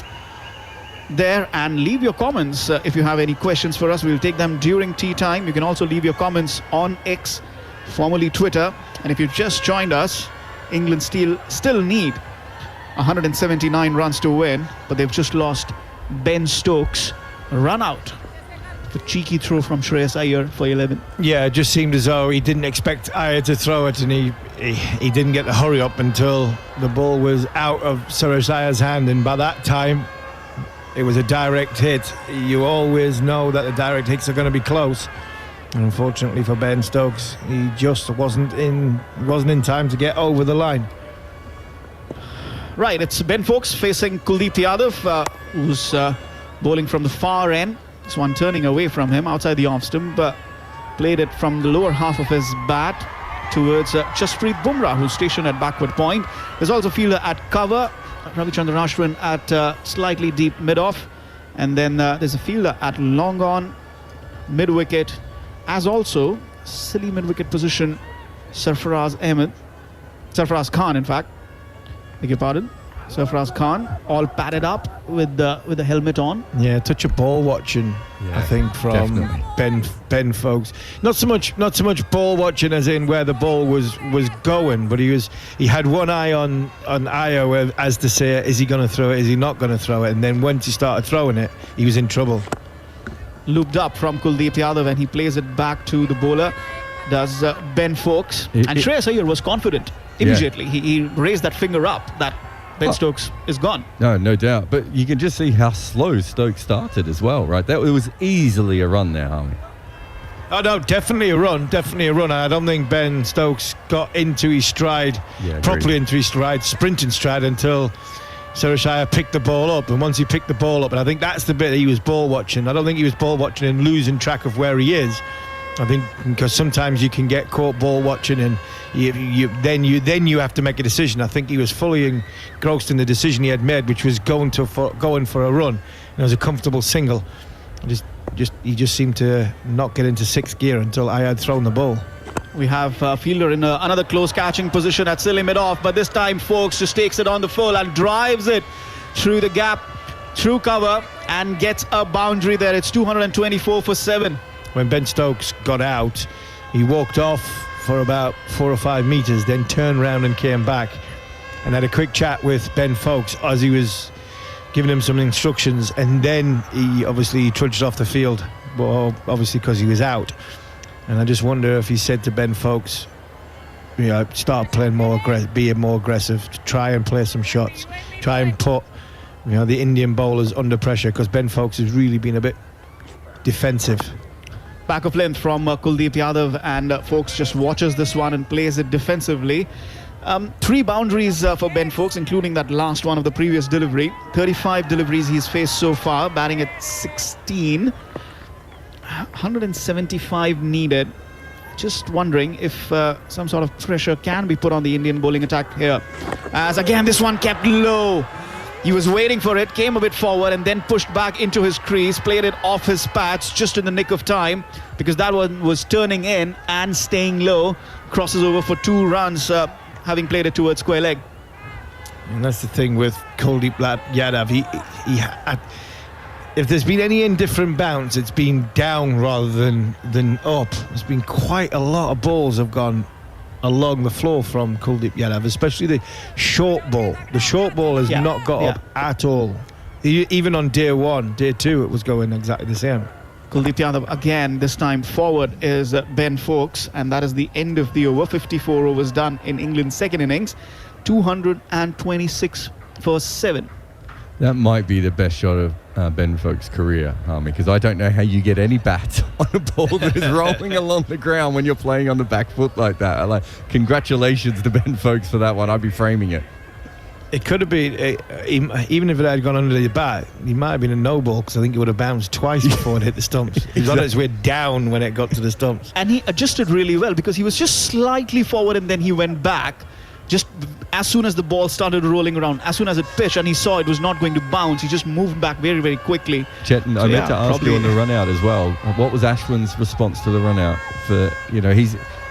there and leave your comments if you have any questions for us. We'll take them during tea time. You can also leave your comments on X, formerly Twitter. And if you've just joined us, England still need 179 runs to win, but they've just lost Ben Stokes. Run out. The cheeky throw from Shreyas Iyer for 11. Yeah, it just seemed as though he didn't expect Iyer to throw it, and he didn't get the hurry up until the ball was out of Shreyas Iyer's hand, and by that time it was a direct hit. You always know that the direct hits are going to be close, And unfortunately for Ben Stokes, he just wasn't in time to get over the line. Right, it's Ben Foakes facing Kuldeep Yadav, who's bowling from the far end. This one turning away from him outside the off stump, but played it from the lower half of his bat towards Jasprit Bumrah, who's stationed at backward point. There's also a fielder at cover, Ravichandran Ashwin at slightly deep mid-off. And then there's a fielder at long on, mid-wicket, as also silly mid-wicket position, Sarfaraz Khan, in fact. Beg your pardon. Sarfaraz Khan, all padded up with the helmet on. Yeah, touch of ball watching, I think, from Ben Foakes. Not so much ball watching as in where the ball was going, but he had one eye on Ayo as to say, is he going to throw it? Is he not going to throw it? And then once he started throwing it, he was in trouble. Looped up from Kuldeep Yadav, and he plays it back to the bowler. Does Ben Foakes. And Shreyas Iyer was confident immediately. He raised that finger up that Ben Stokes is gone. No doubt. But you can just see how slow Stokes started as well, right? It was easily a run there, Harmy. Oh no, definitely a run. I don't think Ben Stokes got into his stride, properly into his stride, sprinting stride, until Suresh Iyer picked the ball up. And once he picked the ball up, and I think that's the bit that he was ball watching. I don't think he was ball watching and losing track of where he is. I think because sometimes you can get caught ball watching, and then you have to make a decision. I think he was fully engrossed in the decision he had made, which was going for a run. And it was a comfortable single. He just seemed to not get into sixth gear until I had thrown the ball. We have a fielder in another close catching position at silly mid-off, but this time Foakes just takes it on the full and drives it through the gap, through cover, and gets a boundary there. It's 224 for 7. When Ben Stokes got out, he walked off for about 4 or 5 metres, then turned round and came back and had a quick chat with Ben Foakes as he was giving him some instructions, and then he obviously trudged off the field, well, obviously because he was out. And I just wonder if he said to Ben Foakes, start playing more aggressive, being more aggressive, try and play some shots, try and put the Indian bowlers under pressure, because Ben Foakes has really been a bit defensive. Back of length from Kuldeep Yadav, and Foakes just watches this one and plays it defensively. 3 boundaries for Ben Foakes, including that last one of the previous delivery. 35 deliveries he's faced so far, batting at 16. 175 needed. Just wondering if some sort of pressure can be put on the Indian bowling attack here. As again, this one kept low. He was waiting for it, came a bit forward, and then pushed back into his crease, played it off his pads just in the nick of time, because that one was turning in and staying low. Crosses over for 2 runs, having played it towards square leg. And that's the thing with Kuldeep Yadav. If there's been any indifferent bounce, it's been down rather than up. There's been quite a lot of balls have gone along the floor from Kuldeep Yadav, especially the short ball. The short ball has not got up at all. Even on day 1, day 2, it was going exactly the same. Kuldeep Yadav again, this time forward is Ben Foakes, and that is the end of the over. 54 overs done in England's second innings. 226 for 7. That might be the best shot of Ben Foakes' career, Harmy, because I don't know how you get any bat on a ball that is rolling along the ground when you're playing on the back foot like that. Congratulations to Ben Foakes for that one. I'd be framing it. It could have been, even if it had gone under the bat, he might have been a no ball, because I think it would have bounced twice before it hit the stumps. He was on its way down when it got to the stumps. And he adjusted really well, because he was just slightly forward and then he went back. Just as soon as the ball started rolling around, as soon as it pitched and he saw it was not going to bounce, he just moved back very, very quickly. Chetan, I meant to ask you on the run out as well. What was Ashwin's response to the run out?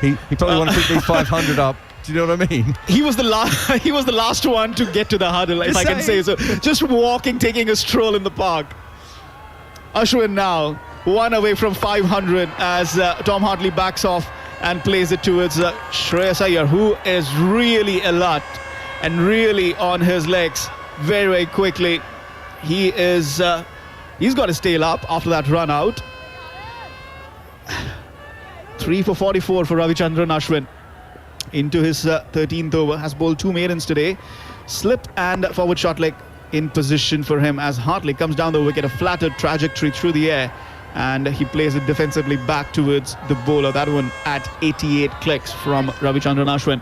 He probably wanted to pick these 500 up. Do you know what I mean? He was the last one to get to the huddle, if I can say so. Just walking, taking a stroll in the park. Ashwin now 1 away from 500 as Tom Hartley backs off and plays it towards Shreyas Iyer, who is really alert and really on his legs very, very quickly. He's got his tail up after that run out. 3 for 44 for Ravichandran Ashwin. Into his 13th over, has bowled 2 maidens today. Slip and forward short leg in position for him as Hartley comes down the wicket, a flattered trajectory through the air and he plays it defensively back towards the bowler. That one at 88 clicks from Ravichandran Ashwin.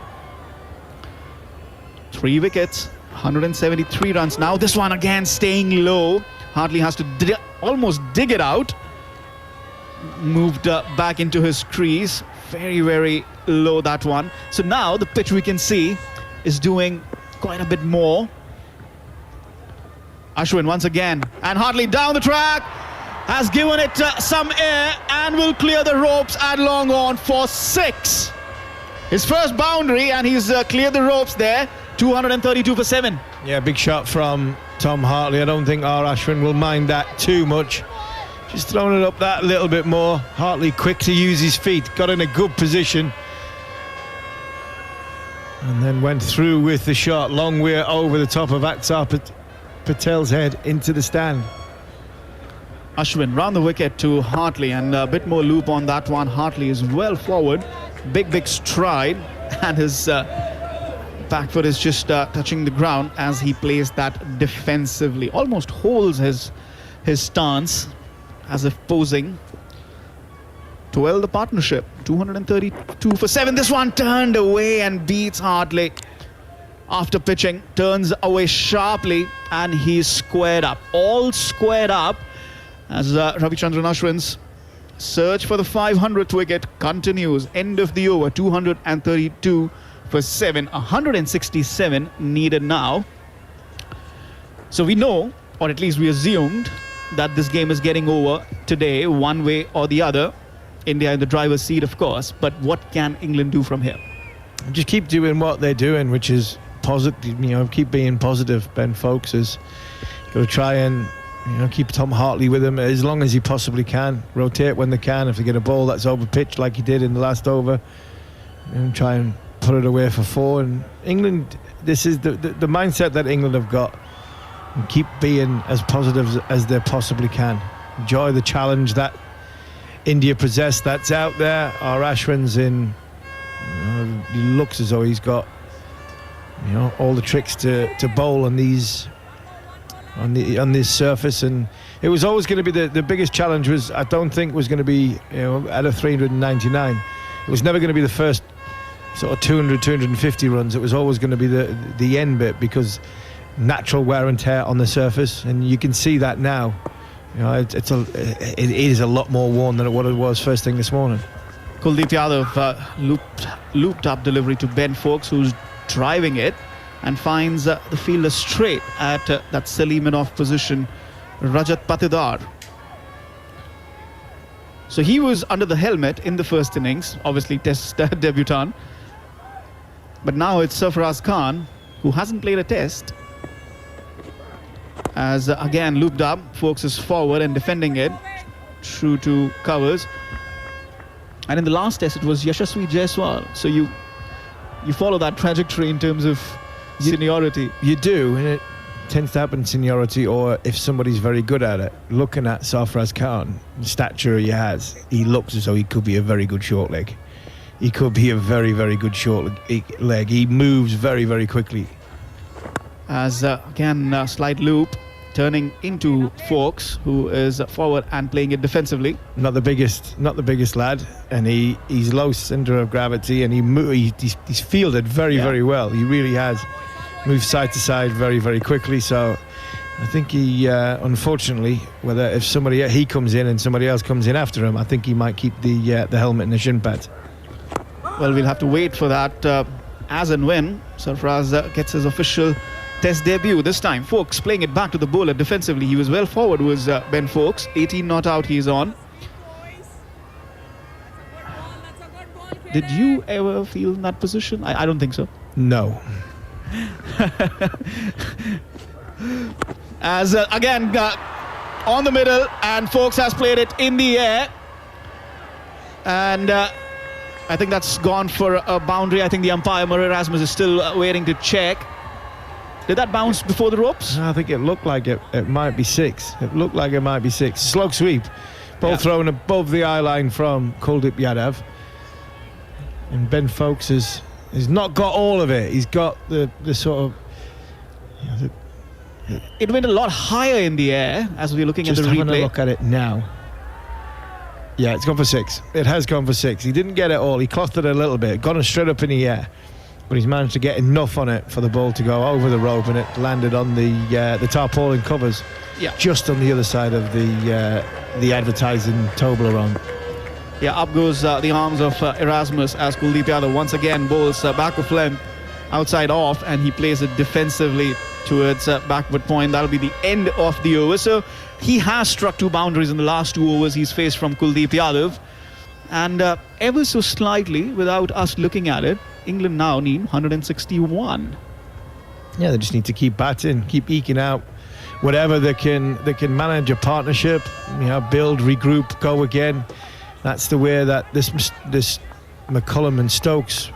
3 wickets, 173 runs. Now this one again staying low. Hartley has to almost dig it out. Moved back into his crease. Very, very low, that one. So now the pitch, we can see, is doing quite a bit more. Ashwin once again, and Hartley down the track, has given it some air and will clear the ropes at long on for 6. His first boundary, and he's cleared the ropes there. 232 for 7. Yeah, big shot from Tom Hartley. I don't think R. Ashwin will mind that too much. Just throwing it up that little bit more. Hartley quick to use his feet, got in a good position, and then went through with the shot. Long way over the top of Axar Patel's head into the stand. Ashwin round the wicket to Hartley, and a bit more loop on that one. Hartley is well forward, big stride, and his back foot is just touching the ground as he plays that defensively. Almost holds his stance as if posing to well the partnership. 232 for 7. This one turned away and beats Hartley after pitching. Turns away sharply and he's squared up. All squared up as Ravichandran Ashwin's search for the 500th wicket continues. End of the over. 232 for 7. 167 needed now. So we know, or at least we assumed, that this game is getting over today, one way or the other. India in the driver's seat, of course, but what can England do from here? Just keep doing what they're doing, which is positive. Keep being positive. Ben Foakes has got to try and keep Tom Hartley with him as long as he possibly can. Rotate when they can. If they get a ball that's over pitch like he did in the last over, and try and put it away for 4. And England, this is the mindset that England have got. And keep being as positive as they possibly can. Enjoy the challenge that India possess that's out there. Our Ashwin's in. He looks as though he's got all the tricks to bowl on these on this surface, and it was always going to be the biggest challenge. I don't think was going to be at a 399. It was never going to be the first sort of 250 runs. It was always going to be the end bit, because natural wear and tear on the surface, and you can see that now. It is a lot more worn than what it was first thing this morning. Kuldeep Yadav looped up delivery to Ben Foakes, who's driving it and finds the fielder straight at that Selimanov position, Rajat Patidar. So he was under the helmet in the first innings, obviously test debutant, but now it's Sarfaraz Khan, who hasn't played a test. As again looped up, Foakes is forward and defending it, true to covers. And in the last test, it was Yashasvi Jaiswal. So you follow that trajectory in terms of seniority. You do, and it tends to happen seniority, or if somebody's very good at it. Looking at Sarfaraz Khan, the stature he has, he looks as though he could be a very good short leg. He could be a very, very good short leg. He moves very, very quickly. As again, slight loop, turning into Foakes, who is forward and playing it defensively. Not the biggest lad, and he's low centre of gravity, and he's fielded very well. He really has moved side to side very, very quickly. So I think he, unfortunately, if he comes in and somebody else comes in after him, I think he might keep the helmet and the shin pads. Well, we'll have to wait for that as and when Sarfaraz gets his official Test debut. This time Foakes playing it back to the bowler defensively. He was well forward, was Ben Foakes. 18 not out, he's on. Did you ever feel in that position? I don't think so. No. As again on the middle, and Foakes has played it in the air, and I think that's gone for a boundary. I think the umpire Murray Erasmus is still waiting to check. Did that bounce before the ropes? I think it looked like it might be 6. It looked like it might be 6. Slow sweep. Ball thrown above the eye line from Kuldeep Yadav. And Ben Foakes has not got all of it. He's got the sort of... It went a lot higher in the air as we're looking at the replay. Just having a look at it now. Yeah, it's gone for 6. It has gone for 6. He didn't get it all. He clothed it a little bit, gone straight up in the air, but he's managed to get enough on it for the ball to go over the rope, and it landed on the tarpaulin covers, just on the other side of the advertising Toblerone. Yeah, up goes the arms of Erasmus as Kuldeep Yadav once again bowls back of length, outside off, and he plays it defensively towards backward point. That'll be the end of the over. So he has struck 2 boundaries in the last 2 overs he's faced from Kuldeep Yadav. And ever so slightly, without us looking at it, England now need 161. Yeah, they just need to keep batting, keep eking out whatever they can manage a partnership, build, regroup, go again. That's the way that this McCullum and Stokes,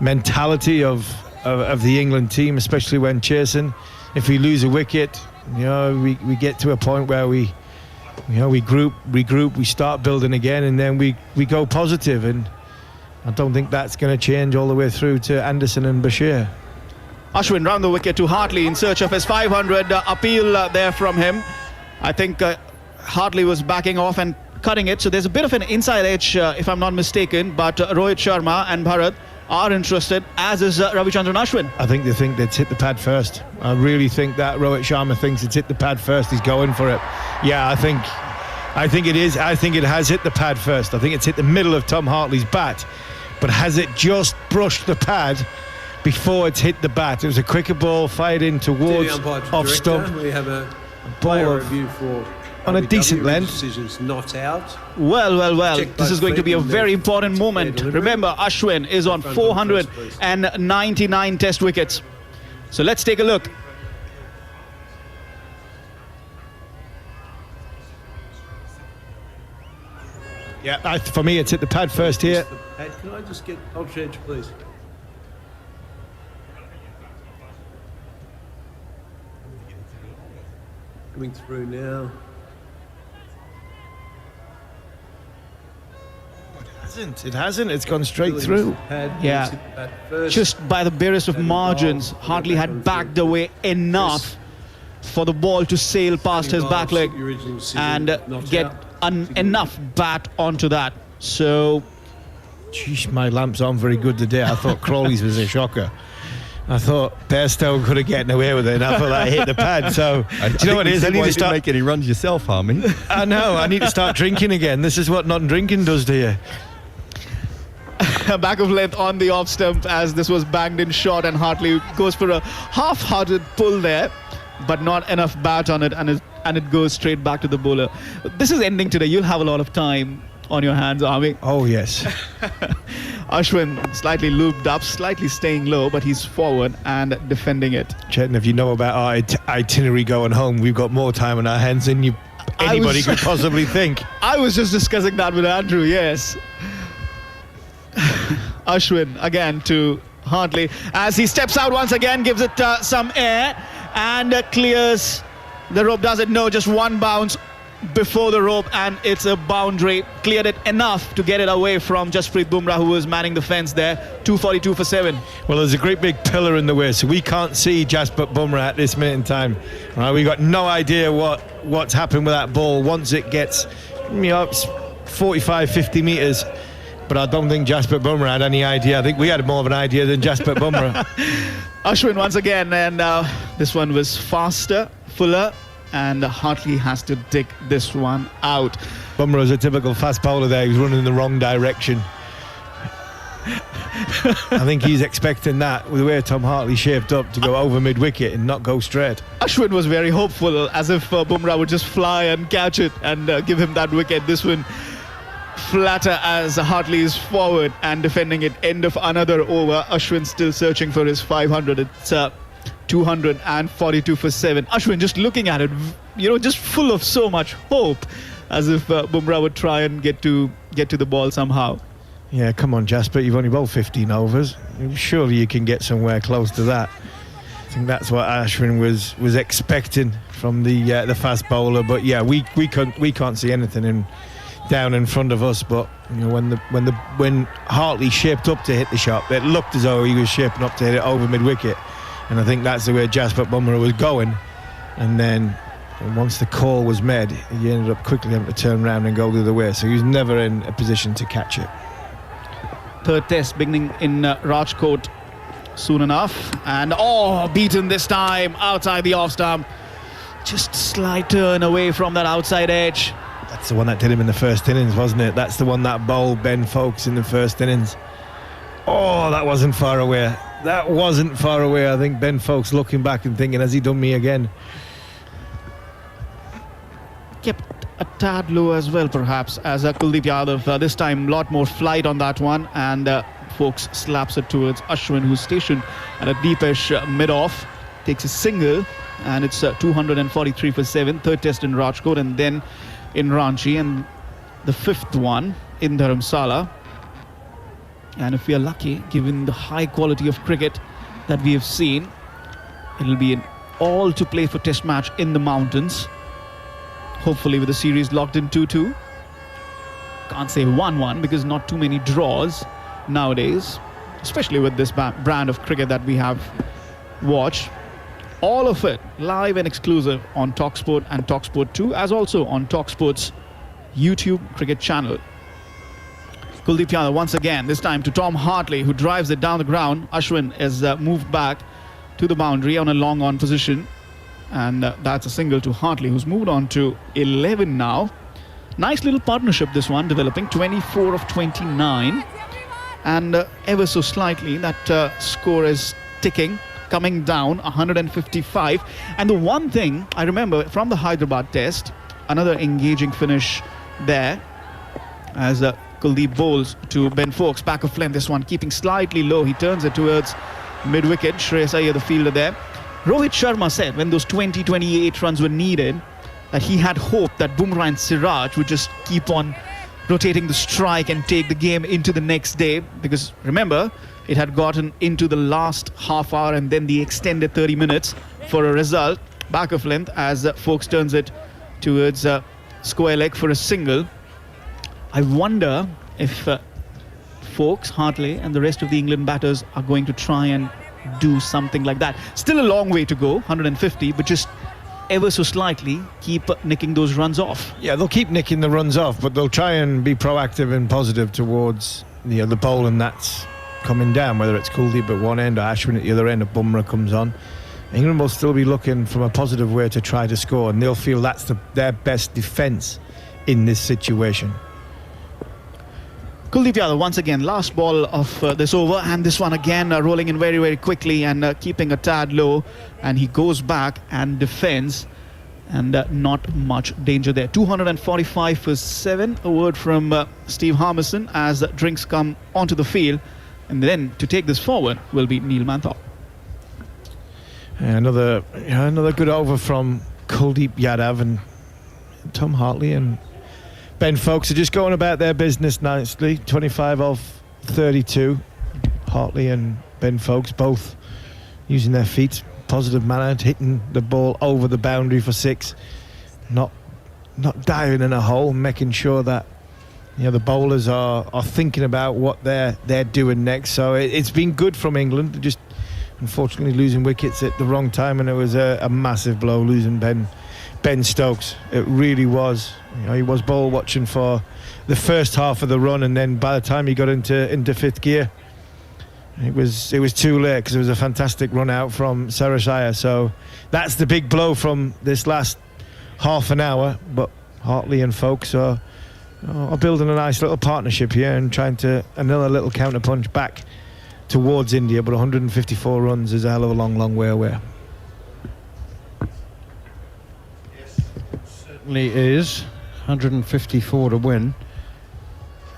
mentality of the England team, especially when chasing. If we lose a wicket, we get to a point where we regroup, we start building again, and then we go positive. And I don't think that's going to change all the way through to Anderson and Bashir. Ashwin round the wicket to Hartley in search of his 500 appeal there from him. I think Hartley was backing off and cutting it, so there's a bit of an inside edge if I'm not mistaken, but Rohit Sharma and Bharat are interested, as is Ravichandran Ashwin. I think they think it's hit the pad first. I really think that Rohit Sharma thinks it's hit the pad first. He's going for it. Yeah, I think it is. I think it has hit the pad first. I think it's hit the middle of Tom Hartley's bat, but has it just brushed the pad before it's hit the bat? It was a quicker ball fired in towards off stump. We have a ball review for on a decent length. Decisions not out. Well. This is going to be a very important moment. Remember, Ashwin is on 499 test wickets. So let's take a look. Yeah, for me, it's hit the pad first here. Can I just get ultra edge, please? Coming through now. It hasn't. It's gone straight through. Yeah, just by the barest of margins, Hartley had backed away enough for the ball to sail past his back leg and get enough bat onto that. So, geez, my lamp's on very good today. I thought Crawley's was a shocker. I thought Bairstow could have gotten away with it, and I thought I hit the pad. So, do you know what it is? I need to start make any runs yourself, Harmon. I know. I need to start drinking again. This is what not drinking does to you. Back of length on the off stump as this was banged in short, and Hartley goes for a half-hearted pull there, but not enough bat on it, and it goes straight back to the bowler. This is ending today. You'll have a lot of time on your hands, Army. Oh, yes. Ashwin slightly looped up, slightly staying low, but he's forward and defending it. Chetan, if you know about our itinerary going home, we've got more time on our hands than anybody could possibly think. I was just discussing that with Andrew, yes. Ashwin again to Hartley as he steps out once again, gives it some air and clears the rope. Does it? No, just one bounce before the rope, and it's a boundary. Cleared it enough to get it away from Jasprit Bumrah, who was manning the fence there. 242 for 7. Well, there's a great big pillar in the way, so we can't see Jasprit Bumrah at this minute in time. We got no idea what's happened with that ball once it gets 45, 50 metres. But I don't think Jasprit Bumrah had any idea. I think we had more of an idea than Jasprit Bumrah. Ashwin once again, and this one was faster, fuller, and Hartley has to dig this one out. Bumrah's a typical fast bowler there. He's running in the wrong direction. I think he's expecting that, with the way Tom Hartley shaped up, to go over mid-wicket and not go straight. Ashwin was very hopeful, as if Bumrah would just fly and catch it and give him that wicket. This one flatter as Hartley is forward and defending it. End of another over. Ashwin still searching for his 500. It's 242 for 7. Ashwin just looking at it, just full of so much hope, as if Bumrah would try and get to the ball somehow. Yeah, come on, Jasper. You've only bowled 15 overs. Surely you can get somewhere close to that. I think that's what Ashwin was expecting from the fast bowler. But yeah, we can't see anything down in front of us. But when Hartley shaped up to hit the shot, it looked as though he was shaping up to hit it over mid-wicket, and I think that's the way Jasprit Bumrah was going. And then And once the call was made, he ended up quickly having to turn around and go the other way. So he was never in a position to catch it. Third test beginning in Rajkot soon enough. And beaten this time outside the off stump. Just slight turn away from that outside edge. That's the one that did him in the first innings, wasn't it? That's the one that bowled Ben Foakes in the first innings. Oh, that wasn't far away. That wasn't far away. I think Ben Foakes looking back and thinking, has he done me again? Kept a tad low as well, perhaps, as Kuldeep Yadav. This time, a lot more flight on that one, and Foakes slaps it towards Ashwin, who's stationed at a deepish mid-off. Takes a single, and it's 243 for 7. Third test in Rajkot, and then in Ranchi, and the fifth one in Dharamsala. And if we are lucky, given the high quality of cricket that we have seen, it'll be an all to play for test match in the mountains. Hopefully with the series locked in 2-2. Can't say 1-1 because not too many draws nowadays, especially with this brand of cricket that we have watched. All of it live and exclusive on TalkSport and TalkSport 2, as also on TalkSport's YouTube cricket channel. Kuldeep Yadav once again, this time to Tom Hartley, who drives it down the ground. Ashwin is moved back to the boundary on a long on position. And that's a single to Hartley, who's moved on to 11 now. Nice little partnership, this one, developing 24 of 29. And ever so slightly, that score is ticking, coming down 155. And the one thing I remember from the Hyderabad test, another engaging finish there, as Kuldeep bowls to Ben Foakes, back of length. This one keeping slightly low. He turns it towards mid-wicket. Shreyas Iyer, the fielder there. Rohit Sharma said when those 28 runs were needed that he had hope that Bumrah and Siraj would just keep on rotating the strike and take the game into the next day, because remember, it had gotten into the last half hour and then the extended 30 minutes for a result. Back of length as Foakes turns it towards square leg for a single. I wonder if Foakes, Hartley and the rest of the England batters are going to try and do something like that. Still a long way to go, 150, but just ever so slightly keep nicking those runs off. Yeah, they'll keep nicking the runs off, but they'll try and be proactive and positive towards the bowling that's coming down, whether it's Kuldeep at one end or Ashwin at the other end, or Bumrah comes on. England will still be looking from a positive way to try to score, and they'll feel that's their best defence in this situation. Kuldeep Yadav once again, last ball of this over, and this one again rolling in very, very quickly and keeping a tad low, and he goes back and defends, and not much danger there. 245 for 7. A word from Steve Harmison as drinks come onto the field, and then to take this forward will be Neil Manthorpe. Another good over from Kuldeep Yadav, and Tom Hartley and Ben Foakes are just going about their business nicely. 25 of 32. Hartley and Ben Foakes both using their feet, positive manner, hitting the ball over the boundary for 6. Not diving in a hole, making sure that the bowlers are thinking about what they're doing next. So it's been good from England. Just unfortunately losing wickets at the wrong time, and it was a massive blow losing Ben Stokes. It really was. He was ball watching for the first half of the run, and then by the time he got into fifth gear, it was too late, because it was a fantastic run out from Shreyas Iyer. So that's the big blow from this last half an hour. But Hartley and Foakes are building a nice little partnership here and trying to another little counter punch back towards India. But 154 runs is a hell of a long way away. Certainly is. 154 to win.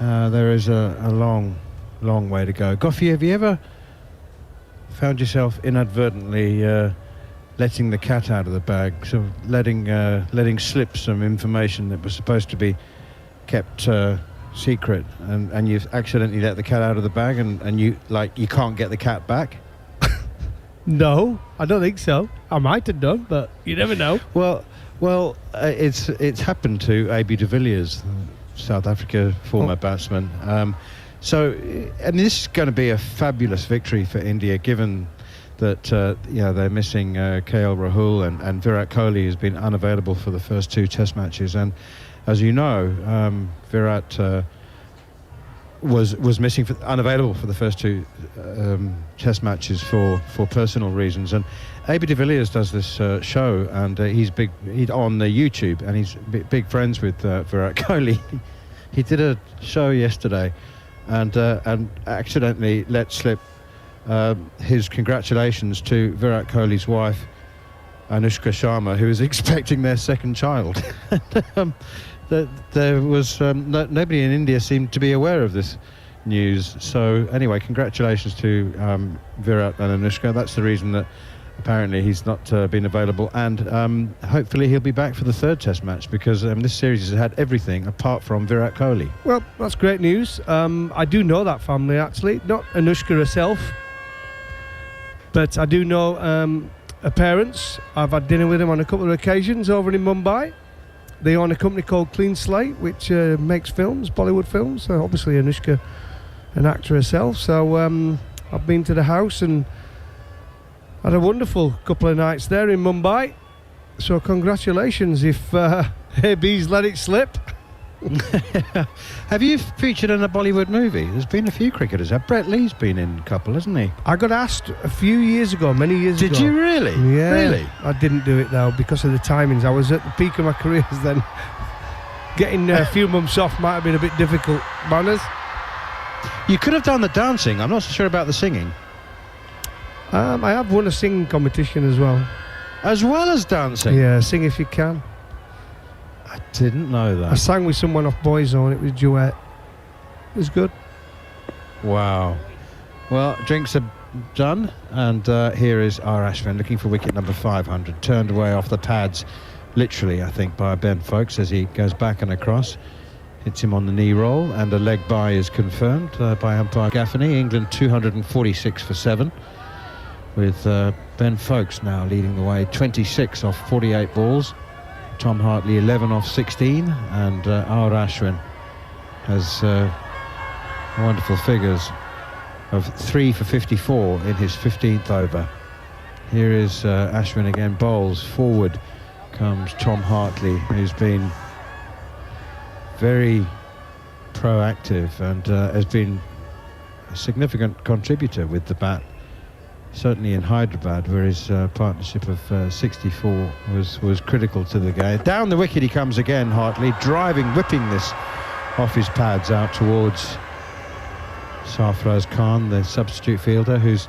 There is a long way to go. Goffey, have you ever found yourself inadvertently letting the cat out of the bag, sort of letting slip some information that was supposed to be kept secret, and you've accidentally let the cat out of the bag, and you can't get the cat back? No, I don't think so. I might have done, but you never know. Well, it's happened to A.B. de Villiers, South Africa former batsman. So, and this is going to be a fabulous victory for India, given that they're missing KL Rahul and Virat Kohli has been unavailable for the first 2 Test matches, and as you know, Virat was missing, unavailable for the first 2 Test matches for personal reasons. And AB de Villiers does this show, and he's on YouTube, and he's big friends with Virat Kohli. He did a show yesterday, and accidentally let slip his congratulations to Virat Kohli's wife, Anushka Sharma, who is expecting their second child. There was nobody in India seemed to be aware of this news. So anyway, congratulations to Virat and Anushka. That's the reason that apparently he's not been available, and hopefully he'll be back for the 3rd Test match, because this series has had everything apart from Virat Kohli. Well, that's great news. I do know that family, actually, not Anushka herself, but I do know her parents. I've had dinner with them on a couple of occasions over in Mumbai. They own a company called Clean Slate, which makes films, Bollywood films. So obviously Anushka, an actor herself. So I've been to the house and had a wonderful couple of nights there in Mumbai. So congratulations if AB's let it slip. Have you featured in a Bollywood movie? There's been a few cricketers. Brett Lee's been in a couple, hasn't he? I got asked a few years ago, many years ago. Did you really? Yeah. Really? I didn't do it though because of the timings. I was at the peak of my career then. Getting a few months off might have been a bit difficult. Manners. You could have done the dancing. I'm not so sure about the singing. I have won a singing competition as well. As well as dancing? Yeah, Sing If You Can. I didn't know that. I sang with someone off Boyzone. It was a duet. It was good. Wow. Well, drinks are done, and here is R. Ashwin looking for wicket number 500. Turned away off the pads, literally, I think, by Ben Foakes as he goes back and across. Hits him on the knee roll, and a leg bye is confirmed by umpire Gaffney. England 246 for 7, with Ben Foakes now leading the way. 26 off 48 balls. Tom Hartley 11 off 16, and R. Ashwin has wonderful figures of 3 for 54 in his 15th over. Here is Ashwin again, bowls. Forward comes Tom Hartley, who's been very proactive and has been a significant contributor with the bat, certainly in Hyderabad, where his partnership of 64 was critical to the game. Down the wicket he comes again, Hartley, whipping this off his pads out towards Sarfaraz Khan, the substitute fielder, who's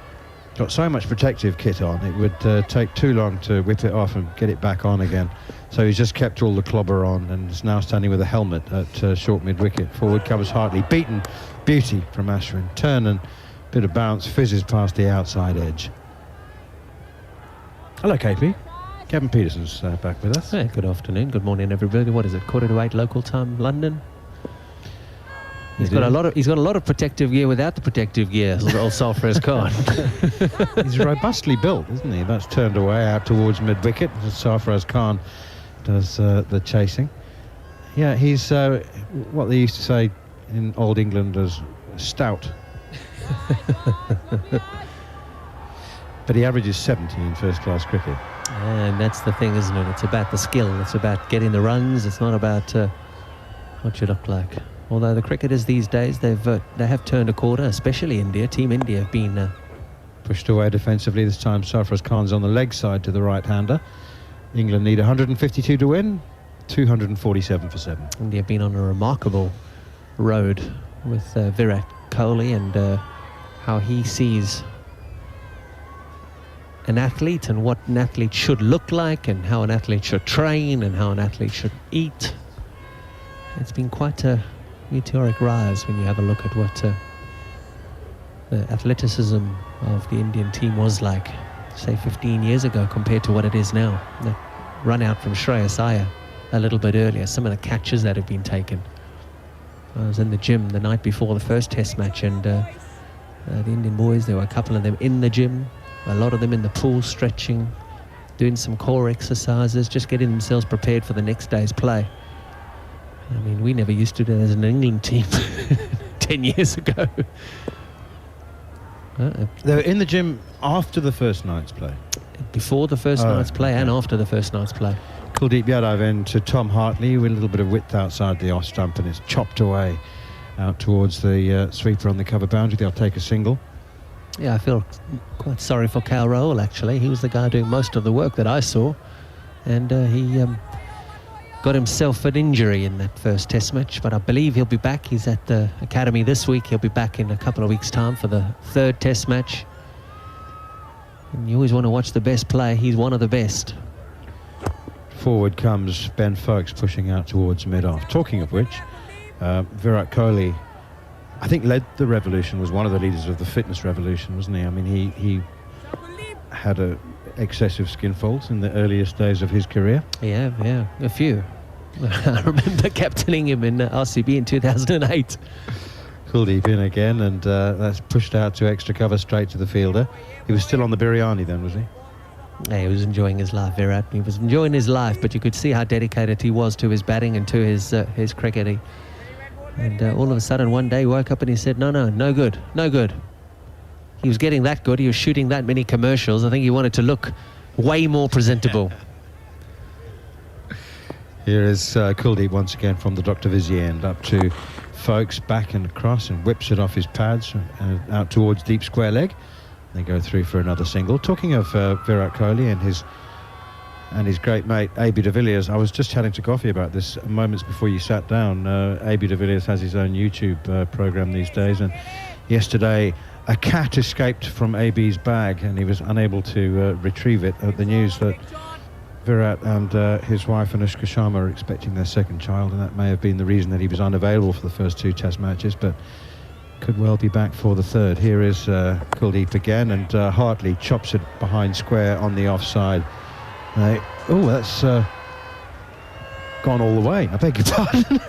got so much protective kit on, it would take too long to whip it off and get it back on again. So he's just kept all the clobber on and is now standing with a helmet at short mid-wicket. Forward comes Hartley, beaten beauty from Ashwin. Turn and bit of bounce, fizzes past the outside edge. Hello, KP. Kevin Peterson's back with us. Hey, good afternoon, good morning, everybody. What is it, 7:45 local time, London? He's got a lot of protective gear without the protective gear. Old Sarfaraz Khan. He's robustly built, isn't he? That's turned away out towards mid-wicket. Sarfaraz Khan does the chasing. Yeah, he's what they used to say in Old England as stout. But he averages 70 in first-class cricket. And that's the thing, isn't it? It's about the skill. It's about getting the runs. It's not about what you look like. Although the cricketers these days, they have turned a corner, especially India. Team India have been pushed away defensively. This time Sarfaraz Khan's on the leg side to the right-hander. England need 152 to win, 247 for 7. India have been on a remarkable road with Virat Kohli and how he sees an athlete and what an athlete should look like and how an athlete should train and how an athlete should eat. It's been quite a meteoric rise when you have a look at what the athleticism of the Indian team was like, say 15 years ago compared to what it is now. The run out from Shreyas Iyer a little bit earlier, some of the catches that have been taken. I was in the gym the night before the first test match, and the Indian boys, there were a couple of them in the gym, a lot of them in the pool stretching, doing some core exercises, just getting themselves prepared for the next day's play. I mean, we never used to do that as an England team 10 years ago. They were in the gym after the first night's play. Before the first night's play and after the first night's play. Kuldeep Yadav into Tom Hartley with a little bit of width outside the off stump, and it's chopped away out towards the sweeper on the cover boundary. They'll take a single. Yeah, I feel quite sorry for Cal Rowell, actually. He was the guy doing most of the work that I saw, and he got himself an injury in that first test match, but I believe he'll be back. He's at the academy this week. He'll be back in a couple of weeks' time for the third test match. And you always want to watch the best play. He's one of the best. Forward comes Ben Foakes pushing out towards mid-off. Talking of which, Virat Kohli, I think, led the revolution, was one of the leaders of the fitness revolution, wasn't he? I mean, he had excessive skin folds in the earliest days of his career. Yeah, a few. I remember captaining him in RCB in 2008. Kuldeep in again, and that's pushed out to extra cover straight to the fielder. He was still on the biryani then, was he? Yeah, he was enjoying his life, Virat. He was enjoying his life, but you could see how dedicated he was to his batting and to his cricketing. And all of a sudden, one day, he woke up and he said, no good. He was getting that good. He was shooting that many commercials. I think he wanted to look way more presentable. Here is Kuldeep once again from the Dr. Vizier end up to Foakes, back and across, and whips it off his pads out towards deep square leg. They go through for another single. Talking of Virat Kohli and his great mate A.B. de Villiers, I was just chatting to Goffey about this moments before you sat down. A.B. de Villiers has his own YouTube program these days, and yesterday a cat escaped from A.B.'s bag and he was unable to retrieve it. The news that Virat and his wife Anushka Sharma are expecting their second child, and that may have been the reason that he was unavailable for the first two test matches, but could well be back for the third. Here is Kuldeep again, and Hartley chops it behind square on the offside. That's gone all the way. I beg your pardon.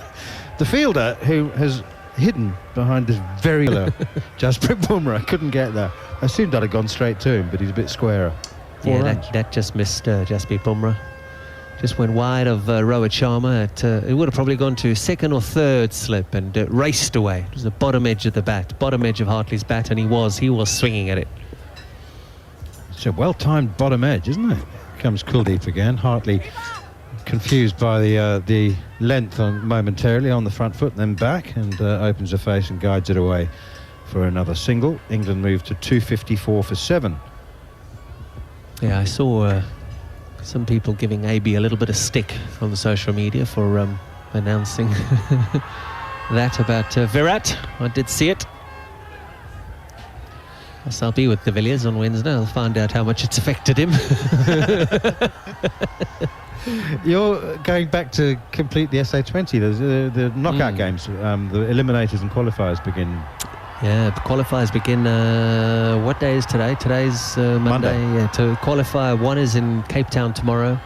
The fielder, who has hidden behind this very low Jasprit Bumrah, couldn't get there. I assumed that had gone straight to him, but he's a bit squarer. Yeah, that just missed Jasprit Bumrah. Just went wide of Rohit Sharma. It would have probably gone to second or third slip and raced away. It was the bottom edge of the bat, bottom edge of Hartley's bat, and he was swinging at it. It's a well-timed bottom edge, isn't it? Comes Kuldeep again. Hartley confused by the length momentarily on the front foot, then back, and opens a face and guides it away for another single. England moved to 254 for 7. Yeah, I saw some people giving AB a little bit of stick on the social media for announcing that about Virat. I did see it. I'll be with de Villiers on Wednesday. I'll find out how much it's affected him. You're going back to complete the SA20. There's the knockout games. The eliminators and qualifiers begin. Yeah, the qualifiers begin. What day is today? Today's Monday. Yeah, to qualify, one is in Cape Town tomorrow,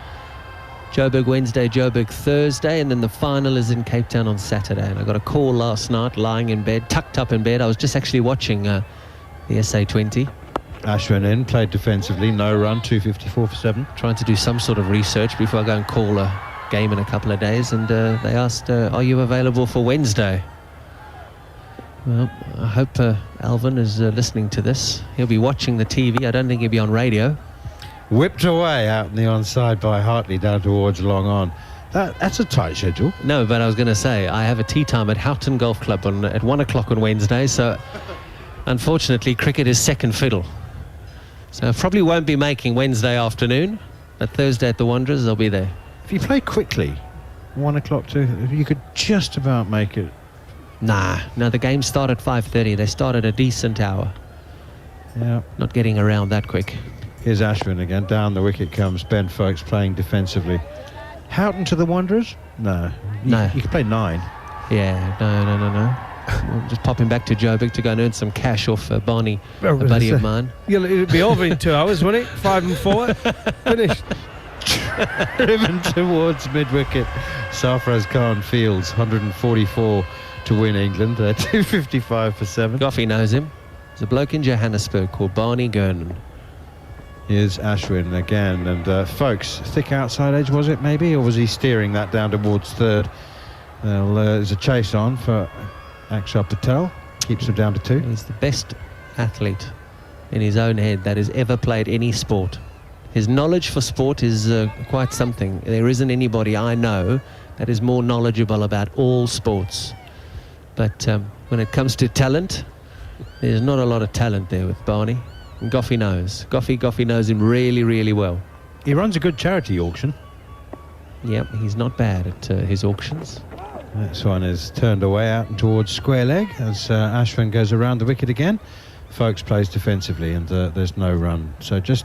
Joburg Wednesday, Joburg Thursday, and then the final is in Cape Town on Saturday. And I got a call last night, lying in bed, tucked up in bed. I was just actually watching the SA20. Ashwin in, played defensively, no run, 254 for 7. Trying to do some sort of research before I go and call a game in a couple of days, and they asked, are you available for Wednesday? Well, I hope Alvin is listening to this. He'll be watching the TV. I don't think he'll be on radio. Whipped away out in the onside by Hartley down towards long on. That's a tight schedule. No, but I was going to say, I have a tea time at Houghton Golf Club at 1 o'clock on Wednesday, so unfortunately cricket is second fiddle. So I probably won't be making Wednesday afternoon, but Thursday at the Wanderers I'll be there. If you play quickly, 1 o'clock you could just about make it. No, the games start at 5:30. They start at a decent hour. Yeah. Not getting around that quick. Here's Ashwin again. Down the wicket comes Ben Foakes playing defensively. Houghton to the Wanderers? No. You could play 9. Yeah, no. I'm just popping back to Joburg to go and earn some cash off Barney, a buddy of mine. It'll be over in 2 hours, won't it? 5 and 4. Finished. Driven towards mid-wicket. Sarfaraz Khan fields 144 to win England. 255 for 7. Goffey knows him. There's a bloke in Johannesburg called Barney Gernon. Here's Ashwin again, and Foakes, thick outside edge, was it maybe? Or was he steering that down towards third? There's a chase on for Akshar Patel. Keeps him down to 2. He's the best athlete in his own head that has ever played any sport. His knowledge for sport is quite something. There isn't anybody I know that is more knowledgeable about all sports. But when it comes to talent, there's not a lot of talent there with Barney. And Goffey knows. Goffey knows him really, really well. He runs a good charity auction. Yep, he's not bad at his auctions. This one is turned away out towards square leg as Ashwin goes around the wicket again. Folkes plays defensively and there's no run. So just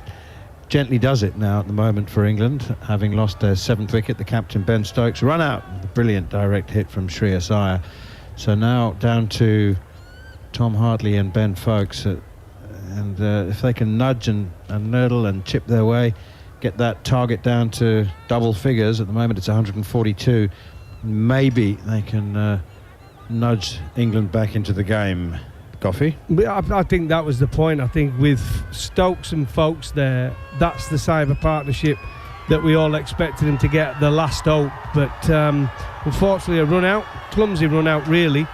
gently does it now at the moment for England, having lost their 7th wicket. The captain Ben Stokes run out. Brilliant direct hit from Shreyas Iyer. So now down to Tom Hartley and Ben Folkes. And if they can nudge and nurdle and chip their way, get that target down to double figures. At the moment it's 142. Maybe they can nudge England back into the game. Goffey? I think that was the point. I think with Stokes and Folkes there, that's the cyber partnership that we all expected him to get the last hope. But unfortunately a run out, clumsy run out really.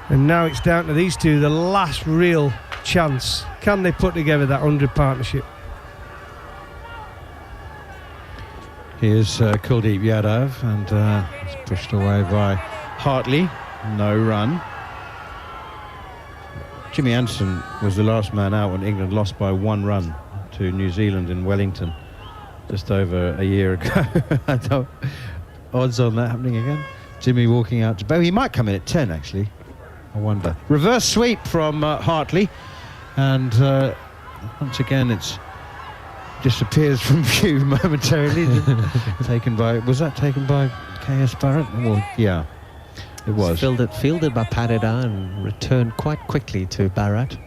And now it's down to these two, the last real chance. Can they put together that 100 partnership? Here's Kuldeep Yadav, and it's pushed away by Hartley. No run. Jimmy Anderson was the last man out when England lost by 1 run to New Zealand in Wellington just over a year ago. I don't, odds on that happening again. Jimmy walking out to bow. He might come in at 10 actually. I wonder. Reverse sweep from Hartley, and once again it's disappears from view momentarily. Was that taken by K.S. Barrett? Well, yeah, it was. Fielded by Parida and returned quite quickly to Barrett.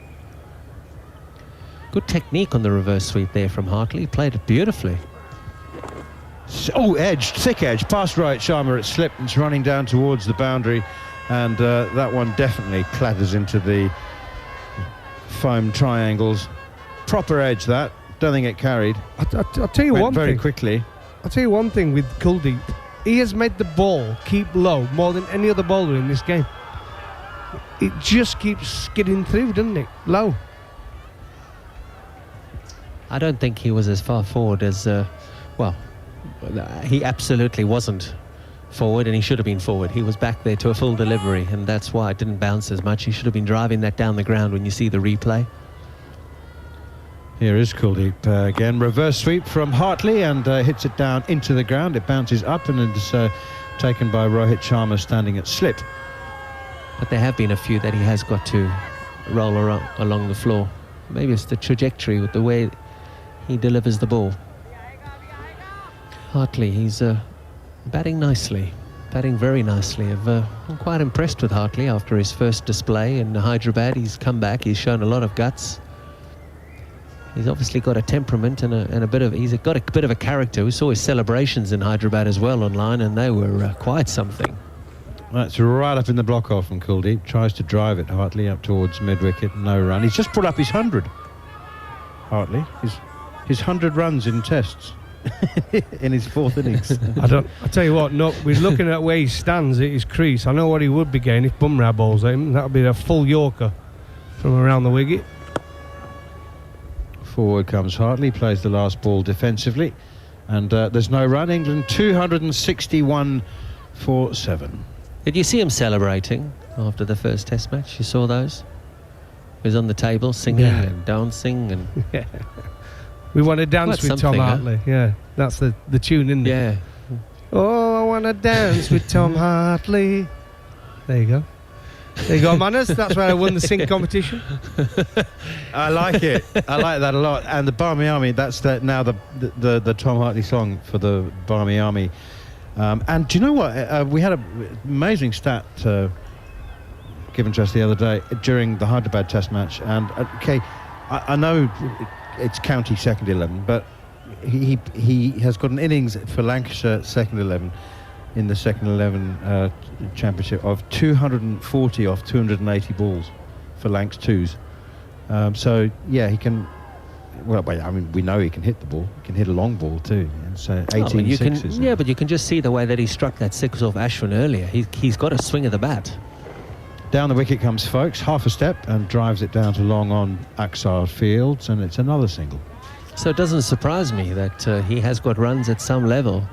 Good technique on the reverse sweep there from Hartley. Played it beautifully. Oh, edge, thick edge, past Rohit Sharma. It slipped and it's running down towards the boundary, and that one definitely clatters into the foam triangles. Proper edge that. Don't think it carried. I'll tell you one thing. Very quickly. I'll tell you one thing with Kuldeep. He has made the ball keep low more than any other bowler in this game. It just keeps skidding through, doesn't it? Low. I don't think he was as far forward as, he absolutely wasn't forward, and he should have been forward. He was back there to a full delivery, and that's why it didn't bounce as much. He should have been driving that down the ground when you see the replay. Here is Kuldeep again. Reverse sweep from Hartley, and hits it down into the ground. It bounces up and is taken by Rohit Sharma standing at slip. But there have been a few that he has got to roll around along the floor. Maybe it's the trajectory with the way he delivers the ball. Hartley, he's batting nicely, batting very nicely. I'm quite impressed with Hartley after his first display in Hyderabad. He's come back, he's shown a lot of guts. He's obviously got a temperament and he's got a bit of a character. We saw his celebrations in Hyderabad as well online, and they were quite something. That's right up in the block off from Kuldeep. Tries to drive it, Hartley, up towards mid-wicket. No run. He's just put up his 100. Hartley. His 100 runs in tests in his 4th innings. I tell you what, no, we're looking at where he stands at his crease. I know what he would be getting if Bumrah bowls at him. That would be a full Yorker from around the wicket. Forward comes Hartley, plays the last ball defensively, and there's no run. England 261 for 7. Did you see him celebrating after the first Test match? You saw those? He was on the table singing and dancing and. Yeah. We want to dance with Tom Hartley. Yeah, that's the tune, isn't it? Yeah. Oh, I want to dance with Tom Hartley. There you go. There you go, Manners. That's where I won the sing competition. I like it. I like that a lot. And the Barmy Army, that's now the Tom Hartley song for the Barmy Army. And do you know what? We had an amazing stat given to us the other day during the Hyderabad Test match. And okay, I know it's county second 11, but he has got an innings for Lancashire second 11 in the second 11 championship of 240 off 280 balls for Lancs 2s. So yeah, he can. Well, I mean, we know he can hit the ball. He can hit a long ball too. So 18 sixes. But you can just see the way that he struck that 6 off Ashwin earlier. He's got a swing of the bat. Down the wicket comes Folkes, half a step, and drives it down to long on Axar Fields, and it's another single. So it doesn't surprise me that he has got runs at some level.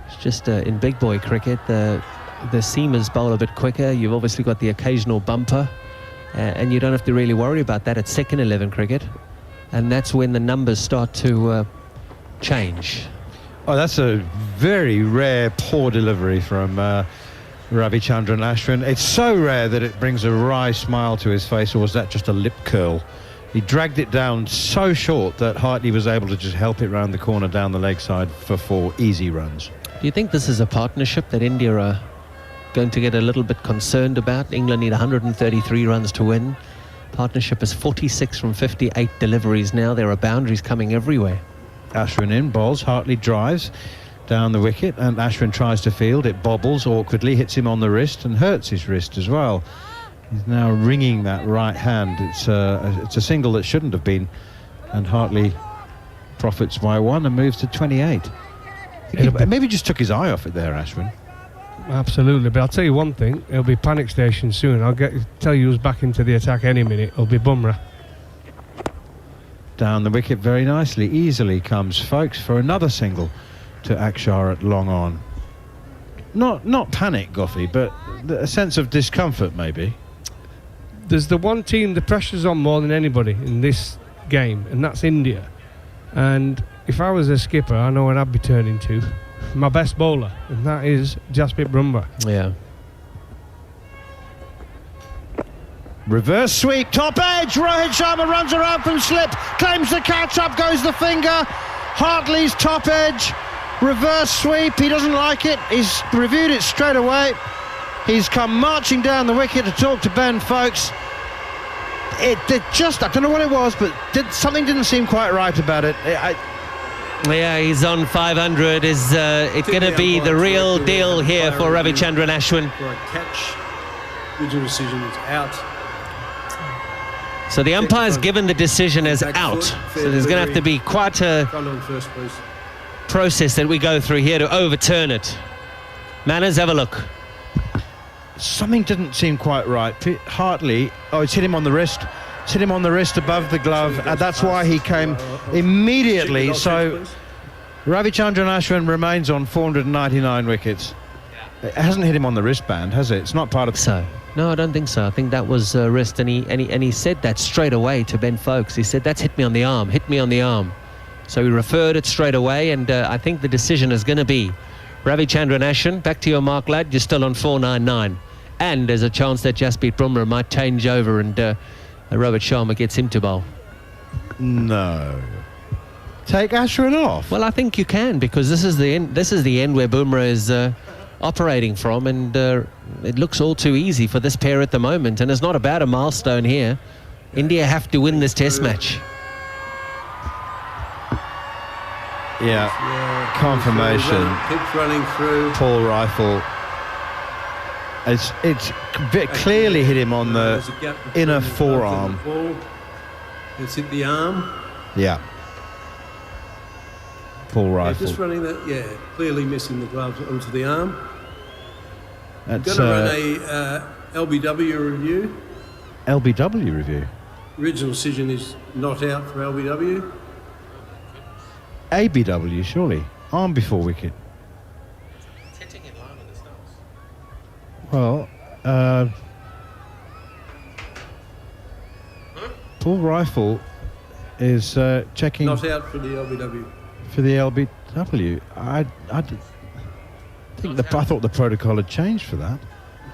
It's just in big boy cricket, the seamers bowl a bit quicker. You've obviously got the occasional bumper, and you don't have to really worry about that at second 11 cricket. And that's when the numbers start to change. Oh, that's a very rare poor delivery from Ravichandran Ashwin. It's so rare that it brings a wry smile to his face, or was that just a lip curl? He dragged it down so short that Hartley was able to just help it round the corner down the leg side for 4 easy runs. Do you think this is a partnership that India are going to get a little bit concerned about? England need 133 runs to win. Partnership is 46 from 58 deliveries now. There are boundaries coming everywhere. Ashwin in, bowls, Hartley drives down the wicket, and Ashwin tries to field. It bobbles awkwardly, hits him on the wrist and hurts his wrist as well. He's now wringing that right hand. It's a single that shouldn't have been, and Hartley profits by 1 and moves to 28. He maybe just took his eye off it there, Ashwin. Absolutely, but I'll tell you one thing, it'll be panic station soon. I'll tell you who's back into the attack any minute. It'll be Bumrah. Down the wicket very nicely, easily comes Folkes for another single to Akshar at long on. Not panic, Goffey, but a sense of discomfort maybe. There's the one team the pressure's on more than anybody in this game, and that's India. And if I was a skipper, I know what I'd be turning to. My best bowler, and that is Jasprit Bumrah. Yeah. Reverse sweep, top edge, Rohit Sharma runs around from slip, claims the catch, up goes the finger. Hartley's top edge, reverse sweep, he doesn't like it, he's reviewed it straight away. He's come marching down the wicket to talk to Ben Folkes. I don't know what it was, but something didn't seem quite right about it. Yeah, he's on 500. Is it going to be the real deal here for Ravichandran Ashwin? For a catch, original decision is out. So the umpire's given the decision as out. So there's going to have to be quite a process that we go through here to overturn it. Manners, have a look. Something didn't seem quite right. Hartley, it's hit him on the wrist. It's hit him on the wrist above the glove, and that's why he came immediately. So Ravichandran Ashwin remains on 499 wickets. It hasn't hit him on the wristband, has it? It's not part of... So, no, I don't think so. I think that was wrist, and he said that straight away to Ben Folkes. He said, that's hit me on the arm, hit me on the arm. So he referred it straight away, and I think the decision is going to be Ravichandran Ashwin, back to your mark, lad, you're still on 499. And there's a chance that Jasprit Bumrah might change over and Rohit Sharma gets him to bowl. No. Take Ashwin off? Well, I think you can, because this is the end where Bumrah is operating from, and it looks all too easy for this pair at the moment, and it's not about a milestone here. India have to win this test match. Yeah. Confirmation. Keeps running through. Paul Rifle. It's clearly hit him on the inner forearm. It's hit the arm. Yeah. Paul Rifle. Just running that, clearly missing the gloves onto the arm. That's going to run a LBW review. LBW review? Original decision is not out for LBW. ABW, surely. Arm before wicket. Well, Paul Rifle is checking... Not out for the LBW. For the LBW. I thought the protocol had changed for that.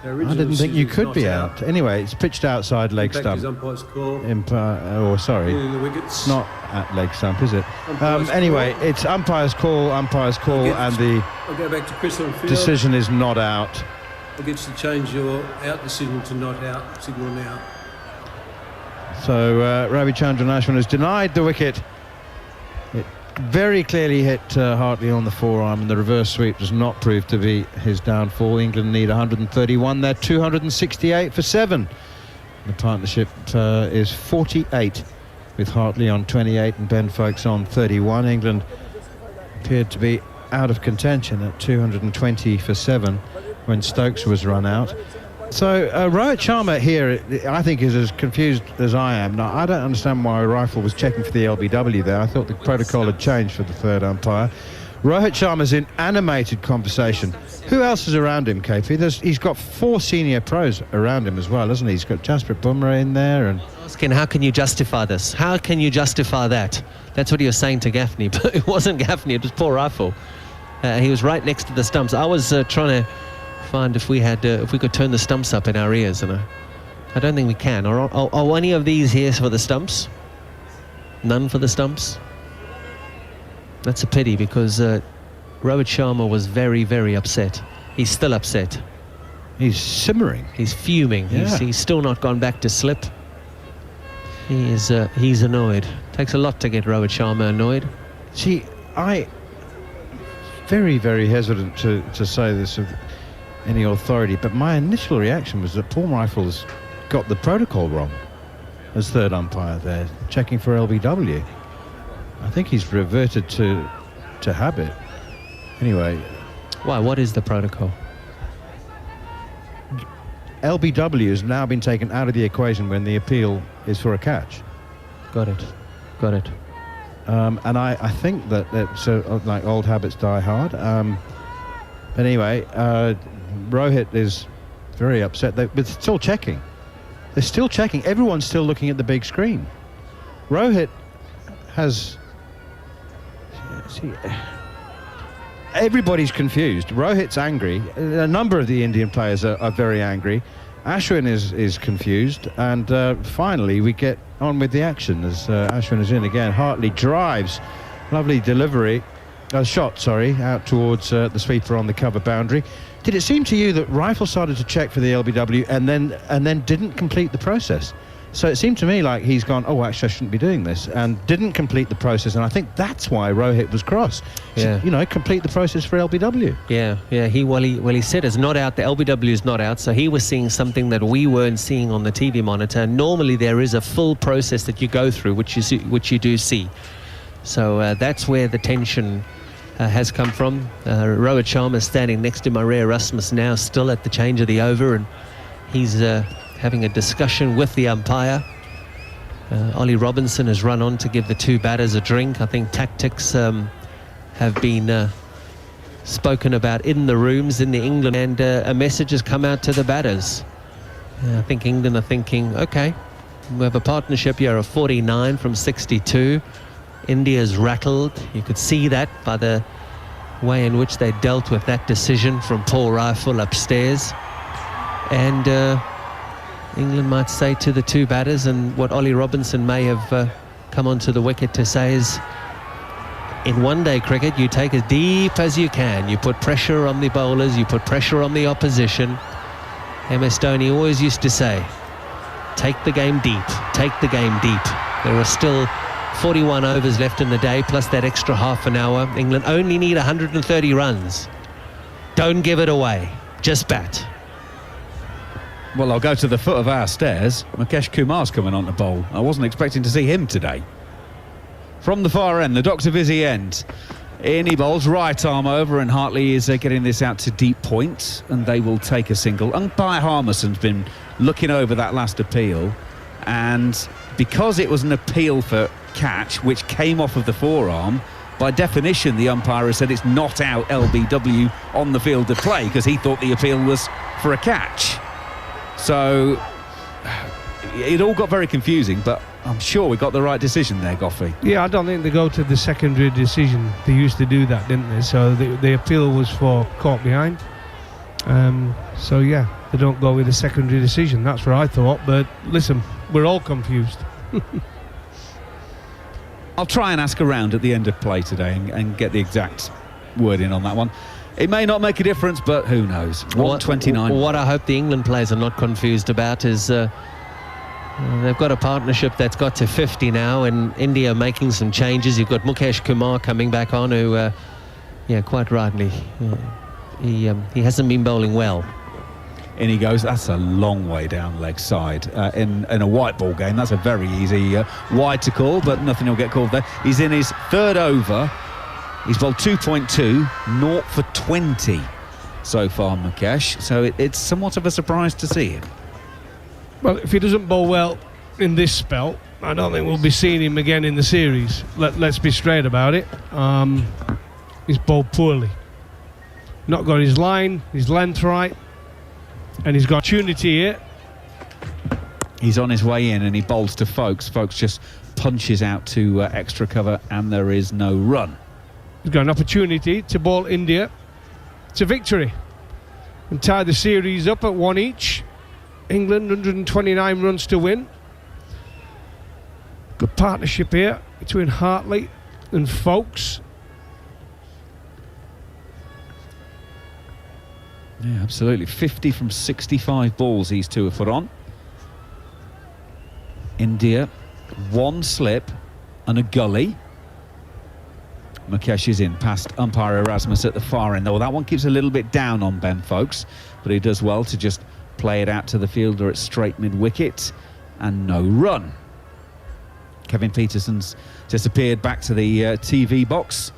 I didn't think you could be out. Anyway, it's pitched outside leg stump. Umpire's call. Sorry. The wickets. Not at leg stump, is it? Anyway, it's umpire's call, and the I'll go back to Chris on field. decision is not out. I'll get you to change your out decision to not out signal now. So Ravichandran Ashwin has denied the wicket. It very clearly hit Hartley on the forearm, and the reverse sweep does not prove to be his downfall. England need 131. They're 268 for 7. The partnership is 48, with Hartley on 28 and Ben Folkes on 31. England appeared to be out of contention at 220 for 7 when Stokes was run out. So Rohit Sharma here, I think, is as confused as I am. Now, I don't understand why Rifle was checking for the LBW there. I thought the protocol had changed for the third umpire. Rohit Sharma's in animated conversation. Who else is around him, KP? He's got 4 senior pros around him as well, hasn't he? He's got Jasprit Bumrah in there. And Asking, how can you justify this? How can you justify that? That's what he was saying to Gaffney, but it wasn't Gaffney, it was poor Rifle. He was right next to the stumps. I was trying to find if we could turn the stumps up in our ears, and I don't think we can. Are any of these here for the stumps? None for the stumps? That's a pity, because Rohit Sharma was very, very upset. He's still upset. He's simmering. He's fuming. Yeah. He's still not gone back to slip. He's annoyed. Takes a lot to get Rohit Sharma annoyed. See, very, very hesitant to say this of any authority, but my initial reaction was that Paul Rifle's got the protocol wrong as third umpire there, checking for LBW. I think he's reverted to habit. Anyway. Why? What is the protocol? LBW has now been taken out of the equation when the appeal is for a catch. Got it. And I think that like old habits die hard. But anyway, Rohit is very upset. But still checking. They're still checking. Everyone's still looking at the big screen. Rohit has... See, everybody's confused. Rohit's angry. A number of the Indian players are very angry. Ashwin is confused. And finally, we get on with the action as Ashwin is in again. Hartley drives. Lovely delivery. Shot, out towards the sweeper on the cover boundary. Did it seem to you that Rifle started to check for the LBW and then didn't complete the process? So it seemed to me like he's gone, oh, actually, I shouldn't be doing this, and didn't complete the process. And I think that's why Rohit was cross. Yeah. You know, complete the process for LBW. Yeah. He said it's not out. The LBW is not out. So he was seeing something that we weren't seeing on the TV monitor. Normally there is a full process that you go through, which you do see. So that's where the tension has come from. Rohit Sharma standing next to Maria Rasmus now, still at the change of the over, and he's having a discussion with the umpire. Ollie Robinson has run on to give the two batters a drink. I think tactics have been spoken about in the rooms in the England, and a message has come out to the batters. I think England are thinking, okay, we have a partnership here of 49 from 62. India's rattled. You could see that by the way in which they dealt with that decision from Paul Rifle upstairs. And England might say to the two batters, and what Ollie Robinson may have come onto the wicket to say is, in one-day cricket, you take as deep as you can. You put pressure on the bowlers, you put pressure on the opposition. MS Dhoni always used to say, take the game deep, take the game deep. There are still 41 overs left in the day, plus that extra half an hour. England only need 130 runs. Don't give it away, just bat. Well, I'll go to the foot of our stairs. Mukesh Kumar's coming on to bowl. I wasn't expecting to see him today. From the far end, the Dr. Vizzy end. In he bowls, right arm over, and Hartley is getting this out to deep point, and they will take a single. Umpire Harmison's been looking over that last appeal, and because it was an appeal for catch, which came off of the forearm, by definition, the umpire has said it's not out LBW on the field of play, because he thought the appeal was for a catch. So it all got very confusing, but I'm sure we got the right decision there, Goffey. Yeah, I don't think they go to the secondary decision. They used to do that, didn't they? So the appeal was for caught behind. So yeah, they don't go with the secondary decision. That's what I thought. But listen, we're all confused. I'll try and ask around at the end of play today and get the exact wording on that one. It may not make a difference, but who knows? 129. What I hope the England players are not confused about is they've got a partnership that's got to 50 now, and India making some changes. You've got Mukesh Kumar coming back on, who, quite rightly, he hasn't been bowling well. In he goes. That's a long way down leg side. In a white ball game, that's a very easy wide to call, but nothing will get called there. He's in his third over. He's bowled 2.2, 0 for 20. so far, Mukesh. So it's somewhat of a surprise to see him. Well, if he doesn't bowl well in this spell, I don't think we'll be seeing him again in the series. Let's be straight about it. He's bowled poorly. Not got his line, his length right, and he's got opportunity here. He's on his way in and he bowls to Folkes. Folkes just punches out to extra cover and there is no run. He's got an opportunity to bowl India to victory and tie the series up at 1 each. England 129 runs to win. Good partnership here between Hartley and Folkes. Yeah, absolutely. 50 from 65 balls these two have put on. India, one slip and a gully. Mukesh is in past umpire Erasmus at the far end. Though that one keeps a little bit down on Ben Folkes, but he does well to just play it out to the fielder at straight mid-wicket, and no run. Kevin Peterson's disappeared back to the TV box.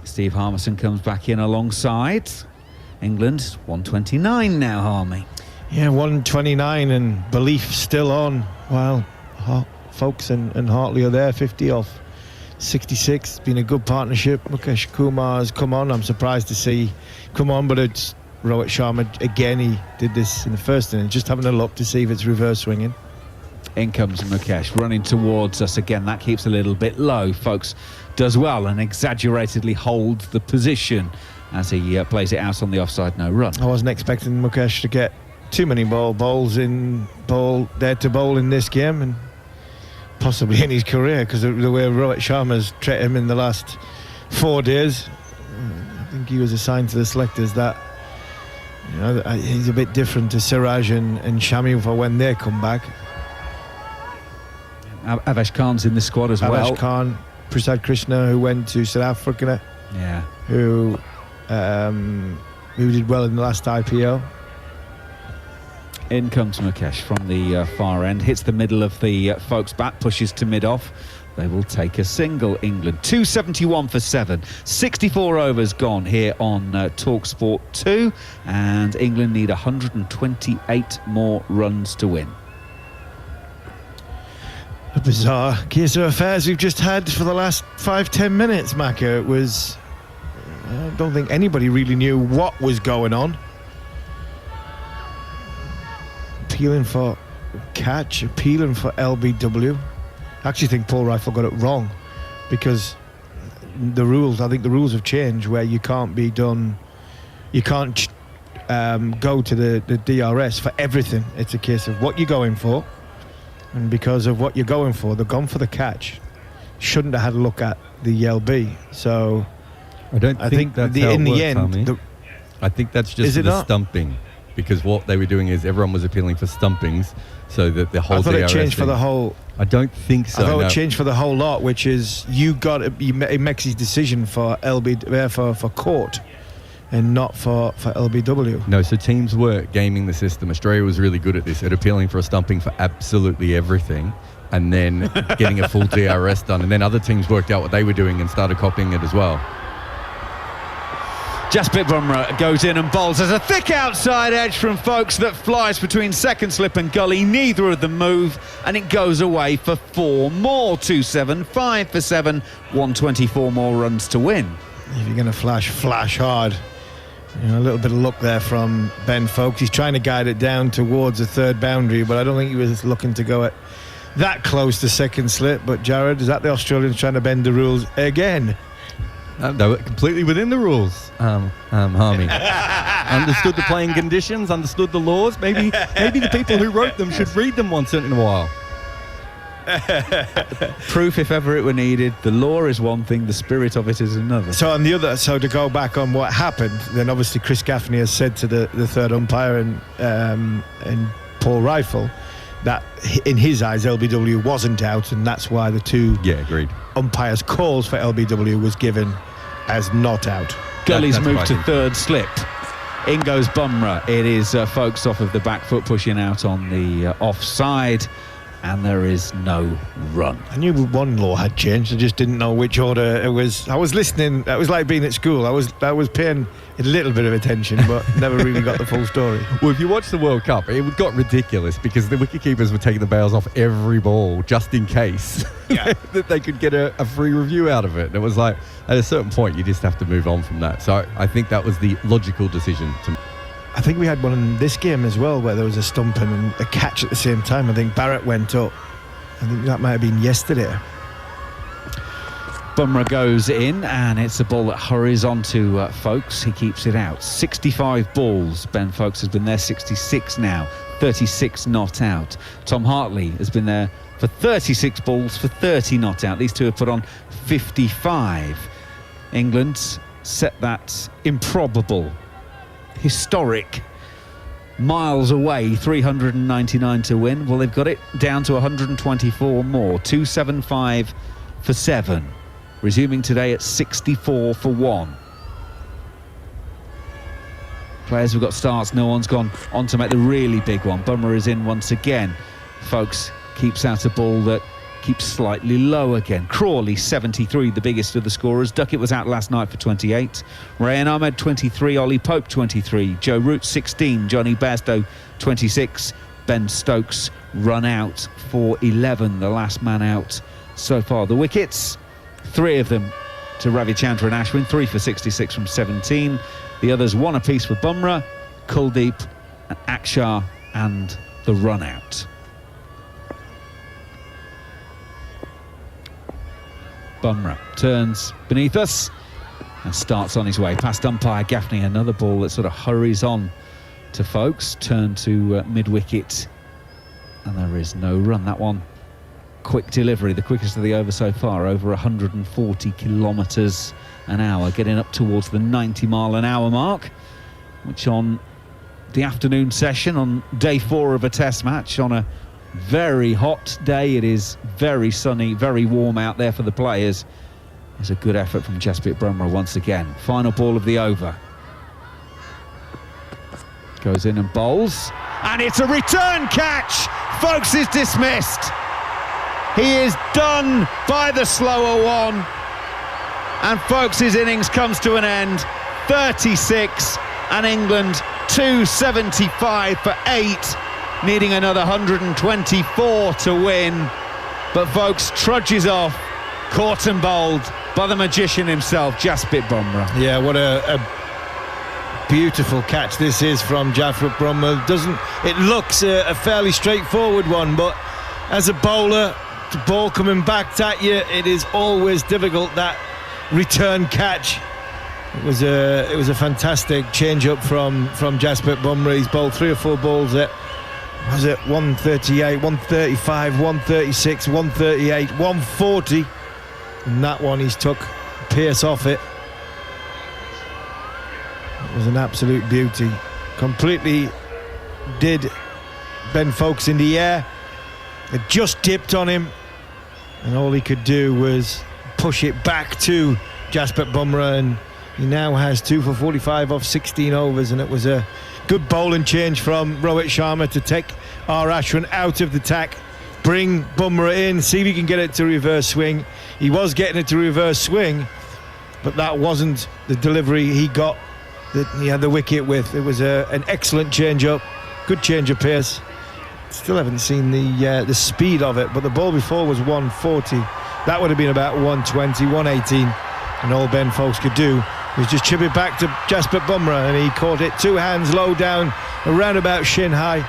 Steve Harmison comes back in alongside. England 129 now, Harmy. Yeah, 129 and belief still on. While Folkes and Hartley are there, 50 off 66. It's been a good partnership. Mukesh Kumar has come on. I'm surprised to see come on, but it's Rohit Sharma again. He did this in the first inning, just having a look to see if it's reverse swinging. In comes Mukesh, running towards us again. That keeps a little bit low. Folkes does well and exaggeratedly holds the position as he plays it out on the offside, no run. I wasn't expecting Mukesh to get too many bowls in this game, and possibly in his career, because the way Rohit Sharma's treated him in the last 4 days, I think he was assigned to the selectors that, you know, he's a bit different to Siraj and Shami for when they come back. Avesh Khan's in the squad as well. Avesh Khan, Prasad Krishna, who went to South Africa, yeah, who did well in the last IPO. In comes Mukesh from the far end, hits the middle of the Folkes bat, pushes to mid-off. They will take a single, England. 271 for 7. 64 overs gone here on TalkSport 2, and England need 128 more runs to win. A bizarre case of affairs we've just had for the last 5-10 minutes, Macca. It was... I don't think anybody really knew what was going on. Appealing for catch, appealing for LBW. I actually think Paul Rifle got it wrong, because the rules, I think the rules have changed where you can't be done, you can't go to the DRS for everything. It's a case of what you're going for, and because of what you're going for, they've gone for the catch. Shouldn't have had a look at the LB. So I think that's how it works, I think that's just the stumping, because what they were doing is everyone was appealing for stumpings, so that the whole. I thought DRS it changed for the whole. I don't think so. I thought it changed for the whole lot, which is he makes his decision for for court, and not for LBW. No, so teams were gaming the system. Australia was really good at this, at appealing for a stumping for absolutely everything, and then getting a full DRS done. And then other teams worked out what they were doing and started copying it as well. Jasprit Bumrah goes in and bowls. There's a thick outside edge from Folkes that flies between second slip and gully. Neither of them move, and it goes away for 4 more. 2-7, 5 for 7, 124 more runs to win. If you're going to flash hard. You know, a little bit of luck there from Ben Folkes. He's trying to guide it down towards the third boundary, but I don't think he was looking to go at that close to second slip. But Jared, is that the Australians trying to bend the rules again? They were completely within the rules, Harmy. Understood the playing conditions, understood the laws. Maybe the people who wrote them should read them once in a while. Proof, if ever it were needed. The law is one thing, the spirit of it is another. So on the other, so to go back on what happened, then obviously Chris Gaffney has said to the third umpire and Paul Rifle that in his eyes LBW wasn't out, and that's why the two agreed. umpires' calls for LBW was given as not out. Gully's moved to third slip. In goes Bumrah. It is Folkes off of the back foot, pushing out on the offside. and there is no run. I knew one law had changed. I just didn't know which order it was. I was listening. That was like being at school. I was paying a little bit of attention, but never really got the full story. Well, if you watch the World Cup, it got ridiculous because the wicketkeepers were taking the bails off every ball just in case that they could get a free review out of it. And it was like, at a certain point, you just have to move on from that. So I think that was the logical decision to make. I think we had one in this game as well where there was a stumping and a catch at the same time. I think Barrett went up. I think that might have been yesterday. Bumrah goes in, and it's a ball that hurries on to Foakes. He keeps it out. 65 balls. Ben Foakes has been there 66 now. 36 not out. Tom Hartley has been there for 36 balls for 30 not out. These two have put on 55. England set that improbable, historic, miles away 399 to win. Well, they've got it down to 124 more. 275 for 7. Resuming today at 64 for 1. Players have got starts. No one's gone on to make the really big one. Bumrah is in once again. Foakes keeps out a ball that keeps slightly low again. Crawley 73, the biggest of the scorers. Duckett was out last night for 28. Rayan Ahmed 23, Ollie Pope 23, Joe Root 16, Johnny Bairstow 26. Ben Stokes run out for 11, the last man out so far. The wickets, 3 of them to Ravichandran Ashwin, 3 for 66 from 17. The others 1 apiece for Bumrah, Kuldeep, Akshar and the run out. Bumrah turns beneath us and starts on his way past umpire Gaffney. Another ball that sort of hurries on to Foakes. Turn to mid-wicket, and there is no run. That one, quick delivery, the quickest of the over so far, over 140 kilometres an hour, getting up towards the 90-mile-an-hour mark, which on the afternoon session on day 4 of a test match, on a very hot day, it is very sunny, very warm out there for the players. It's a good effort from Jasprit Bumrah once again. Final ball of the over. Goes in and bowls, and it's a return catch. Foakes is dismissed. He is done by the slower one, and Foakes' innings comes to an end. 36, and England 275 for 8. Needing another 124 to win, but Foakes trudges off, caught and bowled by the magician himself, Jasprit Bumrah. Yeah, what a beautiful catch this is from Jasprit Bumrah. It looks a fairly straightforward one, but as a bowler, the ball coming back at you, it is always difficult, that return catch. It was a fantastic change up from Jasprit Bumrah. He's bowled 3 or 4 balls at, was it 138, 135, 136, 138, 140, and that one he's took pace off it. It was an absolute beauty. Completely did Ben Foakes in the air. It just dipped on him, and all he could do was push it back to Jasprit Bumrah, and he now has 2 for 45 off 16 overs, and it was a good bowling change from Rohit Sharma to take R. Ashwin out of the tack, bring Bumrah in, see if he can get it to reverse swing. He was getting it to reverse swing, but that wasn't the delivery he got, that he had the wicket with. It was an excellent change-up, good change of pace. Still haven't seen the speed of it, but the ball before was 140. That would have been about 120, 118, and all Ben Foakes could do was just chip it back to Jasprit Bumrah, and he caught it 2 hands low down, around about shin high.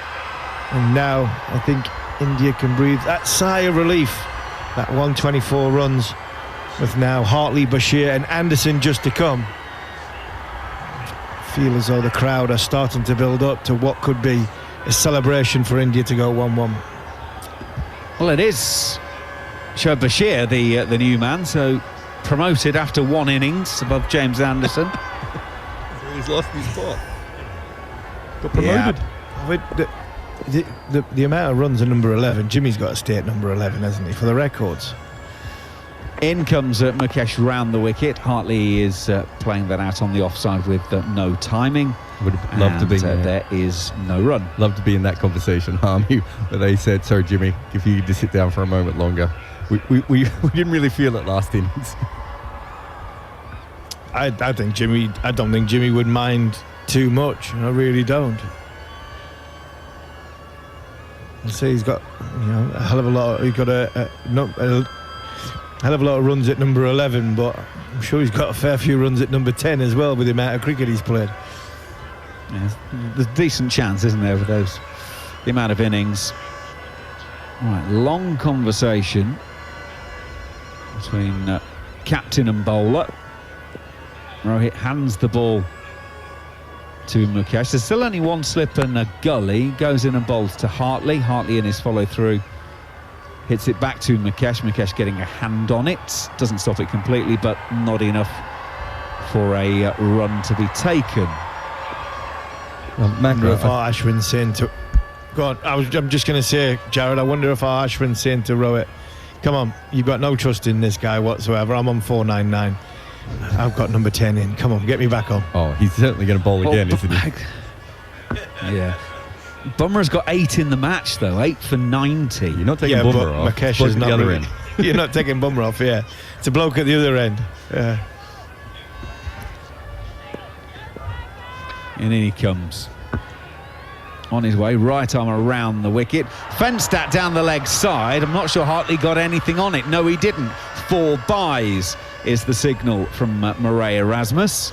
And now I think India can breathe that sigh of relief. That 124 runs, with now Hartley, Bashir and Anderson just to come. Feel as though the crowd are starting to build up to what could be a celebration for India to go 1-1. Well, it is Shoaib Bashir, the new man, so promoted after 1 innings above James Anderson. He's lost his spot. Got promoted. The amount of runs at number 11, Jimmy's got to stay at number 11, hasn't he, for the records? In comes Mukesh round the wicket. Hartley is playing that out on the offside with no timing. Would have loved to be there. There is no run. Love to be in that conversation, Harmy, where they said, "Sorry, Jimmy, if you could just sit down for a moment longer." We didn't really feel it last innings. I don't think Jimmy would mind too much. I really don't. I'd say he's got a hell of a lot. He's got a hell of a lot of runs at number 11, but I'm sure he's got a fair few runs at number 10 as well with the amount of cricket he's played. Yes, there's a decent chance, isn't there, with the amount of innings. Right, long conversation between captain and bowler. Rohit hands the ball to Mukesh. There's still only one slip and a gully. Goes in and bowls to Hartley. Hartley in his follow-through hits it back to Mukesh. Mukesh getting a hand on it. Doesn't stop it completely, but not enough for a run to be taken. I wonder if our Ashwin's saying to... Go on, I'm just going to say, Jared, I wonder if our Ashwin's saying to Rohit, come on, you've got no trust in this guy whatsoever. I'm on 499. I've got number 10 in. Come on, get me back on. Oh, he's certainly going to bowl again, isn't he? Yeah. Bumrah's got 8 in the match, though. 8 for 90. You're not taking Bumrah off. Mukesh is not the other really, end. You're not taking Bumrah off, yeah. It's a bloke at the other end. Yeah. And in he comes. On his way, right arm around the wicket. Fenced that down the leg side. I'm not sure Hartley got anything on it. No, he didn't. 4 byes is the signal from Murray Erasmus.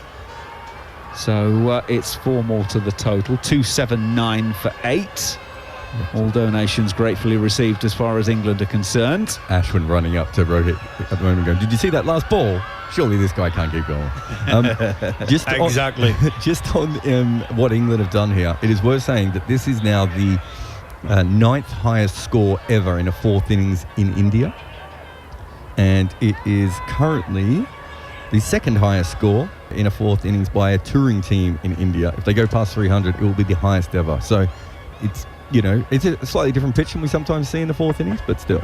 So it's 4 more to the total. 279 for 8. All donations gratefully received as far as England are concerned. Ashwin running up to Rohit at the moment going, did you see that last ball? Surely this guy can't keep going. Exactly. Just on what England have done here, it is worth saying that this is now the 9th highest score ever in a 4th innings in India. And it is currently the 2nd highest score in a 4th innings by a touring team in India. If they go past 300, it will be the highest ever. So it's, it's a slightly different pitch than we sometimes see in the 4th innings, but still.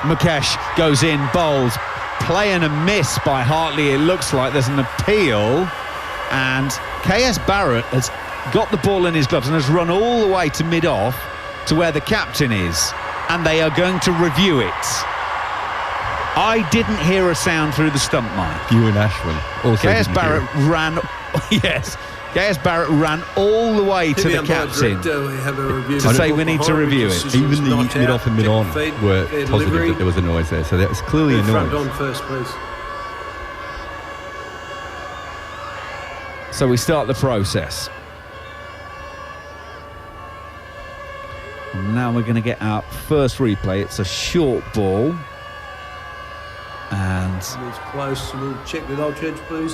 Mukesh goes in, bowls. Play and a miss by Hartley. It looks like there's an appeal. And KS Barrett has got the ball in his gloves and has run all the way to mid-off to where the captain is. And they are going to review it. I didn't hear a sound through the stump mic. You and Ashwin also KS Barrett ran... Yes. KS Barrett ran all the way to the captain to say we need to review it. Even the mid-off and mid-on were positive that there was a noise there, so that was clearly a noise. On first, please. So we start the process. And now we're going to get our first replay. It's a short ball. And it's close. We'll check with Aldridge, please.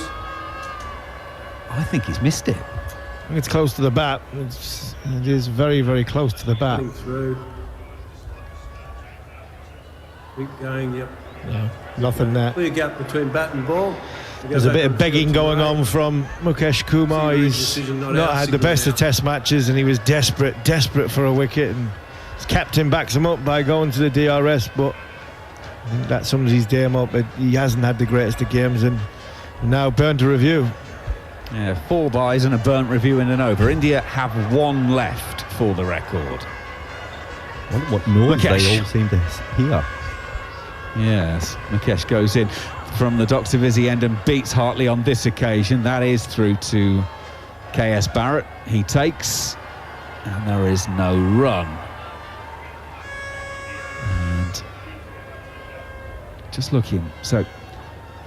I think he's missed it. I think it's close to the bat. It is very, very close to the bat. Getting through. Keep going, yep. No, nothing there. Clear gap between bat and ball. There's a bit of begging going on from Mukesh Kumar. He's not had the best of Test matches, and he was desperate for a wicket. And his captain backs him up by going to the DRS, but I think that sums his game up. He hasn't had the greatest of games, and now burnt to review. Yeah, 4 byes and a burnt review in and over. India have 1 left for the record. I wonder what noise they all seem to hear. Yes, Mukesh goes in from the Dr. Vizzy end and beats Hartley on this occasion. That is through to KS Barrett. He takes, and there is no run. And just looking, so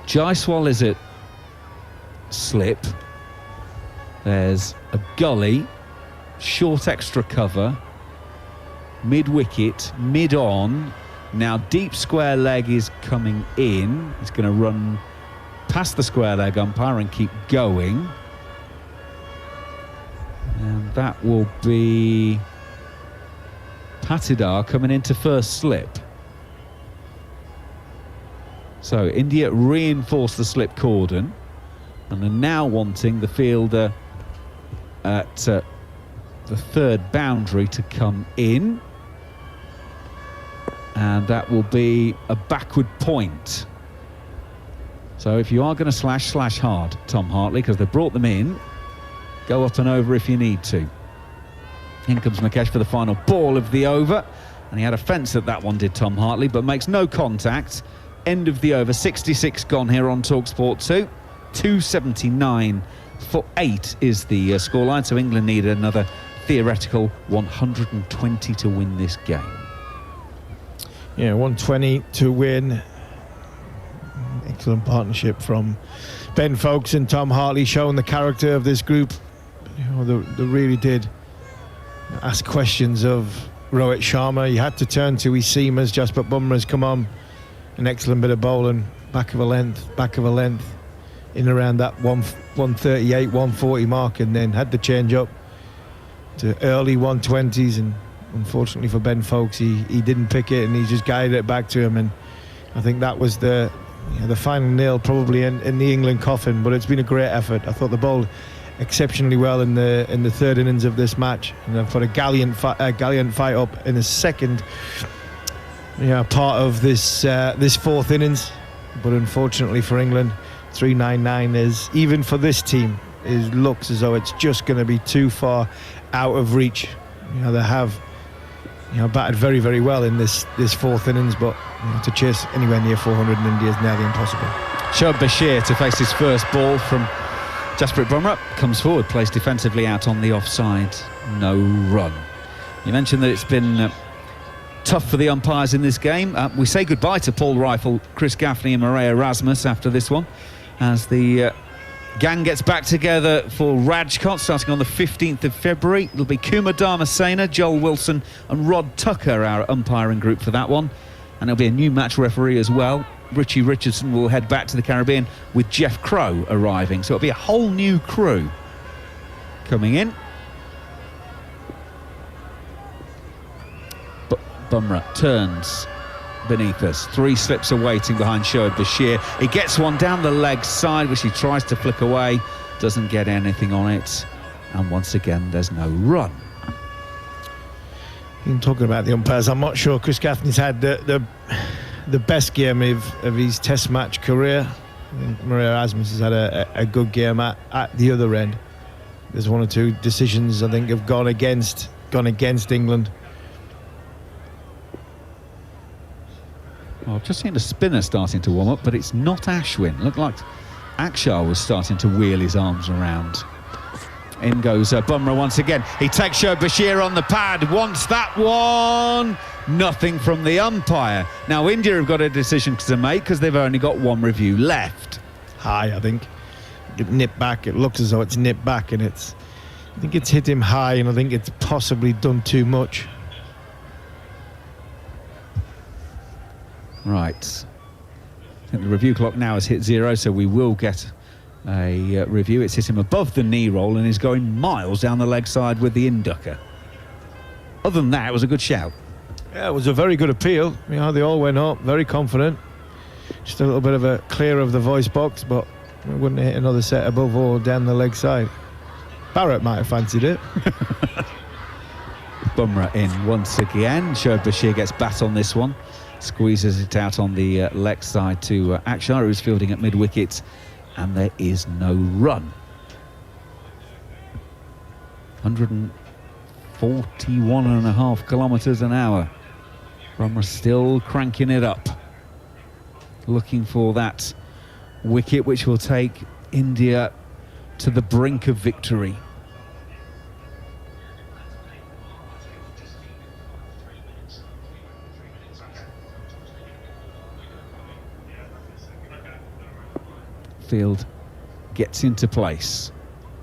Jaiswal is at slip. There's a gully, short extra cover, mid-wicket, mid-on. Now deep square leg is coming in. He's going to run past the square leg umpire and keep going. And that will be Patidar coming into first slip. So India reinforce the slip cordon and are now wanting the fielder at the 3rd boundary to come in. and that will be a backward point. So if you are going to slash hard, Tom Hartley, because they brought them in. Go up and over if you need to. In comes Mukesh for the final ball of the over, and he had a fence at that one, did Tom Hartley, but makes no contact. End of the over, 66 gone here on TalkSport 2. 279 for 8 is the scoreline, so England need another theoretical 120 to win this game. Yeah, 120 to win. Excellent partnership from Ben Foakes and Tom Hartley, showing the character of this group. You know, they really did ask questions of Rohit Sharma. You had to turn to his seamers. Jasprit Bumrah's come on, an excellent bit of bowling, back of a length, in around that 138, 140 mark, and then had to change up to early 120s, and unfortunately for Ben Foakes, he didn't pick it, and he just guided it back to him, and I think that was the final nail probably in the England coffin. But it's been a great effort. I thought they bowled exceptionally well in the third innings of this match, and I've put a gallant fight up in the second part of this fourth innings. But unfortunately for England, 399 is, even for this team, looks as though it's just going to be too far out of reach. They have batted very, very well in this fourth innings, but to chase anywhere near 400 in India is nearly impossible. Shoaib Bashir to face his first ball from Jasprit Bumrah. Comes forward, plays defensively out on the offside, no run. You mentioned that it's been tough for the umpires in this game. We say goodbye to Paul Rifle, Chris Gaffney and Maria Erasmus after this one, as the gang gets back together for Rajkot starting on the 15th of February. It'll be Kumar Dharmasena, Joel Wilson and Rod Tucker, our umpiring group for that one. And there'll be a new match referee as well. Richie Richardson will head back to the Caribbean with Jeff Crow arriving. So it'll be a whole new crew coming in. Bumrah turns beneath us. 3 slips are waiting behind Shoaib Bashir. He gets one down the leg side, which he tries to flick away. Doesn't get anything on it. And once again, there's no run. In talking about the umpires, I'm not sure Chris Gaffney's had the best game of his Test match career. I think Maria Erasmus has had a good game at the other end. There's 1 or 2 decisions I think have gone against England. Well, I've just seen the spinner starting to warm up, but it's not Ashwin. Looked like Akshar was starting to wheel his arms around. In goes Bumrah once again. He takes Shoaib Bashir on the pad, wants that one. Nothing from the umpire. Now India have got a decision to make because they've only got 1 review left. High, I think. It nipped back. It looks as though it's nipped back, and I think it's hit him high, and I think it's possibly done too much. Right. I think the review clock now has hit 0, so we will get a review. It's hit him above the knee roll and is going miles down the leg side with the inducker. Other than that, it was a good shout. Yeah, it was a very good appeal. They all went up, very confident. Just a little bit of a clear of the voice box, but we wouldn't hit another set above or down the leg side. Barrett might have fancied it. Bumrah in once again. Shoaib Bashir gets bat on this one. Squeezes it out on the leg side to Akshar, who's fielding at mid-wicket, and there is no run. 141.5 kilometres an hour. Bumrah still cranking it up, looking for that wicket which will take India to the brink of victory. Field gets into place.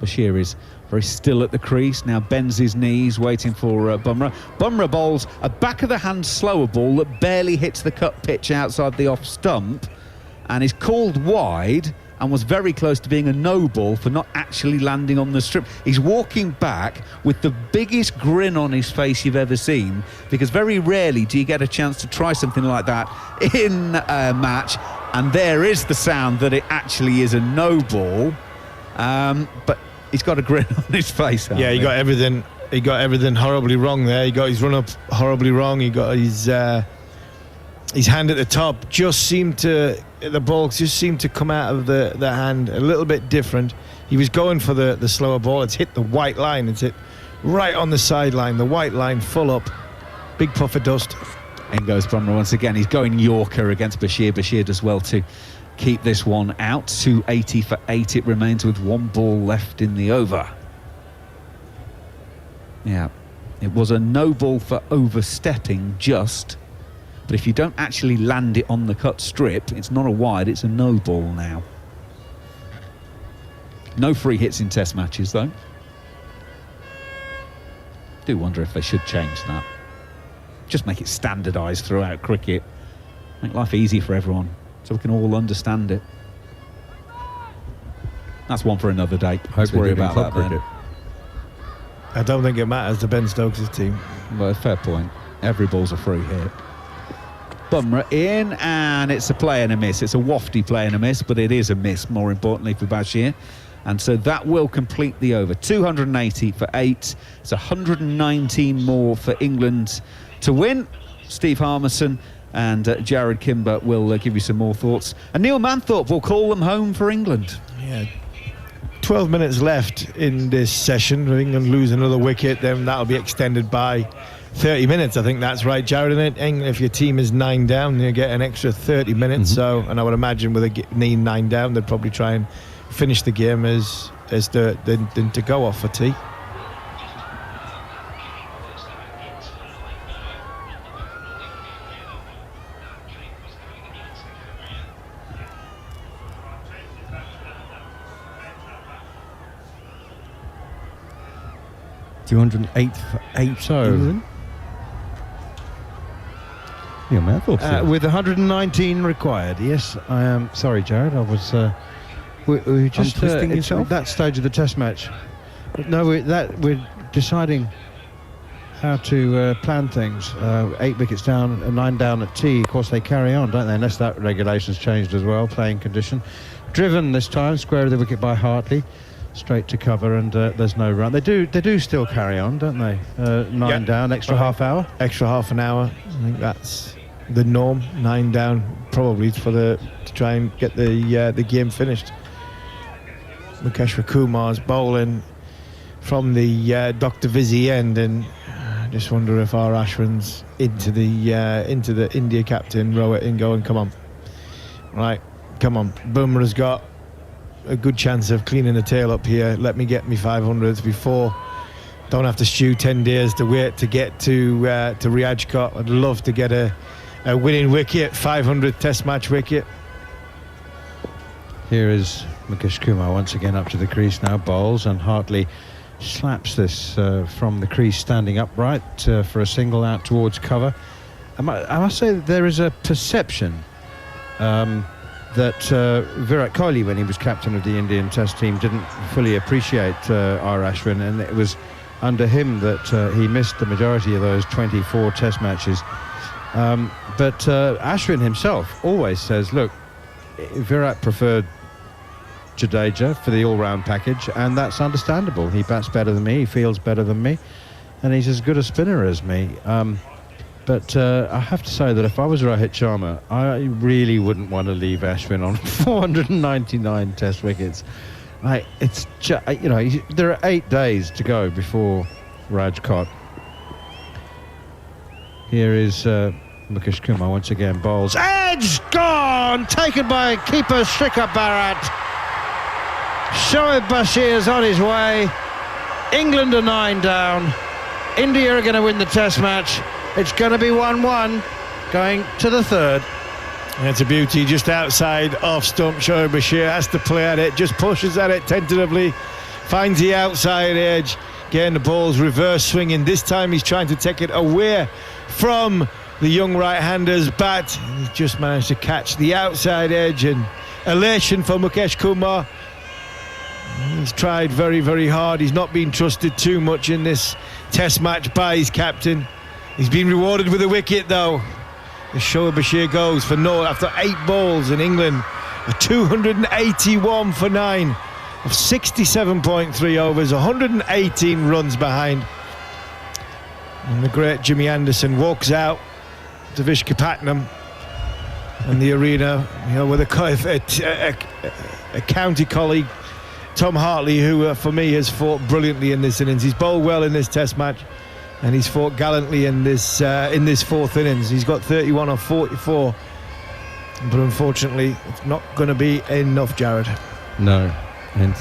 Bashir is very still at the crease, now bends his knees waiting for Bumrah. Bumrah bowls a back of the hand slower ball that barely hits the cut pitch outside the off stump and is called wide and was very close to being a no ball for not actually landing on the strip. He's walking back with the biggest grin on his face you've ever seen, because very rarely do you get a chance to try something like that in a match. And there is the sound that it actually is a no ball, but he's got a grin on his face. Yeah, he got everything. He got everything horribly wrong there. He got his run up horribly wrong. He got his his hand at the top the ball just seemed to come out of the hand a little bit different. He was going for the slower ball. It's hit the white line. It's hit right on the sideline. The white line full up. Big puff of dust. In goes Bumrah once again. He's going Yorker against Bashir. Bashir does well to keep this one out. 280 for 8 it remains with 1 ball left in the over. Yeah, it was a no ball for overstepping just, but if you don't actually land it on the cut strip, it's not a wide, it's a no ball now. No free hits in test matches though. Do wonder if they should change that. Just make it standardised throughout cricket. Make life easy for everyone so we can all understand it. That's one for another day. Let's worry about that then. I don't think it matters to Ben Stokes' team. Well, fair point. Every ball's a free hit. Bumrah in, and it's a play and a miss. It's a wafty play and a miss, but it is a miss, more importantly, for Bashir. And so that will complete the over. 280 for 8. It's 119 more for England to win. Steve Harmison and Jared Kimber will give you some more thoughts. And Neil Manthorpe will call them home for England. Yeah. 12 minutes left in this session. If England lose another wicket, then that'll be extended by 30 minutes. I think that's right, Jared. And if your team is 9 down, you get an extra 30 minutes. So, and I would imagine with a 9 down, they'd probably try and finish the game as to go off for tea. $208 for 8. So, Neil Manthorpe with 119 required. Yes, I am. Sorry, Jared. I was. We just Untwisting it's yourself? at that stage of the Test match. No, we're deciding how to plan things. 8 wickets down, 9 down at tea. Of course, they carry on, don't they? Unless that regulation's changed as well. Playing condition. Driven this time, square of the wicket by Hartley. Straight to cover, and there's no run. They do still carry on, don't they? 9 down, extra half hour. Extra half an hour. I think that's the norm. 9 down, probably to try and get the game finished. Mukesh Kumar's bowling from the Dr. Vizzy end, and I just wonder if R. Ashwin's into the India captain, Rohit, and going, come on, right, come on. Bumrah's got a good chance of cleaning the tail up here. Let me get me 500s before. Don't have to stew 10 days to wait to get to Riyadh. I'd love to get a winning wicket, 500 Test match wicket. Here is Mukesh Kumar once again up to the crease now, bowls, and Hartley slaps this from the crease standing upright for a single out towards cover. I must say that there is a perception that Virat Kohli, when he was captain of the Indian Test team, didn't fully appreciate R. Ashwin, and it was under him that he missed the majority of those 24 Test matches. But Ashwin himself always says, look, Virat preferred Jadeja for the all-round package, and that's understandable. He bats better than me, he feels better than me, and he's as good a spinner as me. But I have to say that if I was Rohit Sharma, I really wouldn't want to leave Ashwin on 499 Test wickets. It's there are 8 days to go before Rajkot. Here is Mukesh Kumar once again bowls. Edge gone, taken by keeper Shikhar Bharat. Shoaib Bashir's on his way. England are 9 down. India are going to win the Test match. It's going to be 1-1 going to the 3rd. And it's a beauty just outside off stump. Shoaib Bashir has to play at it, just pushes at it tentatively, finds the outside edge, getting the ball's reverse swinging. This time he's trying to take it away from the young right-hander's bat. He's just managed to catch the outside edge, and elation for Mukesh Kumar. He's tried very, very hard. He's not been trusted too much in this Test match by his captain. He's been rewarded with a wicket though. As Shoaib Bashir goes for no after 8 balls, in England are 281 for 9 of 67.3 overs, 118 runs behind. And the great Jimmy Anderson walks out to Visakhapatnam and the arena, with a county colleague, Tom Hartley, who for me has fought brilliantly in this innings. He's bowled well in this Test match, and he's fought gallantly in this fourth innings. He's got 31 or 44, but unfortunately, it's not going to be enough, Jared. No, and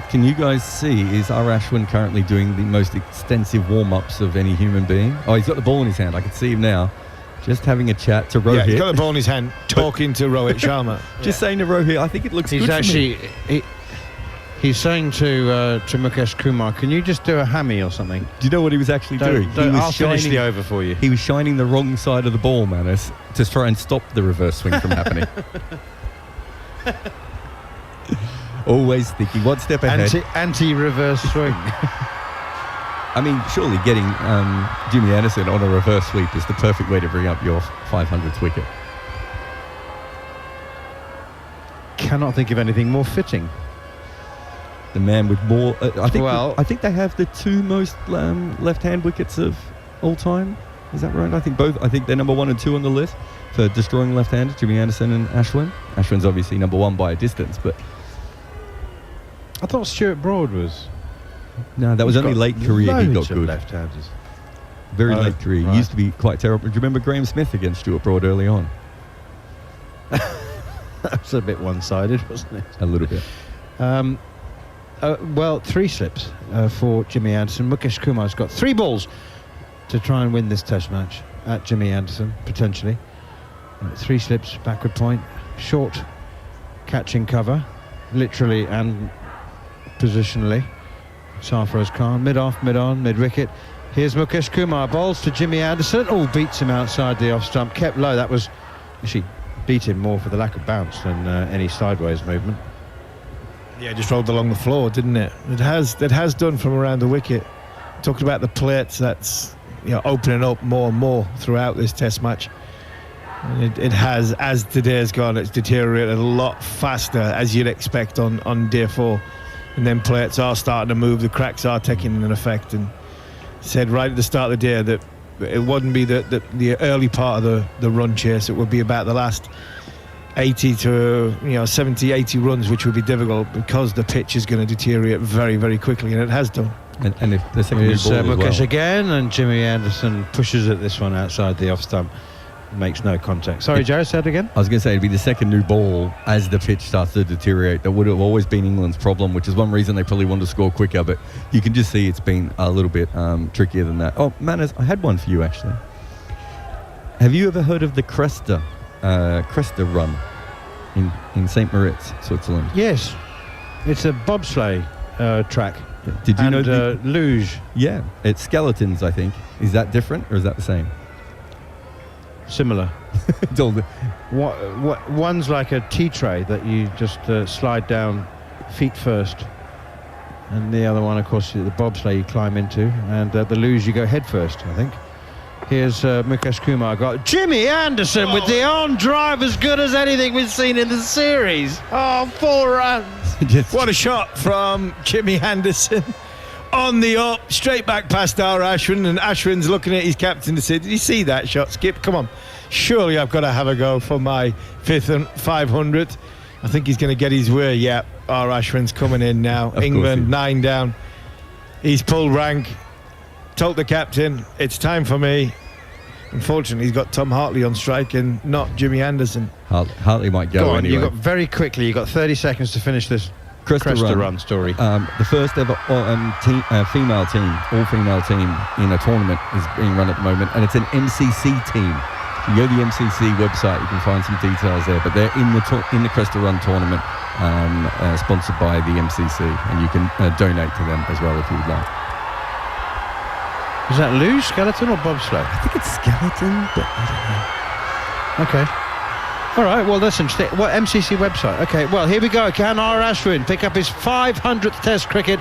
can you guys see, is R. Ashwin currently doing the most extensive warm-ups of any human being? Oh, he's got the ball in his hand. I can see him now, just having a chat to Rohit. Yeah, he's got the ball in his hand, talking to Rohit Sharma. Just saying to Rohit, I think it looks He's good actually... for me. He's saying to Mukesh Kumar, can you just do a hammy or something? Do you know what he was actually doing? I'll finish the over for you. He was shining the wrong side of the ball, Manas, to try and stop the reverse swing from happening. Always thinking one step ahead. Anti-reverse swing. I mean, surely getting Jimmy Anderson on a reverse sweep is the perfect way to bring up your 500th wicket. Cannot think of anything more fitting. The man with more. I think they have the two most left-hand wickets of all time. Is that right? I think they're number 1 and 2 on the list for destroying left-handers. Jimmy Anderson and Ashwin. Ashwin's obviously number 1 by a distance, but I thought Stuart Broad was. No, that was only late career he got good. Left-handers. Very late career. Right. He used to be quite terrible. Do you remember Graham Smith against Stuart Broad early on? That was a bit one-sided, wasn't it? A little bit. Well, 3 slips for Jimmy Anderson. Mukesh Kumar's got 3 balls to try and win this Test match at Jimmy Anderson, potentially. 3 slips, backward point, short catching cover, literally and positionally. Sarfaraz Khan, mid-off, mid-on, mid-wicket. Here's Mukesh Kumar, bowls to Jimmy Anderson. Oh, beats him outside the off-stump, kept low. That was, actually beat him more for the lack of bounce than any sideways movement. Yeah, just rolled along the floor, didn't it? It has done from around the wicket. Talked about the plates that's opening up more and more throughout this Test match. And it has, as today's gone, it's deteriorated a lot faster as you'd expect on day 4. And then plates are starting to move, the cracks are taking an effect. And said right at the start of the day that it wouldn't be the early part of the run chase, it would be about the last 80 to 70, 80 runs, which would be difficult because the pitch is going to deteriorate very, very quickly, and it has done. And if the second Here's ball Mukesh as well. again, and Jimmy Anderson pushes at this one outside the off stump, makes no contact. Sorry, Jared, say it again. I was going to say it'd be the second new ball as the pitch starts to deteriorate. That would have always been England's problem, which is one reason they probably wanted to score quicker. But you can just see it's been a little bit trickier than that. Oh, Manners, I had one for you actually. Have you ever heard of the Cresta run in St. Moritz, Switzerland? Yes, it's a bobsleigh track. Did you know luge? Yeah, it's skeletons, I think. Is that different or is that the same? Similar. One's like a tea tray that you just slide down feet first, and the other one, of course, the bobsleigh you climb into, and the luge you go head first, I think. Here's Mukesh Kumar got Jimmy Anderson with the on drive, as good as anything we've seen in the series. Oh, 4 runs. What a shot from Jimmy Anderson. On the up, straight back past our Ashwin, and Ashwin's looking at his captain to say, did you see that shot, Skip? Come on. Surely I've got to have a go for my 5th and 500th. I think he's going to get his way. Yeah, our Ashwin's coming in now. Of England 9 down. He's pulled rank. Told the captain, it's time for me. Unfortunately, he's got Tom Hartley on strike and not Jimmy Anderson. Hartley might go on, anyway. you got very quickly. You got 30 seconds to finish this Cresta run story. The first ever female team, all-female team in a tournament is being run at the moment, and it's an MCC team. If you go to the MCC website, you can find some details there. But they're in the Cresta Run tournament, sponsored by the MCC, and you can donate to them as well if you would like. Is that luge, skeleton, or bobsleigh? I think it's skeleton, but I don't know. Okay. All right, well, that's interesting. What MCC website? Okay, well, here we go. Can R. Ashwin pick up his 500th Test cricket,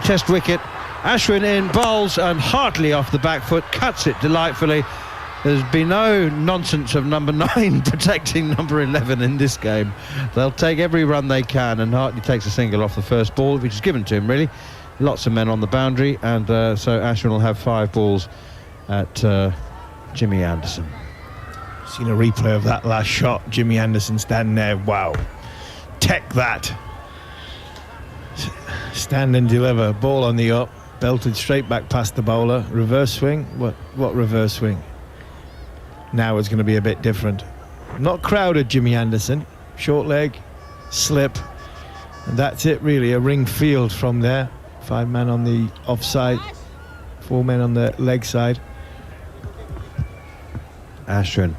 Test wicket? Ashwin in, bowls, and Hartley off the back foot, cuts it delightfully. There's been no nonsense of number 9 protecting number 11 in this game. They'll take every run they can, and Hartley takes a single off the first ball, which is given to him, really. Lots of men on the boundary, and so Ashwin will have 5 balls at Jimmy Anderson. Seen a replay of that last shot. Jimmy Anderson standing there. Wow. Tech that. Stand and deliver. Ball on the up. Belted straight back past the bowler. Reverse swing. What reverse swing? Now it's going to be a bit different. Not crowded, Jimmy Anderson. Short leg. Slip. And that's it, really. A ring field from there. 5 men on the offside. 4 men on the leg side. Ashwin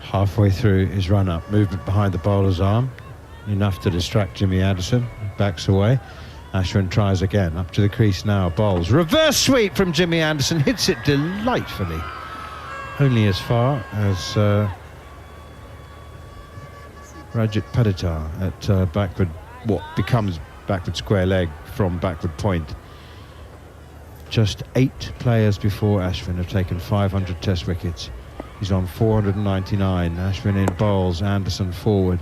halfway through his run-up, movement behind the bowler's arm, enough to distract Jimmy Anderson. Backs away. Ashwin tries again, up to the crease now, bowls. Reverse sweep from Jimmy Anderson, hits it delightfully. Only as far as Rajat Paditar at backward, what becomes backward square leg from backward point. Just 8 players before Ashwin have taken 500 test wickets. He's on 499. Ashwin in bowls, Anderson forward,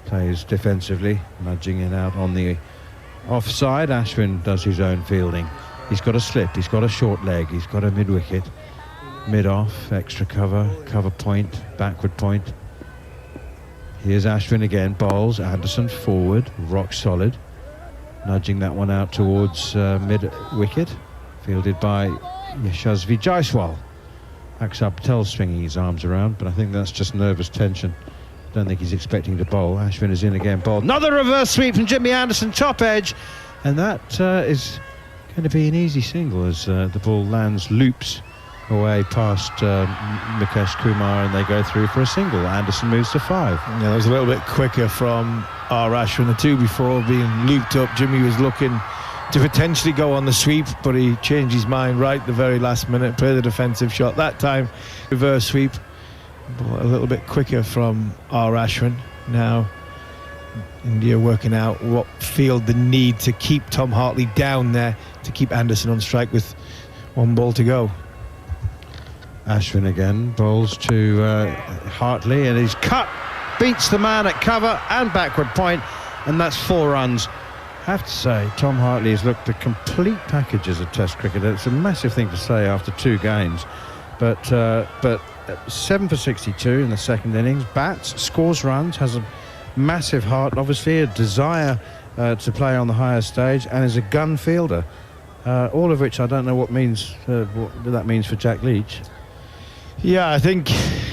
plays defensively, nudging in out on the offside. Ashwin does his own fielding. He's got a slip, he's got a short leg, he's got a mid-wicket, mid-off, extra cover, cover point, backward point. Here's Ashwin again, bowls, Anderson forward, rock solid, nudging that one out towards mid-wicket, fielded by Yashasvi Jaiswal. Akshar Patel swinging his arms around, but I think that's just nervous tension. Don't think he's expecting to bowl. Ashwin is in again, bowled. Another reverse sweep from Jimmy Anderson, top edge, and that is going to be an easy single as the ball lands, loops away past Mukesh Kumar, and they go through for a single. Anderson moves to 5. Yeah, that was a little bit quicker from R. Ashwin. The 2 before being looped up, Jimmy was looking to potentially go on the sweep, but he changed his mind right at the very last minute, played the defensive shot. That time, reverse sweep, but a little bit quicker from R. Ashwin. Now, India working out what field the need to keep Tom Hartley down there, to keep Anderson on strike with 1 ball to go. Ashwin again, bowls to Hartley, and he's cut, beats the man at cover and backward point, and that's 4 runs. I have to say, Tom Hartley has looked a complete package as a Test cricketer. It's a massive thing to say after 2 games, but 7 for 62 in the second innings, bats, scores runs, has a massive heart, obviously a desire to play on the higher stage, and is a gun fielder. All of which I don't know what that means for Jack Leach. Yeah, I think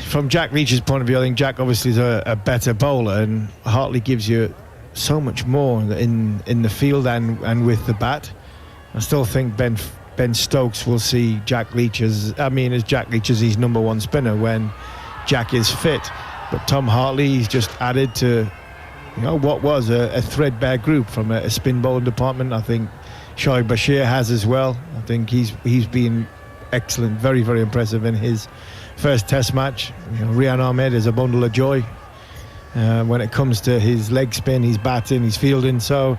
from Jack Leach's point of view, I think Jack obviously is a better bowler, and Hartley gives you so much more in the field and with the bat. I still think Ben Stokes will see Jack Leach as Jack Leach as his number 1 spinner when Jack is fit. But Tom Hartley, he's just added to what was a threadbare group from a spin bowling department. I think Shoaib Bashir has as well. I think he's been excellent, very, very impressive in his first Test match. Rian Ahmed is a bundle of joy when it comes to his leg spin, his batting, his fielding. So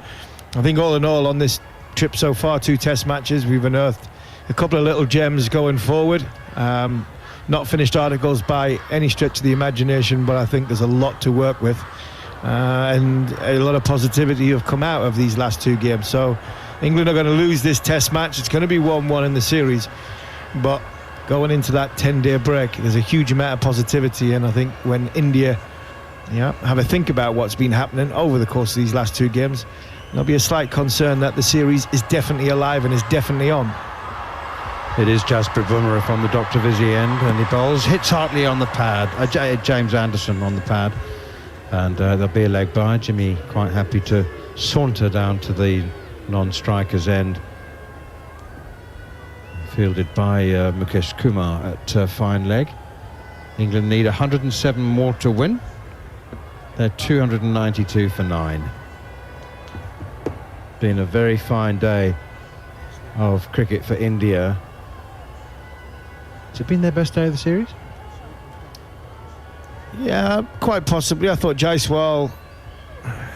I think all in all on this trip so far, 2 Test matches, we've unearthed a couple of little gems going forward. Not finished articles by any stretch of the imagination, but I think there's a lot to work with, and a lot of positivity have come out of these last 2 games. So England are going to lose this Test match. It's going to be 1-1 in the series, but going into that 10-day break, there's a huge amount of positivity, and I think when India have a think about what's been happening over the course of these last 2 games, there'll be a slight concern that the series is definitely alive and is definitely on. It is Jasprit Bumrah from the Dr. Vizzy end, and he bowls, hits Hartley on the pad, James Anderson on the pad, and there'll be a leg by. Jimmy quite happy to saunter down to the non-striker's end, fielded by Mukesh Kumar at fine leg. England need 107 more to win. They're 292 for 9. Been a very fine day of cricket for India. Has it been their best day of the series? Yeah, quite possibly. I thought Jaiswal...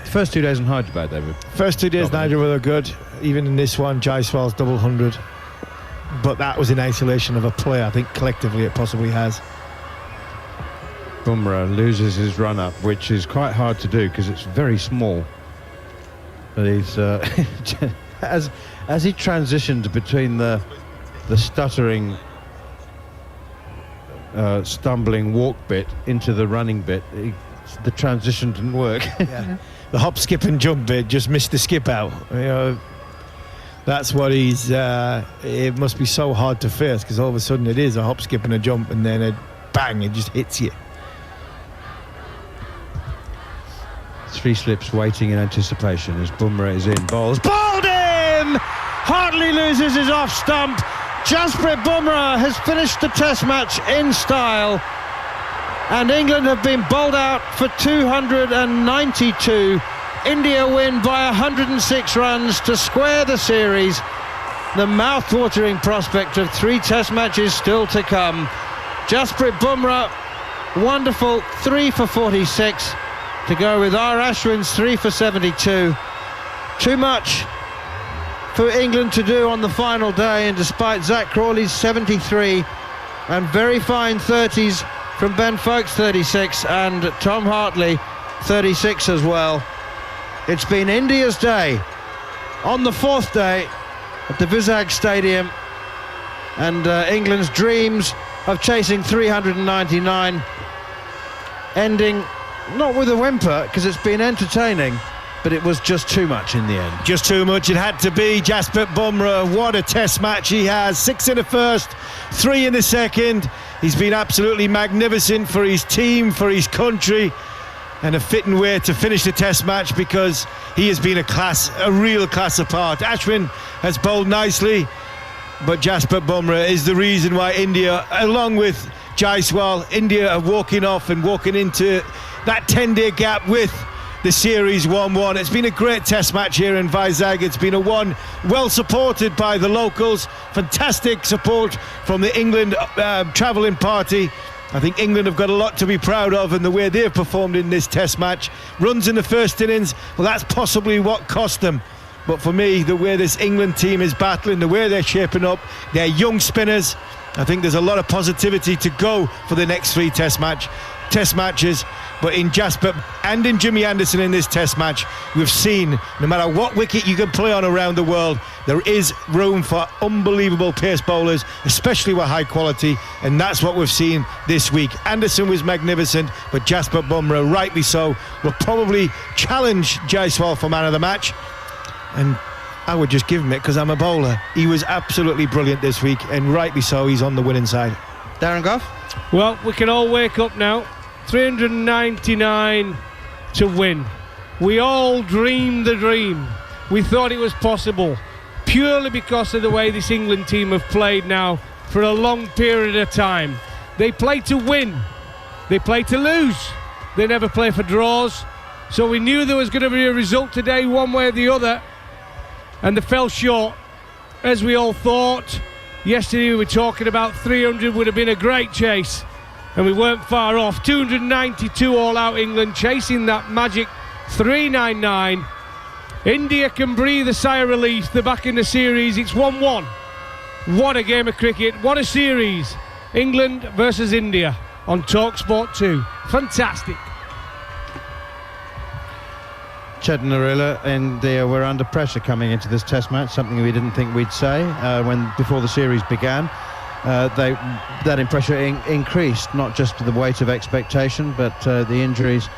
First 2 days in Hyderabad, they were... First 2 days in Hyderabad were good. Even in this one, Jaiswal's double 100. But that was in isolation of a play. I think collectively it possibly has. Bumrah loses his run-up, which is quite hard to do because it's very small. But he's... as he transitioned between the stuttering stumbling walk bit into the running bit. The transition didn't work. Yeah. The hop, skip and jump bit just missed the skip out. You know, that's what he's... it must be so hard to face, because all of a sudden it is a hop, skip and a jump, and then a bang, it just hits you. 3 slips waiting in anticipation as Bumrah is in. Bowls. Bowled him! Hardly loses his off stump. Jasprit Bumrah has finished the Test match in style. And England have been bowled out for 292. India win by 106 runs to square the series. The mouth-watering prospect of 3 Test matches still to come. Jasprit Bumrah, wonderful, 3 for 46 to go with R. Ashwin's 3 for 72. Too much for England to do on the final day, and despite Zak Crawley's 73 and very fine 30s from Ben Foakes 36 and Tom Hartley 36 as well, it's been India's day on the 4th day at the Vizag Stadium, and England's dreams of chasing 399 ending not with a whimper, because it's been entertaining, but it was just too much in the end. Just too much. It had to be. Jasprit Bumrah, what a Test match he has. 6 in the first, 3 in the second. He's been absolutely magnificent for his team, for his country, and a fitting way to finish the Test match, because he has been a real class apart. Ashwin has bowled nicely, but Jasprit Bumrah is the reason why India, along with Jaiswal, India are walking off and walking into that 10-day gap with the series 1-1. It's been a great Test match here in Vizag. It's been a one well supported by the locals. Fantastic support from the England travelling party. I think England have got a lot to be proud of in the way they've performed in this Test match. Runs in the first innings, well, that's possibly what cost them. But for me, the way this England team is battling, the way they're shaping up, they're young spinners. I think there's a lot of positivity to go for the next 3 Test matches. But in Jasprit and in Jimmy Anderson in this Test match, we've seen no matter what wicket you can play on around the world, there is room for unbelievable pace bowlers, especially with high quality, and that's what we've seen this week. Anderson was magnificent, but Jasprit Bumrah, rightly so, will probably challenge Jaiswal for man of the match, and I would just give him it because I'm a bowler. He was absolutely brilliant this week, and rightly so, he's on the winning side. Darren Gough? Well, we can all wake up now. 399 to win. We all dreamed the dream. We thought it was possible, purely because of the way this England team have played now for a long period of time. They play to win. They play to lose. They never play for draws. So we knew there was going to be a result today, one way or the other, and they fell short, as we all thought. Yesterday we were talking about 300 would have been a great chase, and we weren't far off. 292 all out England, chasing that magic 399. India can breathe a sigh of relief. They're back in the series. It's 1-1. What a game of cricket. What a series. England versus India on TalkSport 2. Fantastic. Chetan Narula, India were under pressure coming into this Test match, something we didn't think we'd say before the series began. That pressure increased, not just the weight of expectation, but the injuries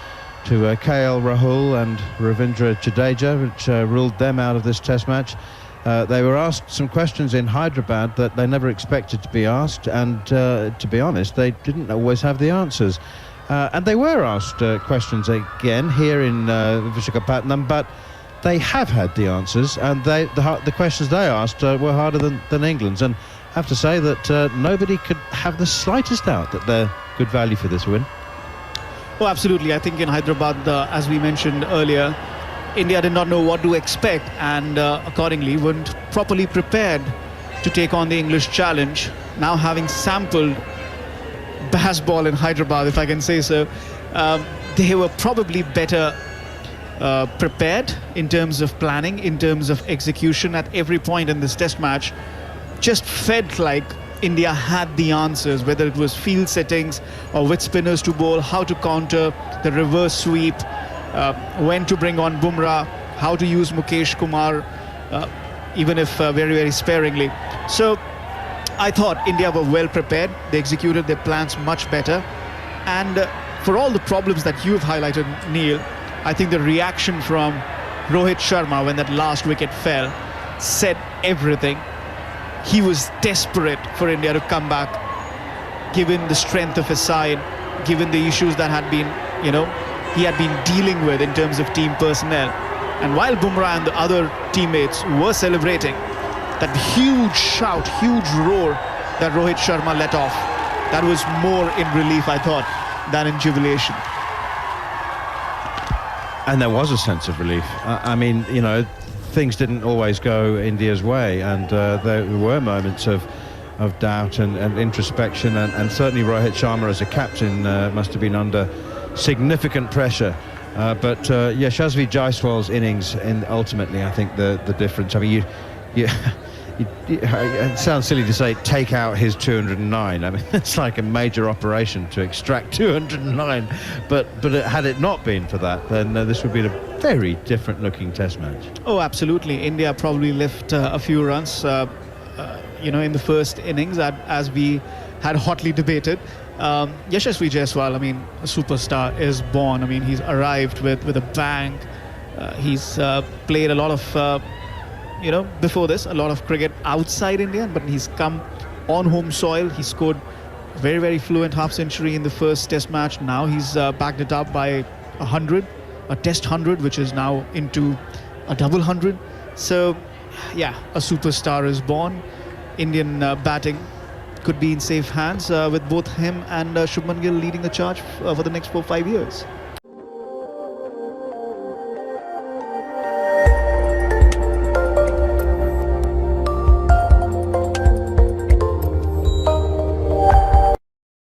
to KL Rahul and Ravindra Jadeja, which ruled them out of this Test match. They were asked some questions in Hyderabad that they never expected to be asked, and to be honest, they didn't always have the answers. And they were asked questions again here in Visakhapatnam, but they have had the answers, and the questions they asked were harder than England's. And I have to say that nobody could have the slightest doubt that they're good value for this win. Oh, absolutely. I think in Hyderabad, as we mentioned earlier, India did not know what to expect, and accordingly weren't properly prepared to take on the English challenge. Now having sampled baseball in Hyderabad, if I can say so, they were probably better prepared in terms of planning, in terms of execution at every point in this Test match. Just felt like India had the answers, whether it was field settings or which spinners to bowl, how to counter the reverse sweep, when to bring on Bumrah, how to use Mukesh Kumar, even if very, very sparingly. So I thought India were well prepared. They executed their plans much better. And for all the problems that you've highlighted, Neil, I think the reaction from Rohit Sharma when that last wicket fell said everything. He was desperate for India to come back, given the strength of his side, given the issues that had been, he had been dealing with in terms of team personnel. And while Bumrah and the other teammates were celebrating, that huge shout, huge roar that Rohit Sharma let off, that was more in relief, I thought, than in jubilation. And there was a sense of relief. I mean, things didn't always go India's way, and there were moments of doubt and introspection, and certainly Rohit Sharma as a captain must have been under significant pressure. But Yashasvi Jaiswal's innings, and ultimately, I think the difference. I mean, it sounds silly to say take out his 209. I mean, it's like a major operation to extract 209. But had it not been for that, then this would be a very different looking Test match. Oh, absolutely. India probably left a few runs, in the first innings, as we had hotly debated. Yashasvi Jaiswal, I mean, a superstar is born. I mean, he's arrived with a bang. He's played a lot of, before this, a lot of cricket outside India, but he's come on home soil. He scored a very, very fluent half-century in the first Test match. Now he's backed it up by 100, a Test 100, which is now into a double 100. So, yeah, a superstar is born. Indian batting could be in safe hands with both him and Shubman Gill leading the charge for the next 4-5 years.